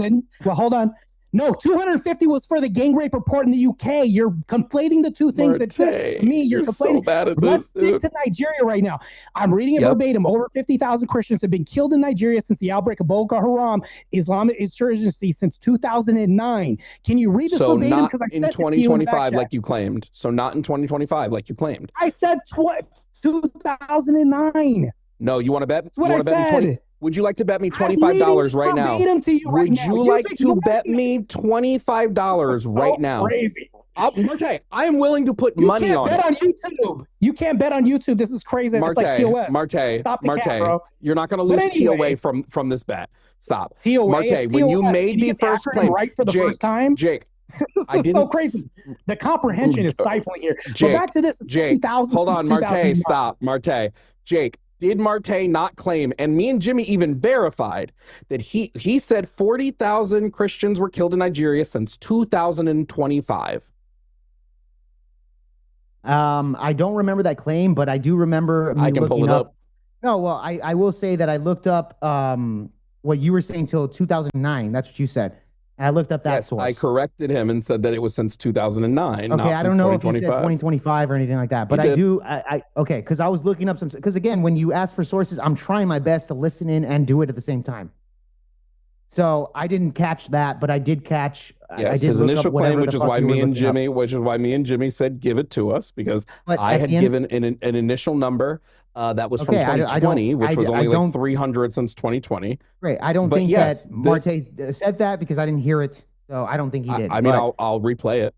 hold on. No, 250 was for the gang rape report in the UK. You're conflating the two things. Martae, to me, you're conflating. So bad at Let's this, stick to Nigeria right now. I'm reading it verbatim. Over 50,000 Christians have been killed in Nigeria since the outbreak of Boko Haram Islamic insurgency since 2009. Can you read this verbatim? So not in 2025 like you claimed. So not in 2025 like you claimed. I said 2009. No, you want to bet? That's what I said. Would you like to bet me $25 right now? Would you like to bet me $25 right now? Crazy. Martae, I am willing to put money on it. You can't bet on YouTube. You can't bet on YouTube. This is crazy. It's like TOS. Martae, you're not going to lose TOA from this bet. Stop. TOA, Martae, when you made the first claim, right for the first time, Jake. This is so crazy. The comprehension is stifling here. Jake, but back to this. Jake, hold on, Martae. Stop, Martae. Jake. Did Martae not claim, and me and Jimmy even verified, that he said 40,000 Christians were killed in Nigeria since 2025? I don't remember that claim, but I do remember me looking up. No, well, I will say that I looked up what you were saying till 2009. That's what you said. And I looked up that Yes, source. I corrected him and said that it was since 2009. Okay, I don't know if he said 2025. 2025 or anything like that, but okay, because I was looking up because again, when you ask for sources, I'm trying my best to listen in and do it at the same time. So I didn't catch that, but I did catch. Yes, I did his look initial up whatever claim, which the is fuck why you were me and looking up. Jimmy, which is why me and Jimmy said give it to us because But I at had the end- given an initial number that was from Okay, I 2020, don't- which was I only like don't- 300 since 2020. Great. I don't But think yes, that Martae said that because I didn't hear it. So I don't think he did. I mean, but I'll replay it.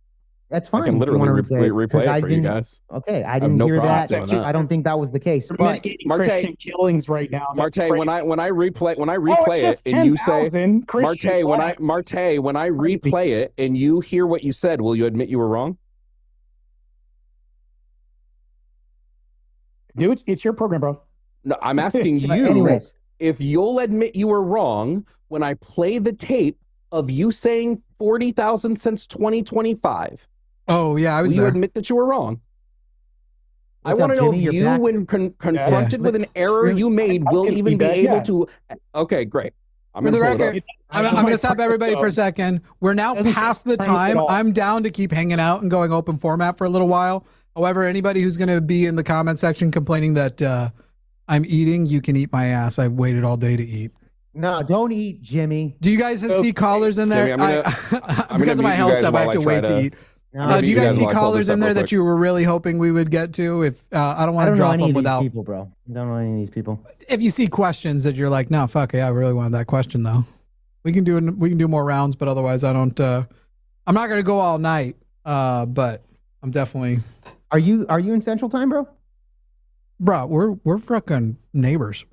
that's I fine. can if you literally want to replay it, replay 'cause it I for you didn't- guys. Okay, I have didn't no hear problem that. doing that. I don't think that was the case. We're But mitigating Martae- Christian killings right now. That's Martae, when crazy. I replay it's it just and you say 10,000 Christians Martae, when I replay it and you hear what you said, will you admit you were wrong? Dude, it's your program, bro. No, I'm asking But you anyways, if you'll admit you were wrong when I play the tape of you saying 40,000 since 2025. Oh yeah, I was Will you there. admit that you were wrong? What's I want up, to know Jimmy? if You're you, back? when confronted with an error Really? you made, I will can even see be that, able yeah. to. Okay, great. I'm For the gonna pull it record, up. I'm going to stop everybody for a second. We're now Doesn't past the change at time. all. I'm down to keep hanging out and going open format for a little while. However, anybody who's going to be in the comment section complaining that I'm eating, you can eat my ass. I've waited all day to eat. no, don't eat, Jimmy. Do you guys see callers in there? Jimmy, I'm gonna because of my mute you health guys stuff, I have while to I try wait to to- eat. No, Do you guys see while I pull callers this in up there real that quick. you were really hoping we would get to? If I don't want to drop any them of these without. people, bro. I don't know any of these people. If you see questions that you're like, no, fuck yeah, I really wanted that question though. We can do more rounds, but otherwise I don't. I'm not gonna go all night. But I'm definitely. Are you in Central Time, bro? Bro, we're fucking neighbors.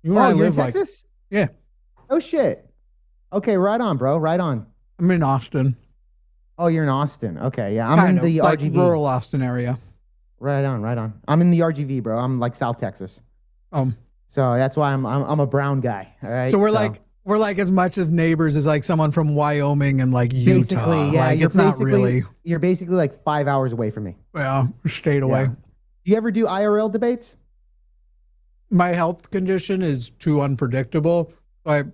You and Oh, I you're in live like. Texas? Yeah. Oh shit. Okay, right on, bro. Right on. I'm in Austin. Oh, you're in Austin. Okay, yeah. I'm Kind in of, the like RGV. rural Austin area. Right on, right on. I'm in the RGV, bro. I'm like South Texas. Um. So that's why I'm a brown guy. All right. So we're like as much of neighbors as like someone from Wyoming and like Utah. basically, yeah. Like it's not really. You're basically like 5 hours away from me. Well, stayed away. Yeah. Do you ever do IRL debates? My health condition is too unpredictable. Like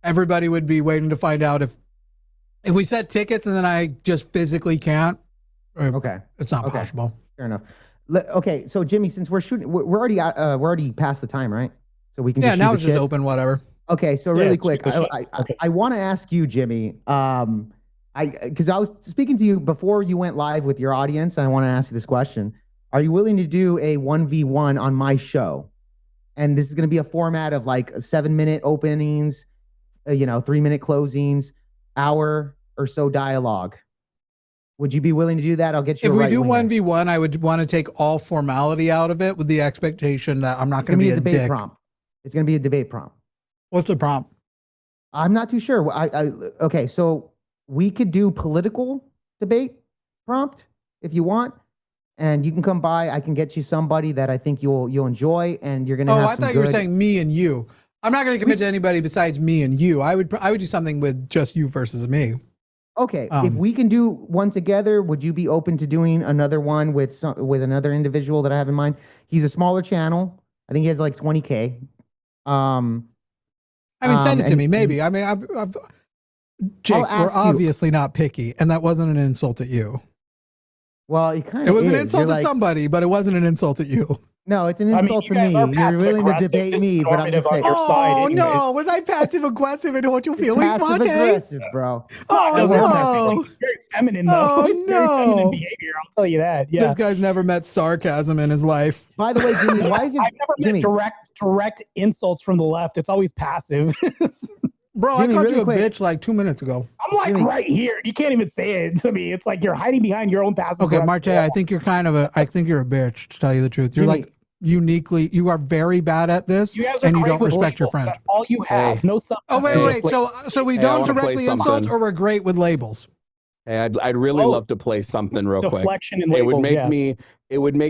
everybody would be waiting to find out if we set tickets and then I just physically can't. Okay. It's not Okay. possible. Fair enough. Okay, so Jimmy, since we're shooting, we're already we're already past the time, right? So we can Yeah, just now shoot it's the just shit? open, whatever. Okay, so Yeah, really quick, shoot the shit. I want to ask you, Jimmy. Because I was speaking to you before you went live with your audience. I want to ask you this question: are you willing to do a 1v1 on my show? And this is going to be a format of like 7-minute openings, 3-minute closings, hour or so dialogue. Would you be willing to do that? I'll get you. If a we right do winger. 1v1, I would want to take all formality out of it with the expectation that I'm not It's going to be a debate dick. prompt. It's going to be a debate prompt. What's the prompt? I'm not too sure. Okay, so we could do political debate prompt if you want, and you can come by. I can get you somebody that I think you'll enjoy, and you're gonna. Oh, have I some thought you were good- saying me and you. I'm not going to commit to anybody besides me and you. I would do something with just you versus me. Okay, if we can do one together, would you be open to doing another one with another individual that I have in mind? He's a smaller channel. I think he has like 20K. I mean, send it to and me, maybe. I mean, Jake, we're ask you- obviously not picky, and that wasn't an insult at you. Well, it kind It of was is. an insult You're at like, somebody, but it wasn't an insult at you. No, it's an I mean, insult you to guys me. are You're willing to passive-aggressive. debate This is me, but I'm just normative on saying. your side Oh anyways. no, was I passive aggressive and hurt your feelings, Passive Martae? aggressive, bro. Oh It doesn't hurt my no, feelings. It's very feminine, though. Oh, It's very no. feminine behavior. I'll tell you that. Yeah. this guy's never met sarcasm in his life. By the way, Jimmy, why is it I've never Jimmy? met direct insults from the left. It's always passive. Bro, Jimmy, I called really you a quick. bitch like 2 minutes ago. I'm like Jimmy. right here. You can't even say it to me. It's like you're hiding behind your own passive. Okay, aggressive Martae, I wall. think you're I think you're a bitch, to tell you the truth. You're Jimmy. like you are very bad at this, You guys are and you great don't with respect your labels. friends. That's all you have. Hey. No substance. Oh, wait, Hey. wait. So we Hey, I don't wanna play directly insult, something. or we're great with labels? Hey, I'd really Both. love to play something real quick. Deflection and It labels. would make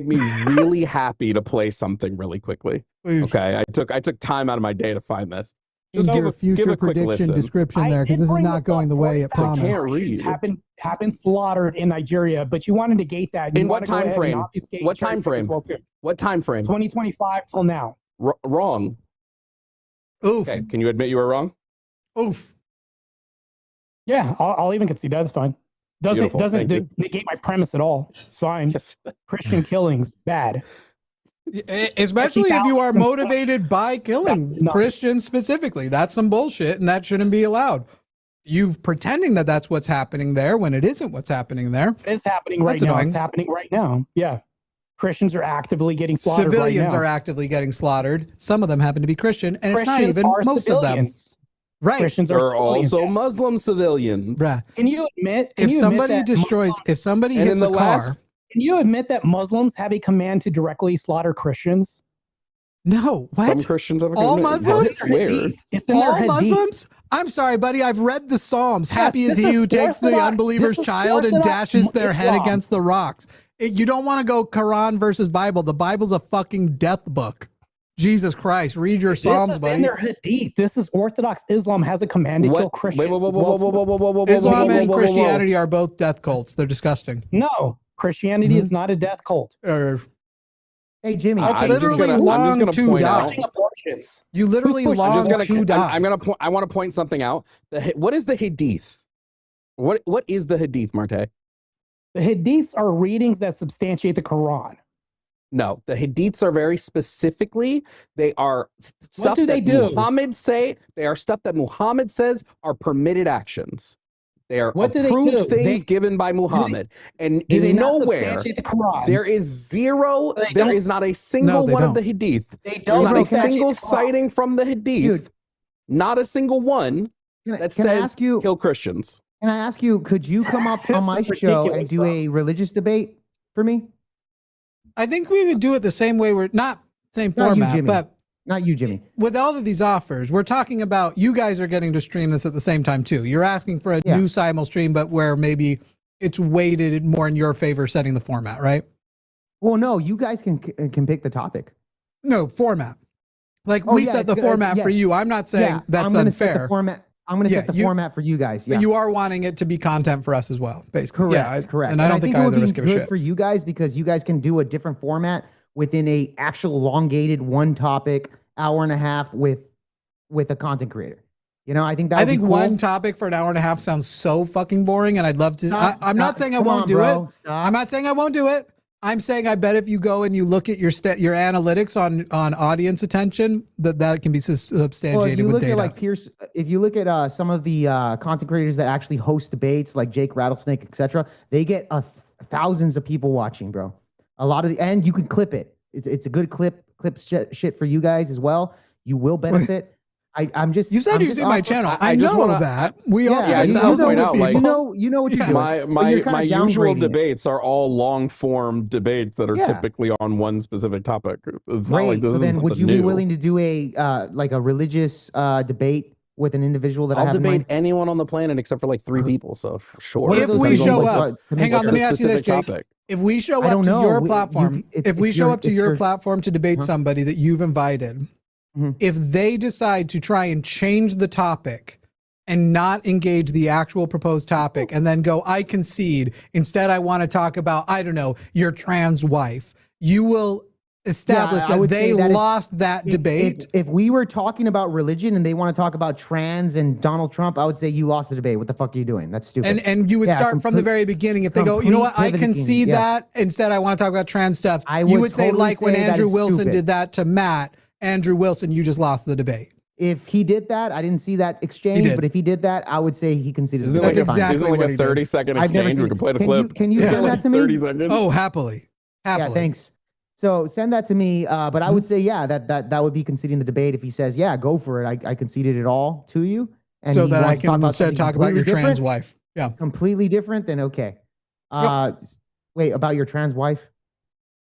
yeah. me really happy to play something really quickly. Please. Okay, I took time out of my day to find this. Give your give a future quick prediction listen. description I there, because did this is bring not this going up. the way it 40,000 can't promised. Christians read. have been slaughtered in Nigeria, but you want to negate that. You In what wanna go time ahead and frame? obfuscate What cherry time pick frame? as well, too. What time frame? 2025 till now. Wrong. Oof. Okay, can you admit you were wrong? Oof. Yeah, I'll even concede that's fine. Beautiful. Doesn't Thank you. negate my premise at all. It's fine. Yes. Christian killings bad. Especially if you are 50,000 motivated by killing That's nothing. Christians specifically. That's some bullshit, and that shouldn't be allowed. You pretending that that's what's happening there when it isn't what's happening there. It's happening right That's now. annoying. It's happening right now. Yeah. Christians are actively getting slaughtered Civilians right now. are actively getting slaughtered. Some of them happen to be Christian, and it's not Christians even are most civilians. of them. Right. Christians There are are civilians. also yeah. Muslim civilians. Bruh. Can you admit? If somebody destroys, if somebody And in hits the a last car, Can you admit that Muslims have a command to directly slaughter Christians? no, what? Some Christians have a All commitment. Muslims? It's in their Where? hadith. It's in their All hadith. Muslims? I'm sorry, buddy. I've read the Psalms. Happy is this he is who takes the Orthodox- unbeliever's this is child and Orthodox dashes their head Islam. against the rocks. You don't want to go Quran versus Bible. The Bible's a fucking death book. Jesus Christ, read your Psalms, This is buddy. in their hadith. This is Orthodox Islam has a command to kill Christians. Wait, whoa, as well, too. Islam and Christianity are both death cults. They're disgusting. No, Christianity is not a death cult. Hey, Jimmy. Okay, I'm just literally gonna- I'm just long gonna to point out- die. Pushing abortions. You literally Who's pushing? I'm long just gonna. to die. I'm gonna point. I want to point something out. What is the Hadith? What is the Hadith, Martae? The hadiths are readings that substantiate the Quran. No, the Hadiths are very specifically. They are stuff do they that do? Muhammad say. They are stuff that Muhammad says are permitted actions. They are What do they approved do? things given by Muhammad, and Do they in not nowhere substantiate the Quran? there is zero. They There don't- is not a single they one of don't. the Hadith. They There's don't not a substantiate single the Quran. citing from the Hadith. Dude. Not a single one Can I that can I says ask you? kill Christians. Can I ask you? Could you come up This on my is show and ridiculous, do bro. a religious debate for me? I think we would do it the same way. We're not same Not you, format, Jimmy. but Not you, Jimmy. with all of these offers, we're talking about you guys are getting to stream this at the same time too. You're asking for a Yeah. new simul stream, but where maybe it's weighted more in your favor, setting the format, right? Well, no, you guys can pick the topic. No format. Like Oh, we yeah, set the it's good. format for Yes. you. I'm not saying Yeah, that's I'm gonna set unfair. the format. I'm going to Yeah, set the you- format for you guys. Yeah, But you are wanting it to be content for us as well, basically. correct. Yeah, correct. And I don't think it would either of be us give a good shit. for you guys because you guys can do a different format within a actual elongated one topic hour and a half with a content creator. You know, I think that. I would be think cool. one topic for an hour and a half sounds so fucking boring, and I'd love to. Stop, I'm not stop. saying I Come won't on, do bro. it. Stop. I'm not saying I won't do it. I'm saying I bet if you go and you look at your your analytics on audience attention, that can be substantiated Well, if you with look data. at like Pierce, if you look at some of the content creators that actually host debates, like Jake Rattlesnake, etc., they get thousands of people watching, bro. A lot of and you can clip it. It's a good clip shit for you guys as well. You will benefit. I'm just. You said I'm you just see my offering- channel. I I just know wanna- that. We also Yeah, I get just wanna thousands point of out, people. like, you know what you're doing. My But you're my kinda usual downgrading it. debates are all long form debates that are Yeah. typically on one specific topic. It's not Great. like this So isn't then, would something you be new. willing to do a like a religious debate with an individual that I I'll have in debate mind? anyone on the planet except for like 3 people. So sure. What are If those we people? show Like, up, what- hang on, let me ask you this, Jake. Topic. If we show I up don't to know. your You- platform, it's- if we it's show your- up to it's your your- platform to debate somebody that you've invited, Mhm. if they decide to try and change the topic and not engage the actual proposed topic and then go, I concede, instead I want to talk about, I don't know, your trans wife, you will establish I that would they say that lost that debate. If we were talking about religion and they want to talk about trans and Donald Trump, I would say you lost the debate. What the fuck are you doing? That's stupid. And you would Yeah, start from the very beginning. If they go, you know what, I complete concede pivoting, yeah. that. Instead, I want to talk about trans stuff. I You would would say, totally like when say that Andrew is Wilson stupid. did that to Matt, Andrew Wilson, you just lost the debate. If he did that, I didn't see that exchange, did. but if he did that, I would say he conceded. Isn't it the like debate. That's Fine. exactly isn't it like what a he did. 30-second I've never exchange? We seen can it. play the Can clip. you send that to me? 30 seconds. Oh, happily. Yeah, thanks. So send that to me. But I would say, yeah, that would be conceding the debate if he says, yeah, go for it. I conceded it all to you. And So he that I wants to can instead something talk about your completely trans different, wife. Yeah. completely different, then okay. Wait, about your trans wife?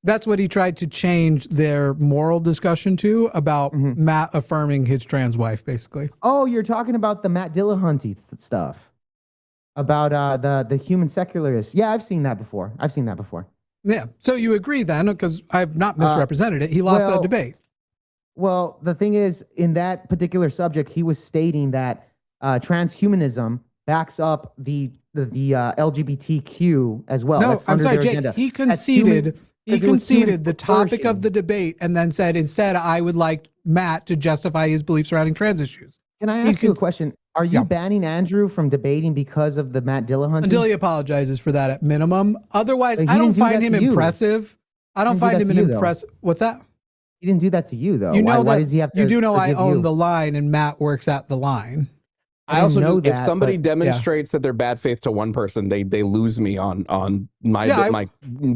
That's what he tried to change their moral discussion to about Mhm. Matt affirming his trans wife, basically. Oh, you're talking about the Matt Dillahunty stuff about the human secularists. Yeah, I've seen that before. Yeah. So you agree then, because I've not misrepresented it. He lost well, that debate. Well, the thing is, in that particular subject, he was stating that transhumanism backs up the LGBTQ as well. No, That's I'm under sorry, their Jake. agenda. He That's human- conceded. He 'cause it was human conceded the topic flourishing. of the debate and then said, instead, I would like Matt to justify his beliefs surrounding trans issues. Can I he ask you a con- question? Are you banning Andrew from debating because of the Matt Dillahunty? Until he apologizes for that at minimum. Otherwise, But he I don't didn't do find that him to you. impressive. I don't He didn't find do him that an to you, though. impressive. What's that? He didn't do that to you, though. You know why that does he have to you do know I forgive own you? the line and Matt works at the line. I also know just, if that, somebody but- demonstrates that they're bad faith to one person, they lose me on my my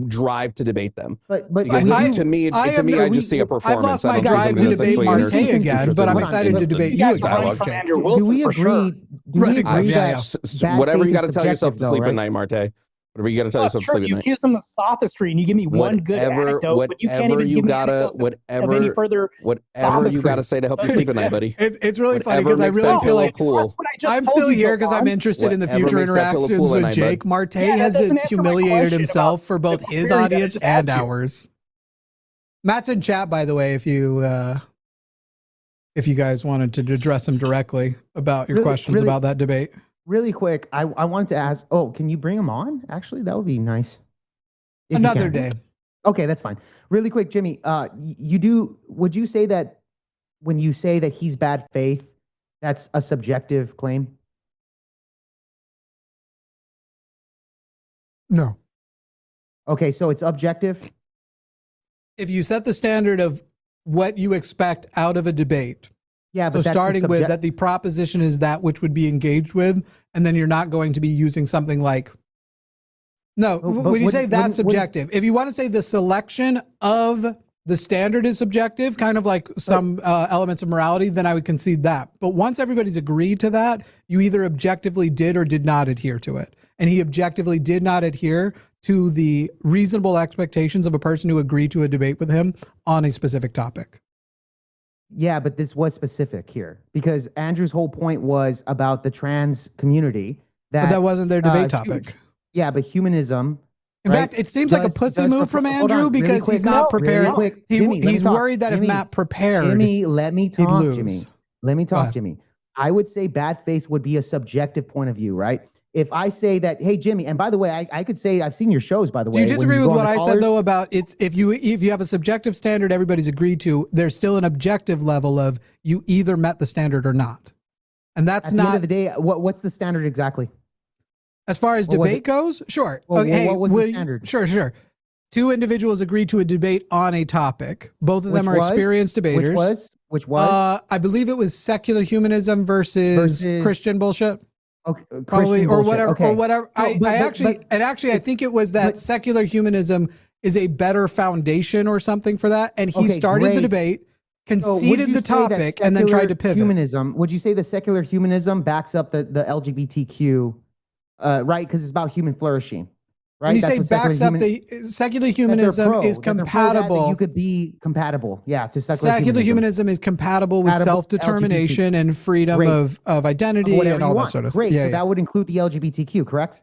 drive to debate them. But Because to me, I just see a performance. I've lost I my don't see drive something to that's debate actually Martae interesting again, but I'm in- excited to in- debate in you guys again. are running dialogue. from Jake. Andrew do Wilson we for agree? sure. Do we Running agree from- yeah, that bad Whatever faith you got to is tell yourself subjective, to sleep though, at right? night, Martae. Whatever you got to tell That's yourself to true. sleep You at night. accuse him of sophistry, and you give me one good anecdote, but you can't even give me anecdotes of any further whatever you got to sophistry. say to help you sleep at night, buddy. It's really funny Whatever because I makes really that feel like cool. Trust what I just I'm told still you, here because I'm Jovan. interested in the Whatever future makes that pillow interactions cool at with night, Jake. bud. Martae Yeah, that has doesn't answer my humiliated question himself about for both the his query that I audience just and asked you. ours. Matt's in chat, by the way, if you guys wanted to address him directly about your questions about that debate. Really quick, I wanted to ask. Oh, can you bring him on? Actually, that would be nice. If you Another can. day. Okay, that's fine. Really quick, Jimmy. Would you say that when you say that he's bad faith, that's a subjective claim? No. Okay, so it's objective. If you set the standard of what you expect out of a debate, Yeah, but so that's starting with that the proposition is that which would be engaged with, and then you're not going to be using something like, no, But when you say that's wouldn't- subjective, if you want to say the selection of the standard is subjective, kind of like some elements of morality, then I would concede that. But once everybody's agreed to that, you either objectively did or did not adhere to it. And he objectively did not adhere to the reasonable expectations of a person who agreed to a debate with him on a specific topic. Yeah, but this was specific here because Andrew's whole point was about the trans community. But that wasn't their debate hu- topic. Yeah, but humanism. In right, fact, it seems like a does- pussy does move from hold Andrew on, really because quick. he's not Really prepared. quick. Jimmy, let me He's talk. worried that Jimmy, if Matt prepared, Jimmy, let me talk, lose. Jimmy. Let me Go talk, ahead. Jimmy. I would say bad faith would be a subjective point of view, right? If I say that, hey, Jimmy, and by the way, I could say I've seen your shows, by the do way. you when disagree go with on what the I said callers. though about it's if you have a subjective standard everybody's agreed to, there's still an objective level of you either met the standard or not, and that's At the end not of the day, what's the standard exactly? as far as What was debate it? goes. Sure. Well, Okay. Hey, what was the will you- standard? Sure. Two individuals agreed to a debate on a topic. Both of them Which are was? experienced debaters. Which was? I believe it was secular humanism versus Christian bullshit. Okay, Probably Christian or bullshit. whatever Okay. or whatever. No, I think it was that but- secular humanism is a better foundation or something for that. And he Okay, started the great. debate, So would conceded you the say that topic, and then tried to secular pivot. Humanism. Would you say the secular humanism backs up the LGBTQ, right? Because it's about human flourishing, right? When you That's say what secular backs up human- the secular that they're humanism pro, is that they're pro that compatible. you could be compatible, yeah, to secular Secular humanism is compatible with Compatible with self-determination and freedom Great. of identity Whatever and you all that want. sort of Great. stuff. So Yeah, that would include the LGBTQ, correct?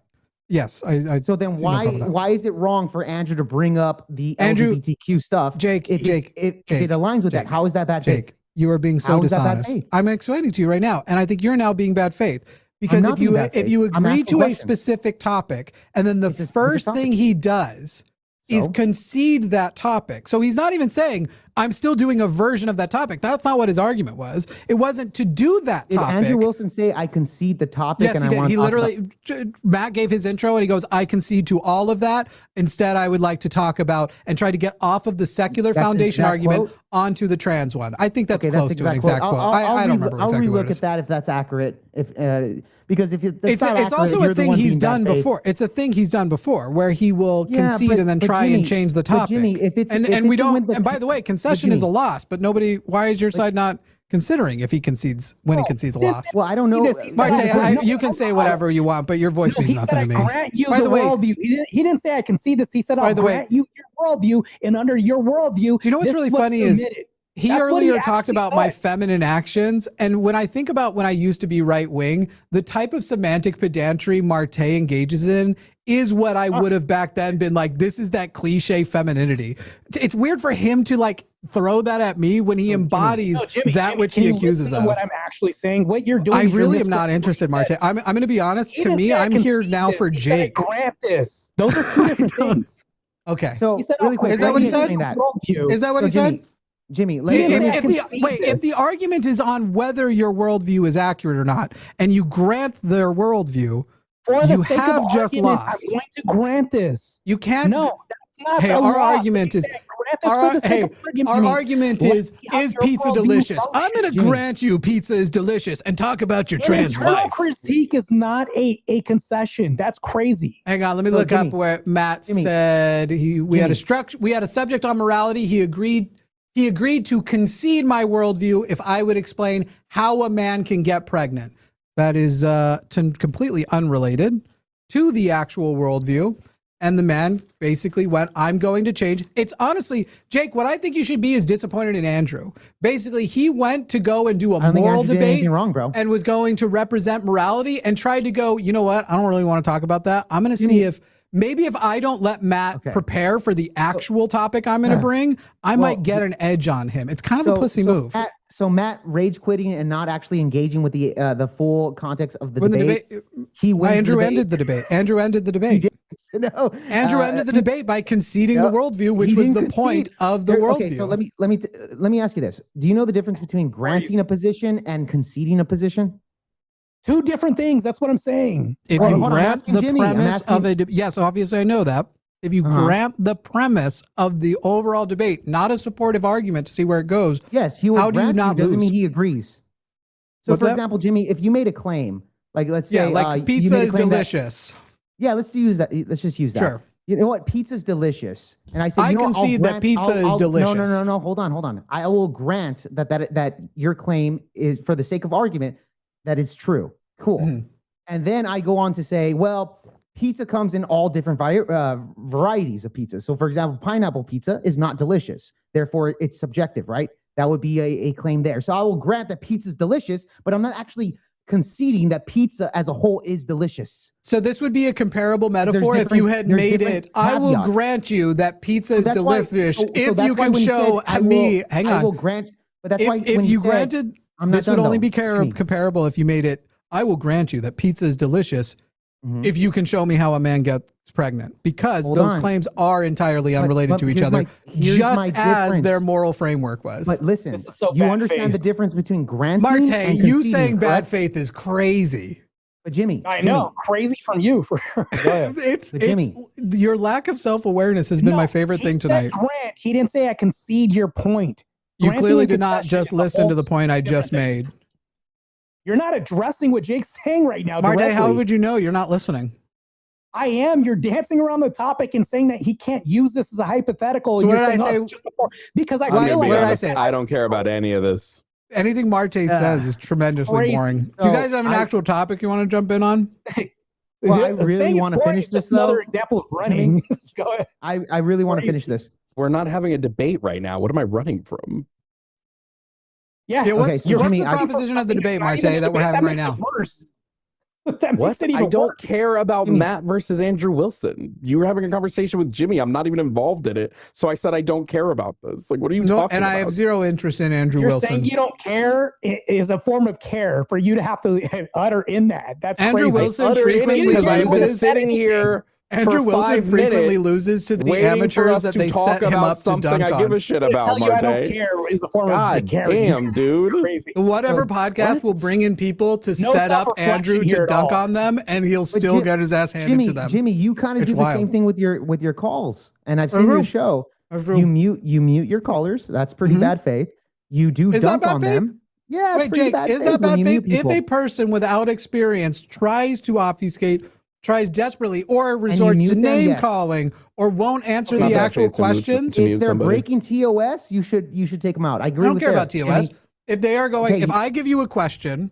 yes. I So then see no problem with that. why is it wrong for Andrew to bring up the Andrew- LGBTQ stuff? Jake, if Jake, it Jake, aligns with Jake, that, how is that bad faith? Jake, you are being so How is that bad dishonest. faith? I'm explaining to you right now, and I think you're now being bad faith because not if you being bad if you faith. I'm agree asking to a questions. specific topic and then the It's a specific first topic. thing he does is So? concede that topic. So he's not even saying I'm still doing a version of that topic. That's not what his argument was. It wasn't to do that Did topic. Andrew Wilson say I concede the topic? Yes, and he I did. want He to talk literally, Matt gave his intro and he goes, I concede to all of that. Instead, I would like to talk about and try to get off of the secular That's an foundation exact argument quote? onto the trans one. I think that's Okay, close to an exact quote. I don't remember I'll exactly what relook it is. at that if that's accurate. If because if It's also a thing he's done before. It's a thing he's done before where he will Yeah, concede but- and then but try Jimmy- and change the but topic. Jimmy, if it's- and if and we it's don't. when the- And by the way, concession is a Jimmy- loss, but nobody. Why is your side not considering if he concedes when he concedes a loss? Well, I don't know. He said- Martae, you can say whatever you want, but your voice No, means he nothing said to I me. grant you By the the way, worldview. He didn't say I concede this. He said By I'll the way- grant you your worldview, and under your worldview, do you know what's this really is what funny you is admitted. he That's what earlier he talked actually about my said. feminine actions. And when I think about when I used to be right wing, the type of semantic pedantry Martae engages in is what I would have back then been like, this is that cliche femininity. It's weird for him to like throw that at me when he embodies No, Jimmy, that Jimmy, which can he you accuses listen to of. what I'm actually saying. What you're doing. I is you're really am not misrepresenting interested, what he Martae. said. I'm going to be honest. He To didn't me, say I I'm here concede now this. for He said I Jake. grant this. Those are two different things. Okay. So He said, really quick, Is that what he said? That. Worldview. Is that what So he said? Jimmy, Jimmy, if the argument is on whether your worldview is accurate or not, and you grant their worldview, you have just lost. I'm going to grant this. You can't. No, that's not. Hey, our argument is. Our argument is pizza delicious? I'm going to grant you pizza is delicious and talk about your trans wife. Critique is not a concession. That's crazy. Hang on, let me look up where Matt said we had a subject on morality. He agreed to concede my worldview if I would explain how a man can get pregnant. That is completely unrelated to the actual worldview. And the man basically went, I'm going to change. It's honestly, Jake, what I think you should be is disappointed in Andrew. Basically, he went to go and do a moral debate wrong, bro. and was going to represent morality and tried to go, you know what? I don't really want to talk about that. I'm going to see if I don't let Matt prepare for the actual topic I'm going to bring, I might get an edge on him. It's kind of a pussy move. So Matt rage quitting and not actually engaging with the full context of the debate. Andrew ended the debate. Andrew ended the debate. Andrew ended the debate by conceding the worldview, which was the point of the worldview. Okay, so let me ask you this: do you know the difference between granting a position and conceding a position? Two different things. That's what I'm saying. If you grant the premise of a yes, obviously I know that. If you grant the premise of the overall debate, not a supportive argument to see where it goes. Yes, he will. How do you not lose? Doesn't mean he agrees. So, for example, Jimmy, if you made a claim, like let's say, pizza is delicious. Let's use that. Let's just use that. Sure. You know what? Pizza's delicious, and I said, I concede that pizza is delicious. No. Hold on. I will grant that your claim is, for the sake of argument, that is true. Cool. Mm-hmm. And then I go on to say, well, pizza comes in all different varieties of pizza. So, for example, pineapple pizza is not delicious. Therefore, it's subjective, right? That would be a claim there. So I will grant that pizza is delicious, but I'm not actually conceding that pizza as a whole is delicious. So this would be a comparable metaphor if you had made it. I will grant you that pizza is delicious if you can show me. Hang on. I will grant, but that's why if you granted, this would only be comparable if you made it. I will grant you that pizza is delicious if you can show me how a man gets pregnant, because those claims are entirely unrelated to each other, just as their moral framework was. But listen, you understand the difference between granting Martae, and you saying bad faith is crazy. But Jimmy, I know, crazy from you. It's your lack of self-awareness has been my favorite thing tonight. Grant. He didn't say I concede your point. You clearly did not just listen to the point I just made. You're not addressing what Jake's saying right now. Martae, how would you know? You're not listening. I am. You're dancing around the topic and saying that he can't use this as a hypothetical. So what did I say? Because I feel like I don't care about any of this. Anything Martae says is tremendously boring. Do you guys have an actual topic you want to jump in on? Well, I really want to finish this, though. Another example of running. Go ahead. I really want to finish this. We're not having a debate right now. What am I running from? Yeah, what's the proposition of the debate, Martae, that we're having right now? I don't care about Matt versus Andrew Wilson. You were having a conversation with Jimmy. I'm not even involved in it. So I said I don't care about this. Like, what are you talking about? And I have zero interest in Andrew Wilson. You're saying you don't care is a form of care for you to have to utter in that. That's Andrew crazy. Wilson frequently because I've been sitting here. Andrew Wilson frequently loses to the amateurs that they set him up to dunk on. I give a shit about, Martae. I don't care is a form of care. Damn, dude. Whatever podcast will bring in people to set up Andrew to dunk on them, and he'll still get his ass handed to them. Jimmy, you kind of do the same thing with your calls, and I've seen your show. You mute your callers. That's pretty bad faith. You do dunk on them. Yeah, wait, Jake, is that bad faith? If a person without experience tries to obfuscate, tries desperately, or resorts to name calling, or won't answer the actual questions, if they're breaking TOS, you should take them out. I agree. I don't care about TOS. If they are going, if I give you a question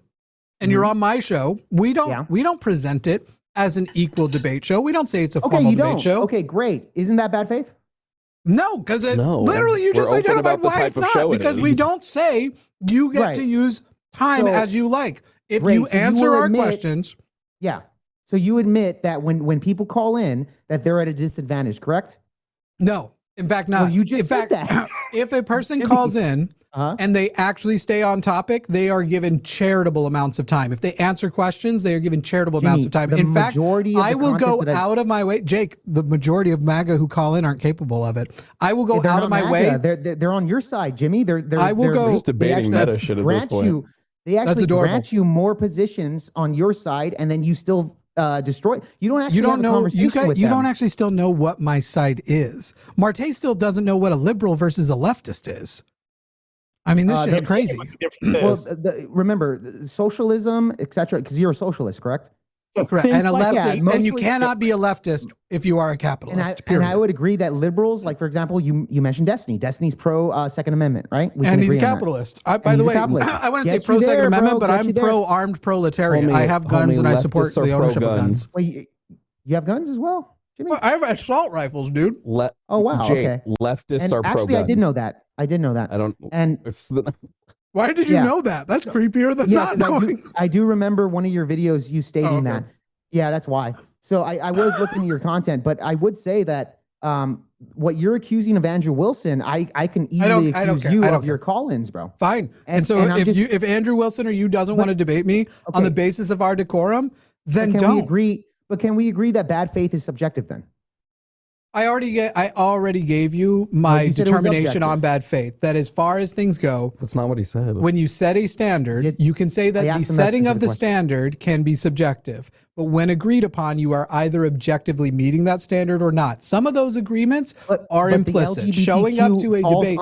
and you're on my show, we don't present it as an equal debate show. We don't say it's a formal debate show. Okay, great. Isn't that bad faith? No, because literally you just identified why it's not. Because we don't say you get to use time as you like. If you answer our questions. Yeah. So you admit that when people call in, that they're at a disadvantage, correct? No, in fact, not. Well, you just said that. If a person calls in and they actually stay on topic, they are given charitable amounts of time. If they answer questions, they are given charitable amounts of time. In fact, I will go out of my way. Jake, the majority of MAGA who call in aren't capable of it. I will go out of my way. They're on your side, Jimmy. I will go. Just debating meta shit at this point. They actually grant you more positions on your side, and then you still destroy. You don't actually have a conversation with them. You don't actually still know what my side is. Martae still doesn't know what a liberal versus a leftist is. I mean, this shit's crazy. Well, remember, socialism, etc. Because you're a socialist, correct? Correct. And a leftist, and you cannot be a leftist if you are a capitalist. And I would agree that liberals, like for example, you mentioned Destiny. Destiny's pro Second Amendment, right? And he's a capitalist. By the way, I wouldn't say pro Second Amendment, but I'm pro armed proletariat. I have guns and I support the ownership of guns. Wait, you have guns as well, Jimmy? Well, I have assault rifles, dude. Oh wow, Jake, okay. Leftists are pro gun. Actually, I did know that. I don't. And why did you know that? That's creepier than not knowing. I do remember one of your videos you stating that. Yeah, that's why. So I was looking at your content, but I would say that what you're accusing of Andrew Wilson, I can easily accuse you of your call-ins, bro. Fine. And so if Andrew Wilson or you doesn't want to debate me on the basis of our decorum, then don't. Can we agree that bad faith is subjective then? I already gave you my determination on bad faith. That as far as things go, that's not what he said. When you set a standard, you can say that the setting of the standard can be subjective. But when agreed upon, you are either objectively meeting that standard or not. Some of those agreements are implicit. Showing up to a debate.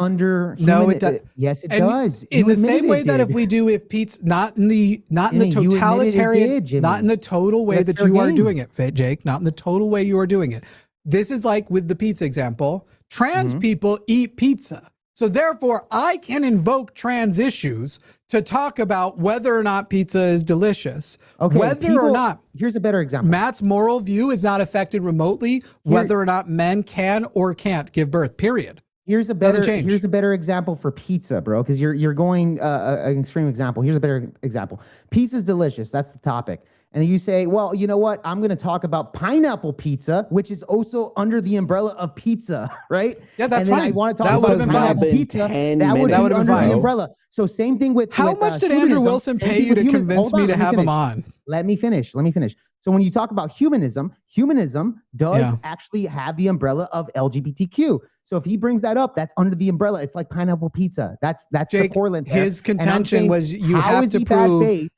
No, it does. Yes, it does. In the same way that if Pete's not in the totalitarian, not in the total way that you are doing it, Jake, not in the total way you are doing it. This is like with the pizza example. Trans people eat pizza. So therefore, I can invoke trans issues to talk about whether or not pizza is delicious. Okay, whether or not. Here's a better example. Matt's moral view is not affected remotely, whether or not men can or can't give birth, period. Here's a better example for pizza, bro, because you're going an extreme example. Here's a better example. Pizza's delicious. That's the topic. And you say, well, you know what? I'm going to talk about pineapple pizza, which is also under the umbrella of pizza, right? Yeah, that's fine. I want to talk about pineapple pizza. That would be under the umbrella. So same thing with how much did Andrew Wilson pay you to convince me to have him on? Let me finish. So when you talk about humanism does actually have the umbrella of LGBTQ. So if he brings that up, that's under the umbrella. It's like pineapple pizza. That's Jake, the correlate. His contention was you have to prove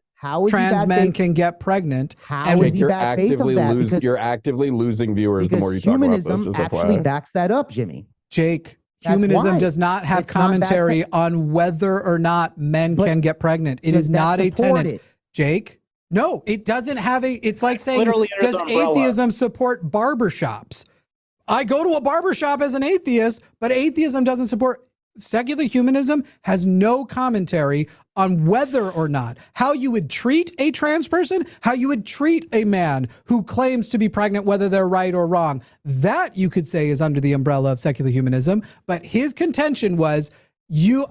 trans men can get pregnant. How is he bad faith of that? You're actively losing viewers the more you talk about this. Humanism actually backs that up, Jimmy. Jake, humanism does not have commentary on whether or not men can get pregnant. It is not a tenet. Jake, no, it doesn't have a. It's like saying, does atheism support barbershops? I go to a barbershop as an atheist, but atheism doesn't support. Secular humanism has no commentary on whether or not how you would treat a trans person, how you would treat a man who claims to be pregnant, whether they're right or wrong. That you could say is under the umbrella of secular humanism. But his contention was if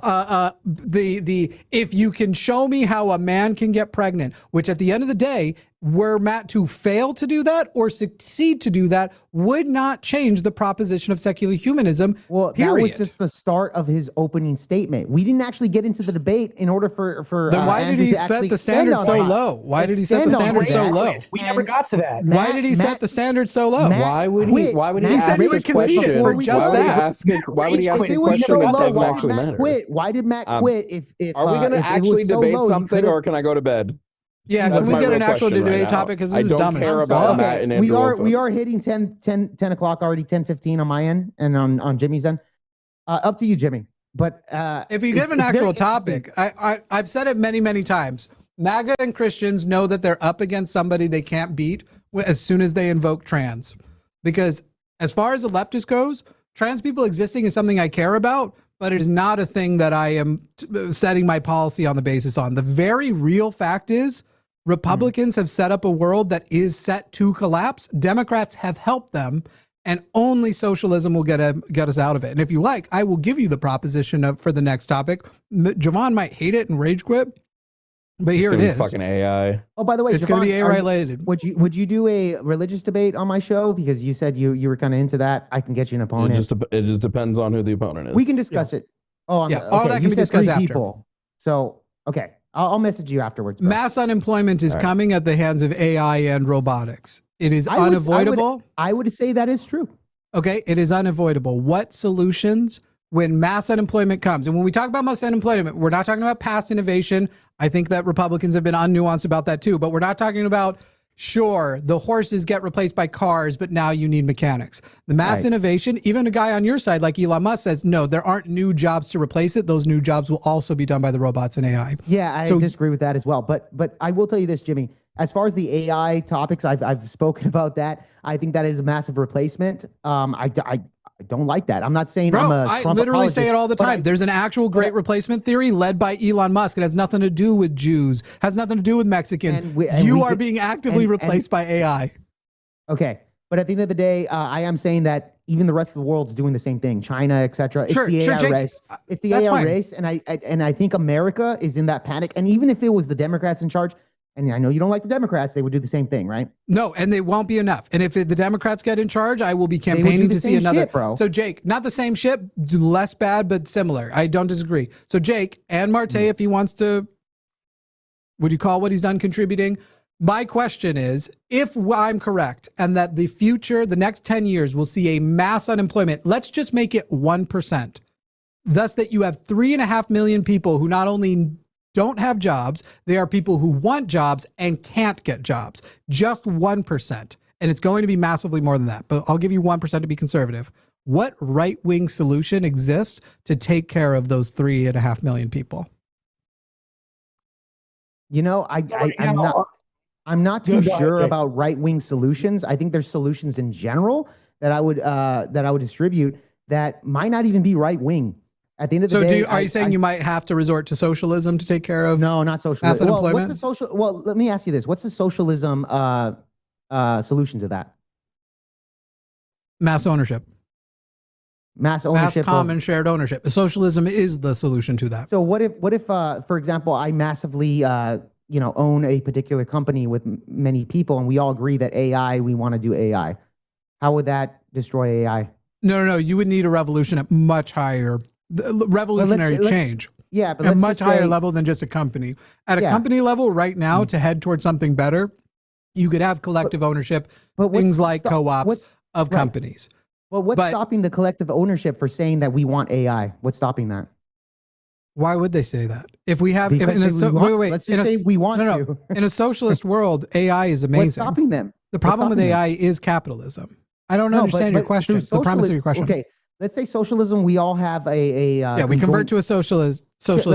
you can show me how a man can get pregnant, which at the end of the day, were Matt to fail to do that or succeed to do that, would not change the proposition of secular humanism. Well, period. That was just the start of his opening statement. We didn't actually get into the debate in order for then why did he set the standard so low? Why did he set the standard so low? We never got to that. Why did he set the standard so low? Why would he said he would concede it for just that. Why would he ask a question that doesn't actually matter? Why did Matt quit? Are we going to actually debate something, or can I go to bed? Yeah, can we get an actual debate topic? Because this is dumb. I don't care about Matt and Andrew Wilson. We are hitting 10 o'clock already, 10:15 on my end and on Jimmy's end. Up to you, Jimmy. But if you give an actual topic, I've said it many, many times. MAGA and Christians know that they're up against somebody they can't beat as soon as they invoke trans. Because as far as the leftist goes, trans people existing is something I care about, but it is not a thing that I am setting my policy on the basis on. The very real fact is Republicans have set up a world that is set to collapse. Democrats have helped them, and only socialism will get us out of it. And if you like, I will give you the proposition for the next topic. Jovan might hate it and rage quit, but here it is. Fucking AI. Oh, by the way, it's going to be AI related. Would you do a religious debate on my show? Because you said you were kind of into that. I can get you an opponent. It just depends on who the opponent is. We can discuss it. Oh, Yeah, all that can be discussed after. People. So, okay, I'll message you afterwards. Bro. Mass unemployment is coming at the hands of AI and robotics. It is unavoidable. I would say that is true. Okay, it is unavoidable. What solutions when mass unemployment comes? And when we talk about mass unemployment, we're not talking about past innovation. I think that Republicans have been unnuanced about that too, but we're not talking about, sure, the horses get replaced by cars, but now you need mechanics. The mass innovation, even a guy on your side like Elon Musk says, no, there aren't new jobs to replace it. Those new jobs will also be done by the robots and AI. Yeah, I disagree with that as well. But I will tell you this, Jimmy. As far as the AI topics, I've spoken about that. I think that is a massive replacement. I don't like that. I'm not saying I'm a I Trump literally apologist, say it all the time. There's an actual great replacement theory led by Elon Musk. It has nothing to do with Jews, has nothing to do with Mexicans. You are being actively replaced by AI. Okay. But at the end of the day, I am saying that even the rest of the world's doing the same thing. China, etc. It's the AI race. It's the AI race. And I think America is in that panic. And even if it was the Democrats in charge, and I know you don't like the Democrats, they would do the same thing, right? No, and they won't be enough. And if the Democrats get in charge, I will be campaigning to see another. Shit, bro. So Jake, not the same shit, less bad, but similar. I don't disagree. So Jake and Martae, if he wants to, would you call what he's done contributing? My question is, if I'm correct and that the future, the next 10 years will see a mass unemployment, let's just make it 1%. Thus that you have 3.5 million people who not only don't have jobs, they are people who want jobs and can't get jobs. Just 1%. And it's going to be massively more than that, but I'll give you 1% to be conservative. What right-wing solution exists to take care of those 3.5 million people? You know, I'm not too sure about right-wing solutions. I think there's solutions in general that I would distribute that might not even be right-wing. At the end of the day, are you saying you might have to resort to socialism to take care of? No, not socialism. Mass unemployment? Well, let me ask you this: what's the socialism solution to that? Mass ownership. Mass ownership. Mass common shared ownership. Socialism is the solution to that. So what if, for example, I massively, own a particular company with many people, and we all agree that we want to do AI? How would that destroy AI? No. You would need a revolution at much higher. Revolutionary change. Yeah, but at a much higher level than just a company. At a company level right now, to head towards something better, you could have collective ownership, things like co-ops of companies. Well, what's stopping the collective ownership for saying that we want AI? What's stopping that? Why would they say that? If we have, let's just say we want to. In a socialist world, AI is amazing. What's stopping them? The problem with AI is capitalism. I don't understand your question. The premise of your question. Okay. Let's say socialism, we all have we convert to a socialist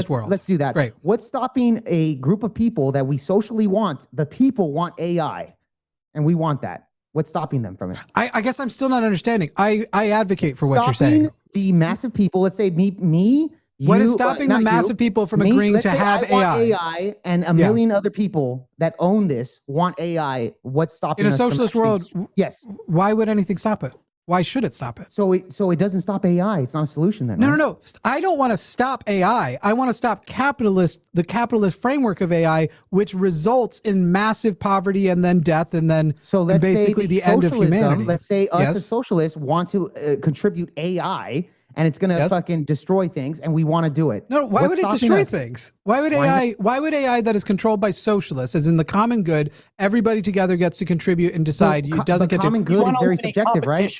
world. Let's do that. Great. What's stopping a group of people that we socially want? The people want AI, and we want that. What's stopping them from it? I guess I'm still not understanding. I advocate for what you're saying. The massive people, let's say me, what is stopping the massive people from agreeing to have AI? Want AI and a million other people that own this want AI. What's stopping us? In a socialist world, yes. Why would anything stop it? Why should it stop it? So it doesn't stop AI. It's not a solution then. No, no. I don't want to stop AI. I want to stop the capitalist framework of AI, which results in massive poverty and then death and then basically the end of humanity. Let's say us as socialists want to contribute AI, and it's going to fucking destroy things, and we want to do it. No, why would it destroy things? Why would AI that is controlled by socialists, as in the common good, everybody together gets to contribute and decide? It doesn't get to. Common good is very subjective, right?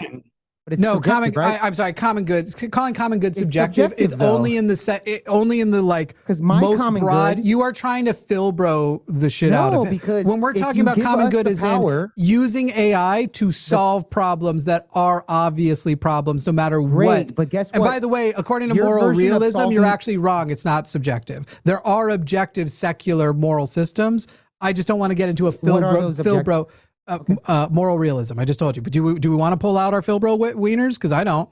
But it's right? I'm sorry, common good. Calling common good subjective is only in the like most broad. You are trying to Philbro the shit out of it. Because when we're talking about common good is in using AI to solve problems that are obviously problems no matter what. But guess what? And by the way, according to moral realism, you're actually wrong. It's not subjective. There are objective secular moral systems. I just don't want to get into a Philbro. Moral realism. I just told you. But do we want to pull out our Philbro wieners? Because I don't.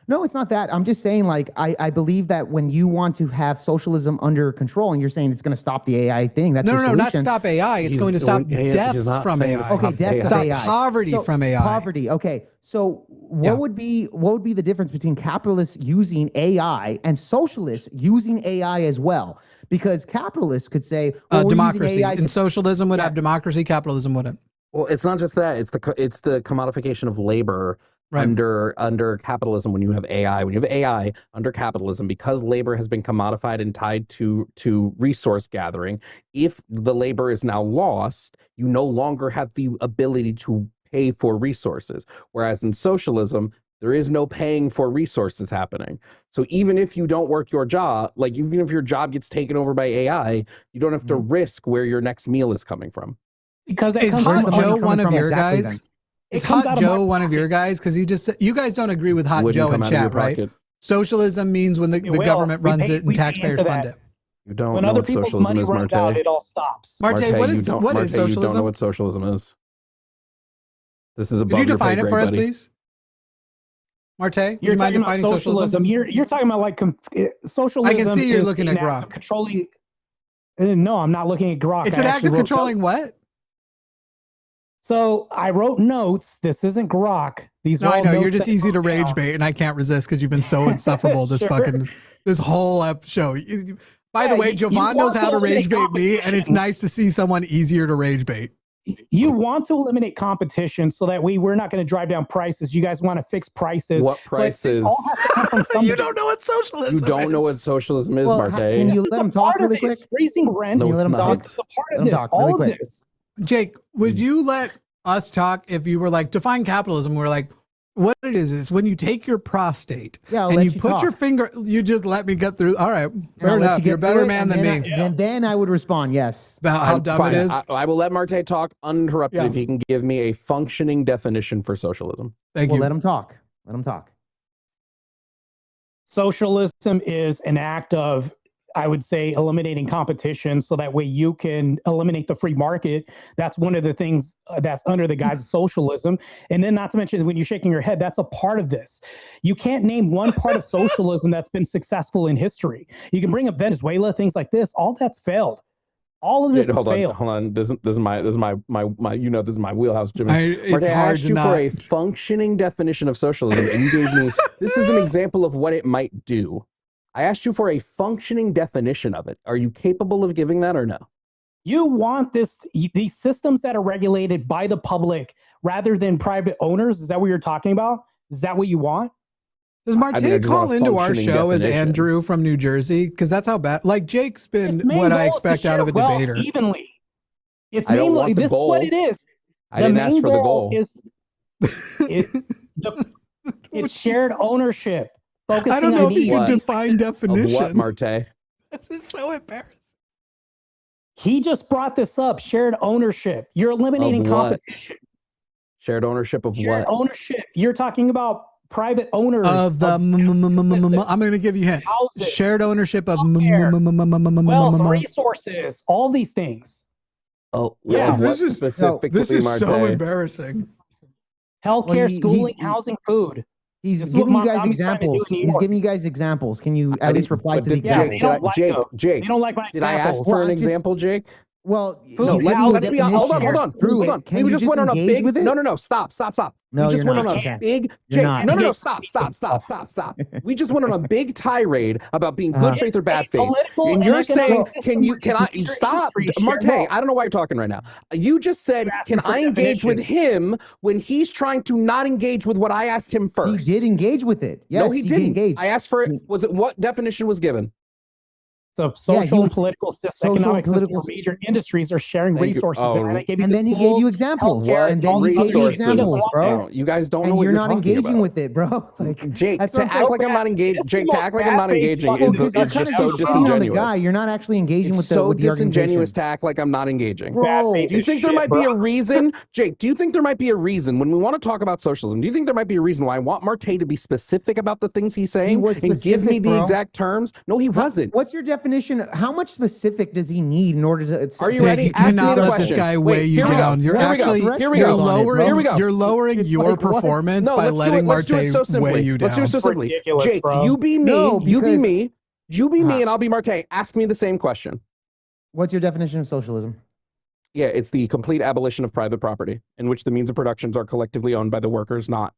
No, it's not that. I'm just saying, like, I believe that when you want to have socialism under control, and you're saying it's going to stop the AI thing, that's no, not stop AI. It's going to stop deaths from AI. Okay, deaths from AI. Poverty from AI. Poverty. Okay. So what would be the difference between capitalists using AI and socialists using AI as well? Because capitalists could say, well, democracy. And socialism would have democracy. Capitalism wouldn't. Well, it's not just that. It's the commodification of labor Right. Under capitalism, when you have AI under capitalism, because labor has been commodified and tied to resource gathering, if the labor is now lost, you no longer have the ability to pay for resources. Whereas in socialism, there is no paying for resources happening. So even if you don't work your job, like even if your job gets taken over by AI, you don't have to risk where your next meal is coming from. Because Is Hot Joe one of your exactly guys? then? Is It comes Hot out of Joe my one of your guys? Because you guys don't agree with Hot Wouldn't Joe in come out of your chat, right? pocket. Socialism means when the will. government We runs pay- it we and pay taxpayers into fund that. it. You don't When know other what people's socialism money is, runs out, Martae. it all stops. Martae, what you is don't, what Martae, is you don't know socialism? what socialism is. This is above Could you your pay define it grade, for us, buddy. please? Martae, would You're you mind talking about defining socialism. You're talking about like socialism. I can see you're is looking an at act Grok. of controlling. No, I'm not looking at Grok. It's I an act actually of wrote controlling notes. what? So I wrote notes. This isn't Grok. These No, are I all know you're notes just that I easy to wrote rage down. bait, and I can't resist because you've been so insufferable this Sure. this whole show. By the Yeah, way, you Jovan knows want how to eliminate rage bait me, and it's competition. nice to see someone easier to rage bait. You want to eliminate competition so that we're not going to drive down prices. You guys want to fix prices. What but this prices? all has to come from somebody. You don't know what socialism You don't know is. what socialism is, Well, Martae. can you This let is him a talk part of really this. quick? Raising rent. No, Can you it's let him not. talk? This is a part Let of him this. talk really All of quick. this. Jake, would you let us talk if you were like, define capitalism? We're like, what it is when you take your prostate Yeah, I'll and let you you put talk. your finger, you just let me get through. All right, And fair I'll let enough. you get You're a better through it, man and than then me. Then I would respond, yes. About how dumb Fine. it is. I will let Martae talk uninterrupted Yeah. if he can give me a functioning definition for socialism. Thank Well, you. let him talk. Let him talk. Socialism is an act of, I would say, eliminating competition so that way you can eliminate the free market. That's one of the things that's under the guise of socialism. And then not to mention, when you're shaking your head, that's a part of this. You can't name one part of socialism that's been successful in history. You can bring up Venezuela, things like this. All that's failed. All of this has failed. Hold on. This is my this is my wheelhouse, Jimmy. It's Martae, I hard asked to you not. for a functioning definition of socialism, and you gave me this is an example of what it might do. I asked you for a functioning definition of it. Are you capable of giving that or no? You want these systems that are regulated by the public rather than private owners. Is that what you're talking about? Is that what you want? Does I mean, I Martae just call want a into our functioning show as definition. Andrew from New Jersey? Because that's how bad. Like Jake's been Its main what I goal is to expect out of a share wealth debater. evenly. It's I don't mainly want the this is what goal. it is. I didn't ask for the goal. Is it's shared ownership. Focusing I don't know on if you can needs. define Of definition. what, Martae? This is so embarrassing. He just brought this up. Shared ownership. You're eliminating Of what? competition. Shared ownership of Shared what? ownership. You're talking about private owners Of the, I'm going to give you a hint. houses, Shared ownership of wealth, resources, all these things. Oh, Yeah. of what This is specifically, This is so Martae? embarrassing. Healthcare, Well, schooling, housing, food. He's This is giving what you guys Montgomery's trying to do in examples. New He's York. giving you guys examples. Can you I at least didn't- reply but to the did- Yeah, examples? they don't like Jake, them. Jake, They don't like my did I ask examples. for Well, an I'm just- example, Jake? Well, No, he's let's- giving you let's a be honest. definition. Hold on, Screw hold it. on. Can We you just went on a engage big. with it? No. Stop. No, We just you're went not. on You a can't. big. You're Jake, not. no. Stop. We just went on a big tirade about being good faith or bad faith, Political and and you're saying, economic can I system where stop, these major industries Martae? share I don't know why you're talking right now. You just said, You're can asking for I a engage with definition. him when he's trying to not engage with what I asked him He first? did engage with it. Yes, No, he did didn't. engage. I asked for it. Was it what definition was given? So social was- and political system, social and economic system political where major industries are sharing Thank you. resources. Oh, and I gave you And the then he gave schools, you examples. healthcare, And then all he these gave you other things. He doesn't examples, want bro. that. No, you guys don't know And what you're you're not talking engaging about. with it, bro. Like, Jake, that's to what I'm act saying. like I'm not engaged, This is Jake, the to most act like I'm not bad faith engaging fucking is business. it's You're just kind so of shitting on the disingenuous. guy. You're not actually engaging It's with the so with the disingenuous argumentation. to act like I'm not engaging. Bro, Bad faith Do you is think there shit, might be bro. a reason, Jake? Do you think there might be a reason when we want to talk about socialism? Do you think there might be a reason why I want Martae to be specific about the things he's saying was and give me specific, the bro. exact terms? No, he wasn't. What's your definition? How much specific does he need in order to? Are you Jake, ready? you Ask me cannot the let question. this guy Wait, weigh you here we go. down. You're Here we go. actually Here we you're go. lowering. Here we go. You're lowering your like, what? performance No, by let's do letting it. Let's do it so Martae simply. weigh you Let's do down. it so simply. Ridiculous, Jake, bro. you be me, No, you be because- me, you be me, and I'll be Martae. Ask me the same question. What's your definition of socialism? Yeah, it's the complete abolition of private property, in which the means of productions are collectively owned by the workers, not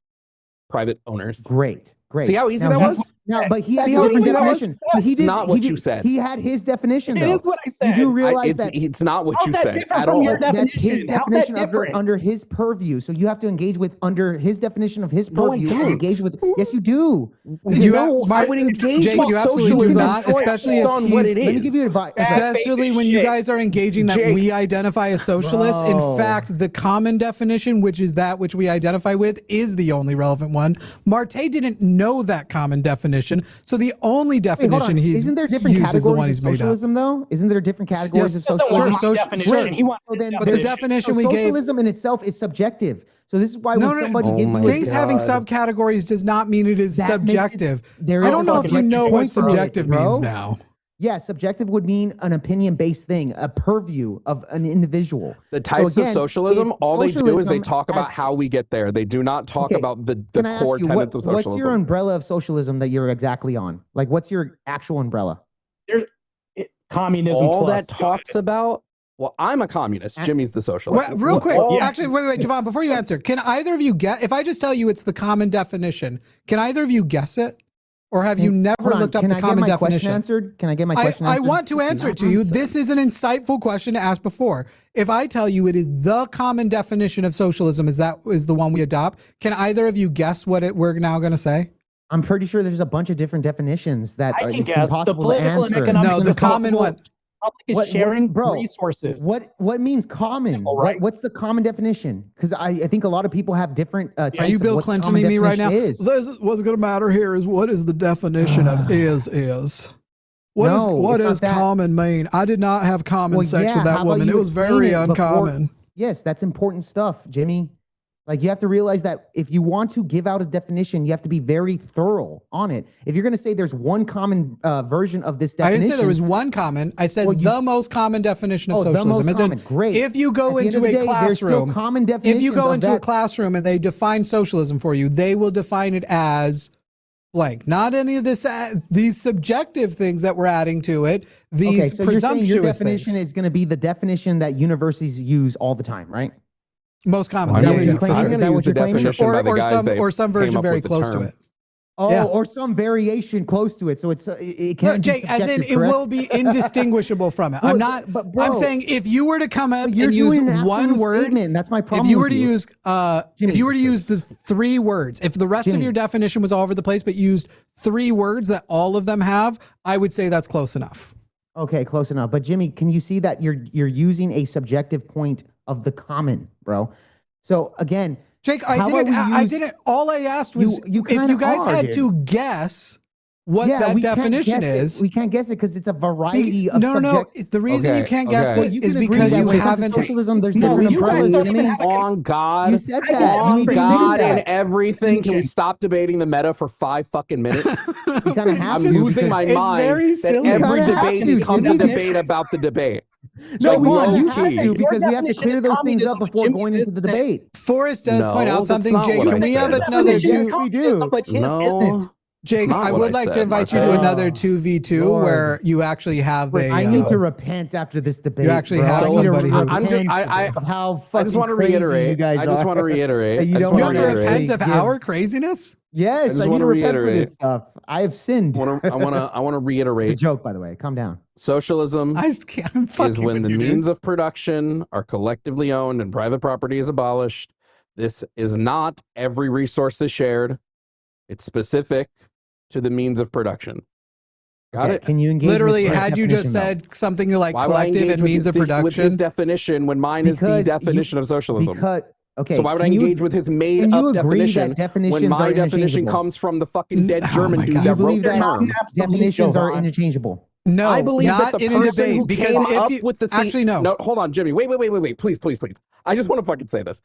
private owners. Great. See how easy Now, that that's- was? Now, but he had See a how different easy that was? definition. But he It's did, not he what did, you said. He had his definition, It though. is what I said. You do realize that It's not what How's you that said different at from all. your that's his definition? How's that definition different? under his purview. So you have to engage with under his definition of his No, I purview. And don't. engage with. Yes, you do. You have No, I smart- would engage Jake, with you absolutely do socialism not, especially based as on what he's- it is. Let me give you advice. Especially when you shit. guys are engaging that Jake. we identify as socialists. Bro. In fact, the common definition, which is that which we identify with, is the only relevant one. Martae didn't know that common definition, so the only Wait, hold definition on. he's Isn't there different used is the one categories he's of made up. socialism, though? Isn't there different categories of He doesn't want socialism? my definition. He wants So his then, But the definition. definition we gave. socialism in itself is subjective. So this is why No, when no, somebody oh gives my you a Things having God. subcategories does not mean it is That makes it- subjective. there I is don't know a if you subjective know what point to it, subjective bro. means now. Yeah, subjective would mean an opinion-based thing, a purview of an individual. The types again, of socialism, if all they do is they socialism talk about has- how we get there. They do not talk Okay, about the Can I ask core you, tenets of what's socialism. your umbrella of socialism that you're exactly on? Like, what's your actual umbrella? Communism all plus. that talks about? Well, I'm a communist. And- Jimmy's the socialist. Well, real quick, Yeah. actually, wait, Jovan, before you answer, can either of you get, if I just tell you it's the common definition, can either of you guess it? Or have you never Hold on, looked up can the I common get my question definition? answered? Can I get my question I answered? want to answer it to you. This is an insightful question to ask before. If I tell you it is the common definition of socialism, is the one we adopt? Can either of you guess what we're now going to say? I'm pretty sure there's a bunch of different definitions that I are can it's guess. The impossible to political and answer. economic No, the common one. Public is What- sharing bro, resources. What means common? All right. What's the common definition? Because I think a lot of people have different. Are takes you of Bill what the Clintoning common me right now? definition is. What's going to matter here is what is the definition of is. What No, it's not does that. common mean? I did not have common Well, sex yeah, with that how about woman. you It was explain very it before- uncommon. Yes, that's important stuff, Jimmy. Like, you have to realize that if you want to give out a definition, you have to be very thorough on it. If you're going to say there's one common version of this I definition, didn't say there was one common. I said Well, the most common definition of the socialism. most As in, common. Great. if you go At the end into of the a day, there's still classroom, common if you definitions go of into a that. classroom and they define socialism for you, they will define it as blank. Not any of this, these subjective things that we're adding to it. These Okay, so you're saying your presumptuous definition things. is going to be the definition that universities use all the time, right? Most common. I'm Is that Yeah, what yeah, you're for claiming? sure. Is going that to use what the you're claiming? definition by the guys that or some came version up very with the close to term. it. Oh, Yeah. or some variation close to it. So it No, can't Jake, be as in subjective, it correct? will be indistinguishable from it. Well, I'm not. but bro, I'm saying if you were to come up You're and use doing an one absolute word, statement. That's my problem. if you were with to you. use, Jimmy, if you were to use the three words, if the rest of Jimmy. your definition was all over the place, but used three words that all of them have, I would say that's close enough. Okay, close enough. But Jimmy, can you see that you're using a subjective point of the common, bro? So again, Jake, How about we I use- didn't. All I asked was You if you kinda guys are, had dude. to guess what yeah, that we can't definition guess it. is. We can't guess it because it's a variety No, of no, no. subject. The reason you Okay, can't guess okay. Well, it you is can agree because that you when it comes to haven't. socialism. There's No, different you guys umbrellas, don't Jimmy. even have a On God. You said that. On You admitted God that. and everything. Can we stop debating the meta for 5 fucking minutes? You kind of have I'm to. losing because- my It's mind very that silly. You every kinda have debate to, becomes a Jimmy. debate about the debate. No, Like, come on, you low have key. to Your because we have to definition clear is those things up communism, before Jimmy's going into the isn't. debate. Forrest does No, point out that's something, not Jake. what Can I we have said. another Yes, two? we do. But his No. isn't. Jake, Not I what would I like to said, invite you Martae. to another 2v2 Lord. where you actually have a. I need to repent after this debate. actually bro. have I need to somebody who- I'm just- repent I- of how I just fucking want to crazy reiterate. you guys I just are. want to reiterate. That you I just don't You want have to to wanna repent reiterate. of give- our craziness. Yes, just I need wanna to repent for reiterate. this stuff. I have sinned. I want to It's a reiterate. joke, by the way. Calm down. Socialism I just can't. I'm fucking is when with the you, dude. means of production are collectively owned and private property is abolished. This is not every resource is shared. It's specific to the means of production. Got Okay, it? Can you engage? Literally, with had you just definition, said something like Why would I collective engage and with means of with his production, definition when mine is the Because you- definition of though? socialism? Because okay. So why would I can you- engage with his Can you made-up agree definition that definitions when my are definition interchangeable? comes from the fucking dead Oh German my dude God. Do you that wrote believe the that term? definitions are interchangeable? no, I believe not that the in a person debate who because came if up you with the thing, actually no. no, hold on, Jimmy, wait, please. I just want to fucking say this.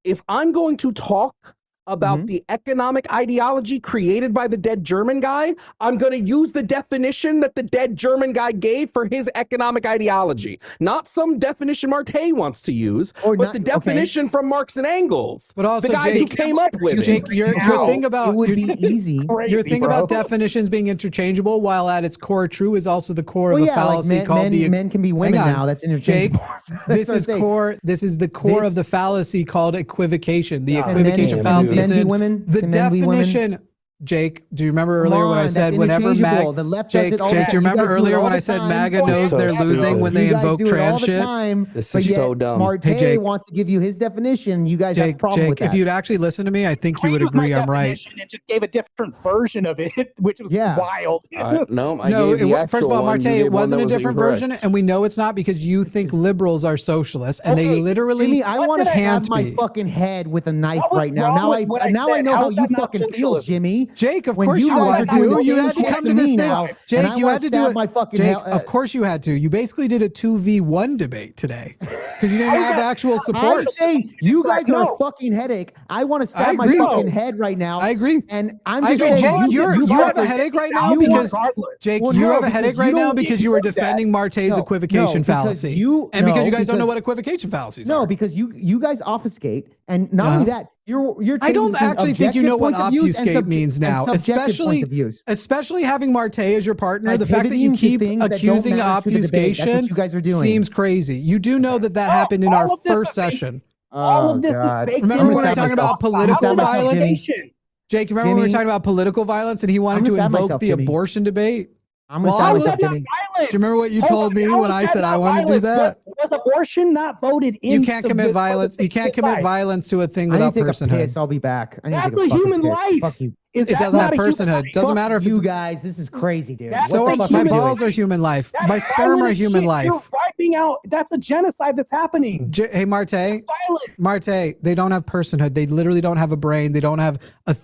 If I'm going to talk about Mhm. the economic ideology created by the dead German guy, I'm going to use the definition that the dead German guy gave for his economic ideology, not some definition Martae wants to use, Or but not- the okay. definition from Marx and Engels, But also, the guys who Jake, came up with it. Jake, your How? thing about It would your, be easy. your thing bro. about definitions being interchangeable, while at its core true, is also the core Well, of a yeah, like fallacy called the. men can be women Hang on. now. That's Jake, interchangeable. this That's what I'm is saying. core. This is the core This- of the fallacy called equivocation. The Yeah. Can men- equivocation can fallacy. men It's be in women? the Can men be women? definition. Jake, do you remember earlier when I said whenever the left does Jake, it all Jake, the do you time. remember guys do it earlier all when the I said time. MAGA Oh, knows so they're losing stupid. when they You guys invoke do it all trans the shit? time, This but is yet so dumb. Martae Hey, Jake. wants to give you his definition. You guys have a Jake, problem with Jake, if that. you'd actually listen to me, I think you would agreed with my agree I'm right. definition and just gave a different version of it, which was Yeah. wild. No, I No, gave the first of all, actual one. Martae, You it gave one wasn't that a was different incorrect. version, and we know it's not because you think liberals are socialists, and they Okay, literally Jimmy, I want to can't have my be. fucking head with a knife What was right now. wrong Now with what I I said? know How how is you that not fucking feel, socialism? Jimmy. Jake, of When course you you guys had are doing to. the You same had to shit come to to this me thing. now, and Jake, I you wanna had to do stab it. my fucking Jake, hell- of course you had to. You basically did a 2v1 debate today because you didn't have actual I'm support. saying you guys are No. a fucking headache. I want to I stab my agree. fucking head right now. I agree. And I'm I just agree. saying, Jake, you have a fucking- headache right now you- because regardless. Jake, Well, you no, have a because headache you right now don't because you were ignore that. defending Martae's No, equivocation because fallacy, you- and because no, you guys don't know because- what equivocation fallacies No, are. because you guys obfuscate, and not only that, you're. I don't between actually think you objective know what points of views and obfuscate means and now, subjective points of views. especially having Martae as your partner. By The fact that you pivoting to keep things that don't accusing matter to the debate. That's what obfuscation you guys are doing. seems crazy. You do know that happened in all our of this first is baked- session. All Oh, of this God. is baked Remember into when I the talking about How political is that violence? obfuscation? Jake, remember when we were Jimmy, talking about political violence and he wanted I'm to gonna stab invoke myself, the Jimmy. abortion debate? I'm gonna Well, stab I How is was- myself, that not Jimmy. violence? Do you remember what you Hold told on, me how when is I that said I not wanted to do violence? that? Was abortion not voted in? You can't commit violence. You can't commit violence to a thing I need without to take a personhood. piss. I'll be back. I need That's to take a fucking human piss. life. Fuck you. Is It that doesn't not have a human personhood. life? Doesn't Fuck matter if you it's guys. This is crazy, dude. That's so a are my human balls life. are human life. That's My sperm are violent human shit. life. You're wiping out. That's a genocide that's happening. Hey, Martae, It's violent. Martae, they don't have personhood. They literally don't have a brain. They don't have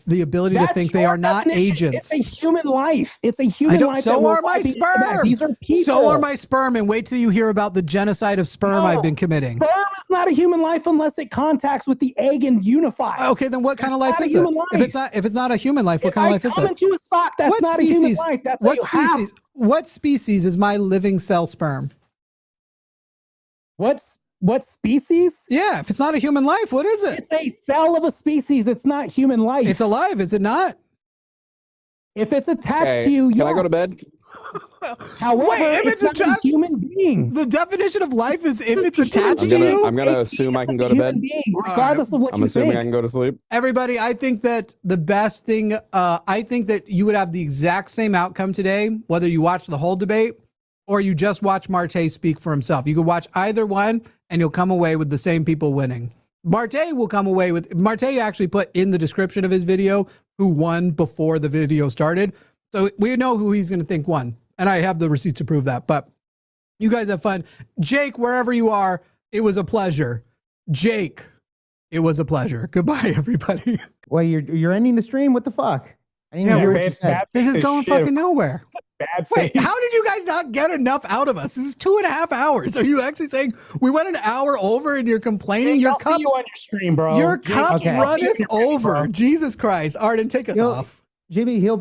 the ability to That's think. They your are not definition. agents. It's a human life. It's a human life. So that we're are my wiping out. sperm. These are people. So are my sperm. And wait till you hear about the genocide of sperm I've been committing. Sperm is not a human life unless it contacts with the egg and unifies. Okay, then what kind of life not a is it? human If life. it's not a human life, what If kind of I life is come it? into a sock, that's What not a human species? life. That's What you have. species? What species is my living cell sperm? What species? Yeah, if it's not a human life, what is it? It's a cell of a species. It's not human life. It's alive, is it not? If it's attached Okay, to you, can I go to yes. bed? However, Wait, if it's it's not a attached- human being. The definition of life is if it's attached I'm to gonna you. I'm gonna assume I can go to Human bed. being, regardless of what I'm you assuming think. I can go to sleep. Everybody, I think that the best thing, I think that you would have the exact same outcome today, whether you watch the whole debate or you just watch Martae speak for himself. You could watch either one and you'll come away with the same people winning. Martae will come away with, Martae actually put in the description of his video who won before the video started. So we know who he's going to think won. And I have the receipts to prove that. But you guys have fun. Jake, wherever you are, it was a pleasure. Jake, it was a pleasure. Goodbye, everybody. Well, you're ending the stream. What the fuck? I didn't even hear what you said. This is faith going shit. fucking nowhere. Bad Wait, faith. how did you guys not get enough out of us? This is 2.5 hours. Are you actually saying we went an hour over and you're complaining? Jake, Your I'll cup, see you on your stream, bro. your Jake, cup okay. runneth I'll see you on your stream, over. bro. Jesus Christ. Arden, take us Yo, off. Jimmy, he'll be